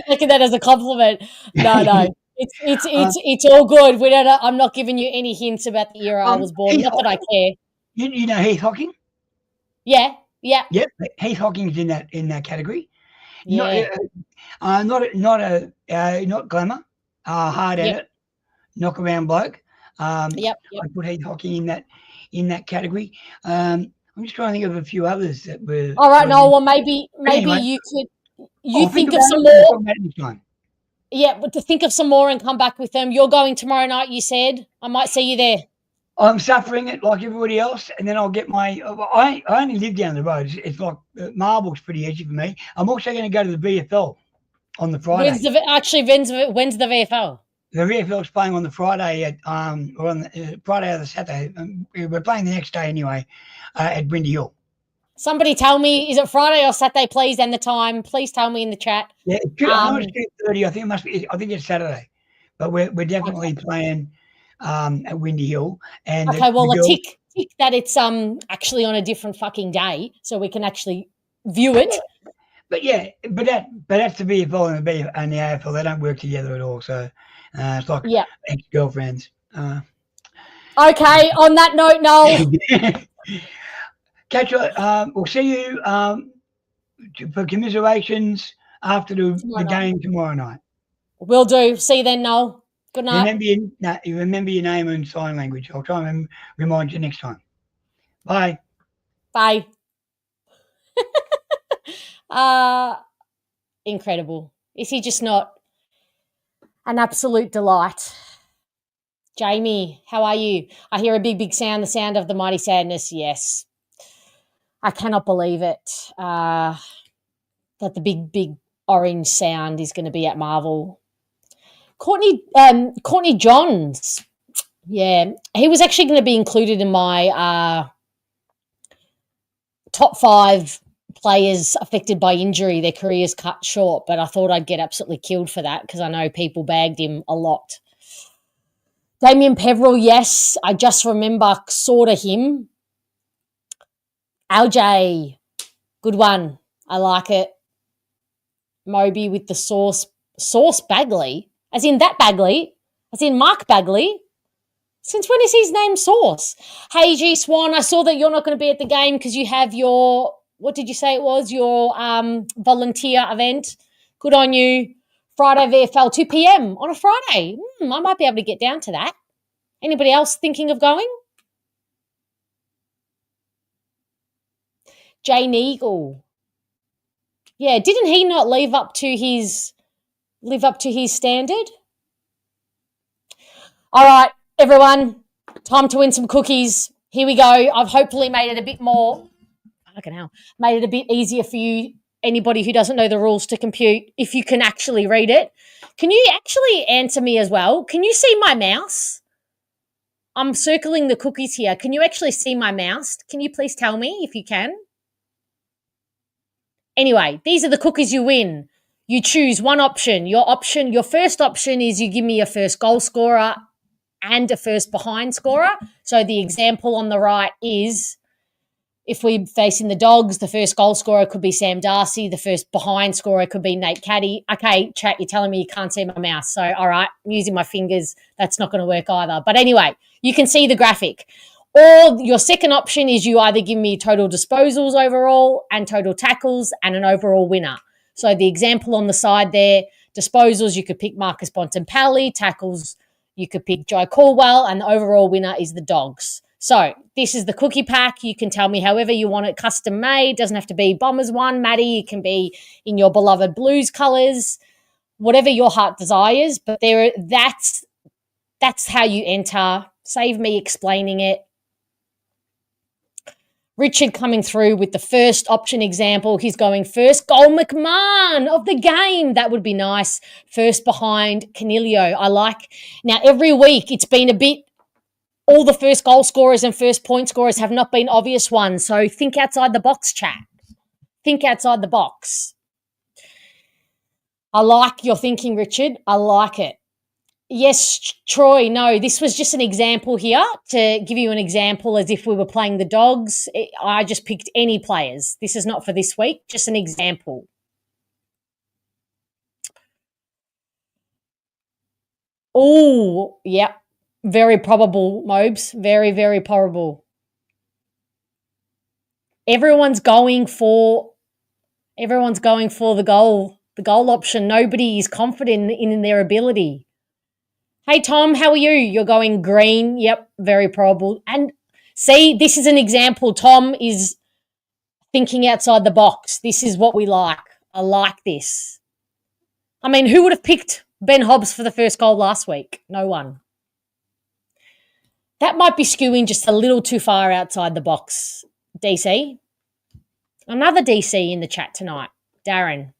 taking that as a compliment. No, it's all good. I'm not giving you any hints about the era I was born. Not that I care. You know Heath Hocking? Yeah. Yep, Heath Hocking's in that category. Yeah. Not glamour. Hard at it. Knock around bloke. Yep. I put Heath Hocking in that category. I'm just trying to think of a few others that were. All right, Noel. Well, maybe anyway, you think of some more. Yeah, but to think of some more and come back with them. You're going tomorrow night. You said I might see you there. I'm suffering it like everybody else, and then I'll get my. I only live down the road. It's like Marble's pretty edgy for me. I'm also going to go to the VFL on the Friday. When's the VFL? The VFL's playing on the Friday or on the Friday or the Saturday. We're playing the next day anyway at Windy Hill. Somebody tell me, is it Friday or Saturday, please, and the time? Please tell me in the chat. Yeah, it's 2:30. I think it must be. I think it's Saturday, but we're definitely playing at Windy Hill. And okay, tick that it's actually on a different fucking day, so we can actually view it. But that's the VFL and the AFL. They don't work together at all. So it's like ex-girlfriends. Okay. On that note, Noel. Catch you. We'll see you for commiserations after the game tomorrow night. Will do. See you then, Noel. Good night. Remember your name and sign language. I'll try and remind you next time. Bye. Bye. Incredible. Is he just not an absolute delight? Jamie, how are you? I hear a big sound, the sound of the mighty sadness. Yes. I cannot believe it. That the big orange sound is going to be at Marvel. Courtney Johns. Yeah. He was actually going to be included in my top 5 players affected by injury, their careers cut short, but I thought I'd get absolutely killed for that because I know people bagged him a lot. Damien Peveril, yes. I just remember sort of him. LJ, good one. I like it. Moby with the sauce Bagley, as in that Bagley, as in Mark Bagley. Since when is his name Sauce? Hey, G Swan, I saw that you're not going to be at the game because you have your, what did you say it was, your volunteer event. Good on you. Friday VFL, 2 p.m. on a Friday. I might be able to get down to that. Anybody else thinking of going? Jane Eagle. Yeah, didn't he not live up to his standard? All right, everyone, time to win some cookies. Here we go. I've hopefully made it a bit more, made it a bit easier for you, anybody who doesn't know the rules to compute, if you can actually read it. Can you actually answer me as well? Can you see my mouse? I'm circling the cookies here. Can you actually see my mouse? Can you please tell me if you can? Anyway, these are the cookies you win. You choose one option. Your first option is you give me a first goal scorer and a first behind scorer. So the example on the right is, if we're facing the Dogs, the first goal scorer could be Sam Darcy. The first behind scorer could be Nate Caddy. Okay, chat, you're telling me you can't see my mouse. So, all right, I'm using my fingers. That's not going to work either. But anyway, you can see the graphic. Or your second option is you either give me total disposals overall and total tackles and an overall winner. So the example on the side there, disposals, you could pick Marcus Bontempelli. Tackles, you could pick Jai Caldwell. And the overall winner is the Dogs. So this is the cookie pack. You can tell me however you want it, custom made. Doesn't have to be Bombers one, Maddie. It can be in your beloved Blues colours, whatever your heart desires. But that's how you enter. Save me explaining it. Richard coming through with the first option example. He's going first goal McMahon of the game. That would be nice. First behind Canelio. I like. Now every week it's been a bit, all the first goal scorers and first point scorers have not been obvious ones. So think outside the box, chat. Think outside the box. I like your thinking, Richard. I like it. Yes, Troy, no, this was just an example here to give you an example as if we were playing the Dogs. I just picked any players. This is not for this week, just an example. Oh, yeah, very probable, Mobes. Very, very probable. Everyone's going for the goal option. Nobody is confident in their ability. Hey, Tom, how are you? You're going green. Yep, very probable. And see, this is an example. Tom is thinking outside the box. This is what we like. I like this. I mean, who would have picked Ben Hobbs for the first goal last week? No one. That might be skewing just a little too far outside the box, DC. Another DC in the chat tonight, Darren.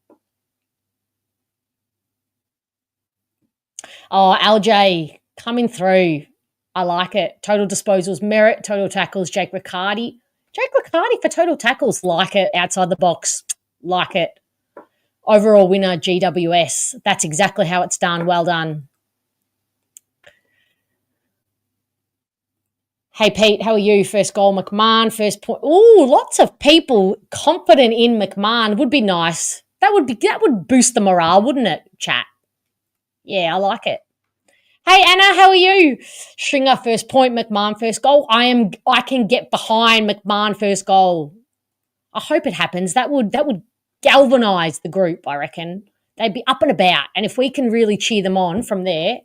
Oh, LJ coming through. I like it. Total disposals, Merritt. Total tackles, Jake Riccardi. Jake Riccardi for total tackles. Like it. Outside the box. Like it. Overall winner, GWS. That's exactly how it's done. Well done. Hey, Pete, how are you? First goal, McMahon. First point. Ooh, lots of people confident in McMahon. Would be nice. That would boost the morale, wouldn't it, chat? Yeah, I like it. Hey, Anna, how are you? Stringer, first point, McMahon, first goal. I can get behind McMahon, first goal. I hope it happens. That would galvanise the group, I reckon. They'd be up and about. And if we can really cheer them on from there,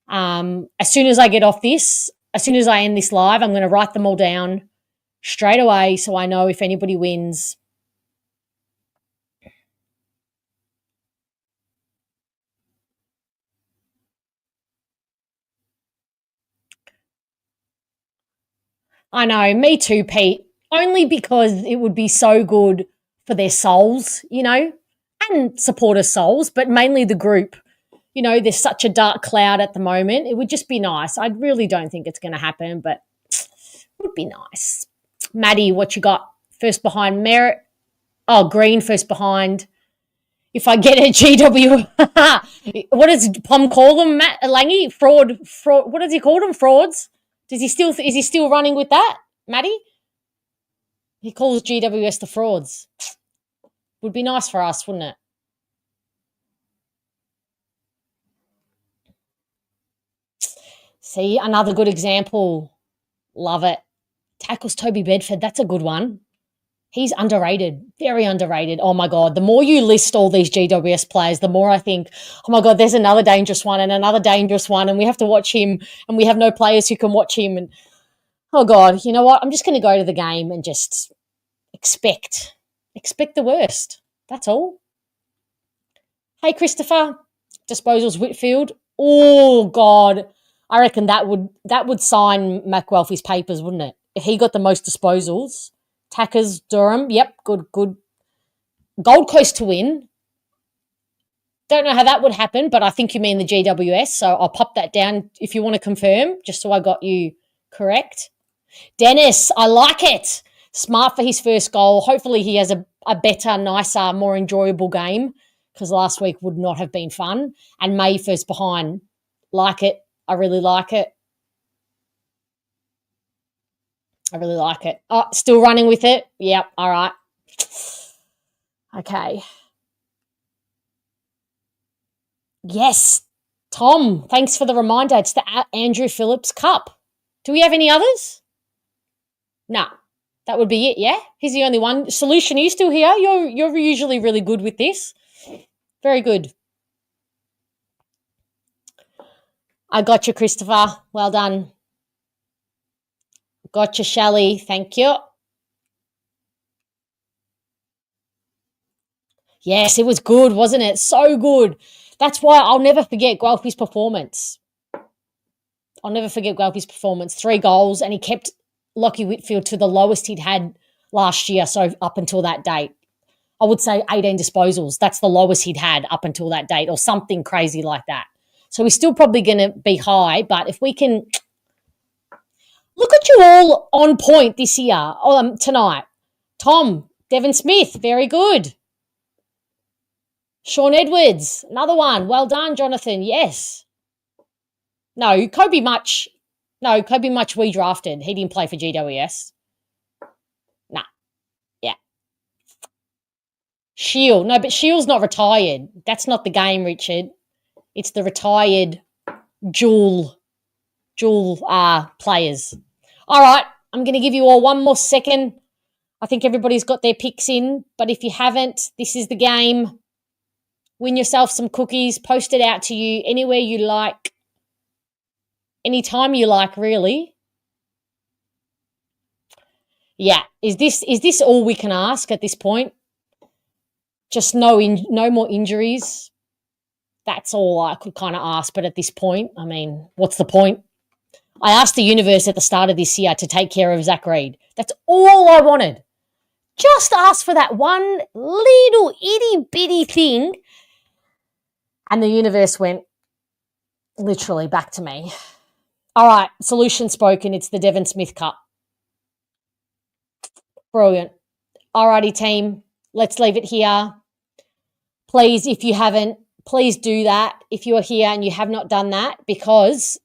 as soon as I get off this, as soon as I end this live, I'm going to write them all down straight away so I know if anybody wins. I know, me too, Pete. Only because it would be so good for their souls, and supporters' souls, but mainly the group. There's such a dark cloud at the moment. It would just be nice. I really don't think it's going to happen, but it would be nice. Maddie, what you got? First behind Merritt. Oh, Green, first behind. If I get a GW, what does Pom call them, Matt Langy? Fraud. What does he call them? Frauds? Is he still running with that, Matty? He calls GWS the frauds. Would be nice for us, wouldn't it? See, another good example. Love it. Tackles Toby Bedford. That's a good one. He's underrated, very underrated. Oh, my God. The more you list all these GWS players, the more I think, oh, my God, there's another dangerous one and another dangerous one, and we have to watch him, and we have no players who can watch him. And oh, God, you know what? I'm just going to go to the game and just expect the worst. That's all. Hey, Christopher, disposals Whitfield. Oh, God. I reckon that would sign Mac Guelfi's papers, wouldn't it? If he got the most disposals. Tackers, Durham, yep, good. Gold Coast to win. Don't know how that would happen, but I think you mean the GWS, so I'll pop that down if you want to confirm, just so I got you correct. Dennis, I like it. Smart for his first goal. Hopefully he has a better, nicer, more enjoyable game, because last week would not have been fun. And May first behind. Like it. I really like it. I really like it. Oh, still running with it? Yep, all right. Okay. Yes, Tom, thanks for the reminder. It's the Andrew Phillips Cup. Do we have any others? No, that would be it, yeah? He's the only one. Solution, are you still here? You're usually really good with this. Very good. I got you, Christopher. Well done. Gotcha, Shelley. Thank you. Yes, it was good, wasn't it? So good. That's why I'll never forget Guelfi's performance. I'll never forget Guelfi's performance. 3 goals, and he kept Lockie Whitfield to the lowest he'd had last year, so up until that date. I would say 18 disposals. That's the lowest he'd had up until that date, or something crazy like that. So he's still probably going to be high, but if we can... Look at you all on point this year, tonight. Tom, Devon Smith, very good. Sean Edwards, another one. Well done, Jonathan. Yes. No, Kobe Much we drafted. He didn't play for GWS. Nah. Yeah. Shield. No, but Shield's not retired. That's not the game, Richard. It's the retired dual players. All right, I'm going to give you all one more second. I think everybody's got their picks in, but if you haven't, this is the game. Win yourself some cookies, post it out to you anywhere you like, anytime you like, really. Yeah, is this all we can ask at this point? Just no more injuries. That's all I could kind of ask, but at this point, I mean, what's the point? I asked the universe at the start of this year to take care of Zach Reed. That's all I wanted. Just ask for that one little itty-bitty thing, and the universe went literally back to me. All right, solution spoken. It's the Devon Smith Cup. Brilliant. All righty, team. Let's leave it here. Please, if you haven't, please do that if you are here and you have not done that, because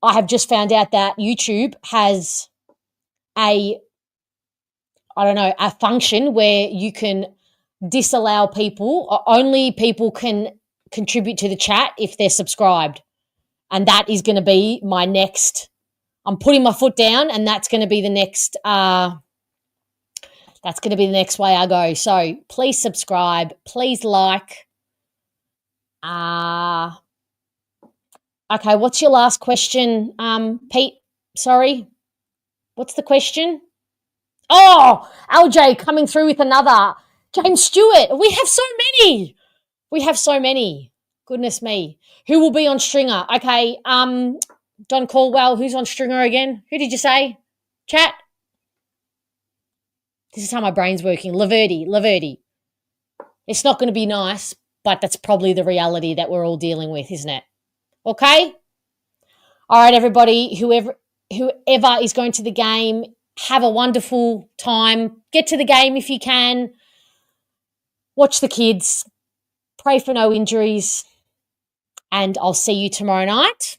I have just found out that YouTube has a function where you can disallow people, or only people can contribute to the chat if they're subscribed. And that is going to be my next, I'm putting my foot down, and that's going to be the next, way I go. So please subscribe, please like. Okay, what's your last question, Pete? Sorry. What's the question? Oh, LJ coming through with another. James Stewart. We have so many. Goodness me. Who will be on stringer? Okay, Don Caldwell, who's on stringer again? Who did you say? Chat? This is how my brain's working. Laverty. It's not going to be nice, but that's probably the reality that we're all dealing with, isn't it? Okay? All right, everybody, whoever is going to the game, have a wonderful time. Get to the game if you can. watch the kids, pray for no injuries, and I'll see you tomorrow night.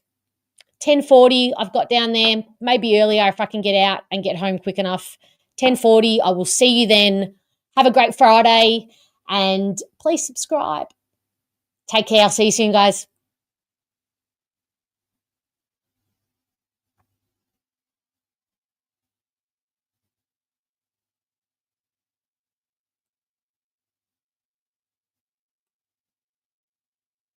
10:40, I've got down there, maybe earlier if I can get out and get home quick enough. 10:40, I will see you then. Have a great Friday and please subscribe. Take care. I'll see you soon, guys.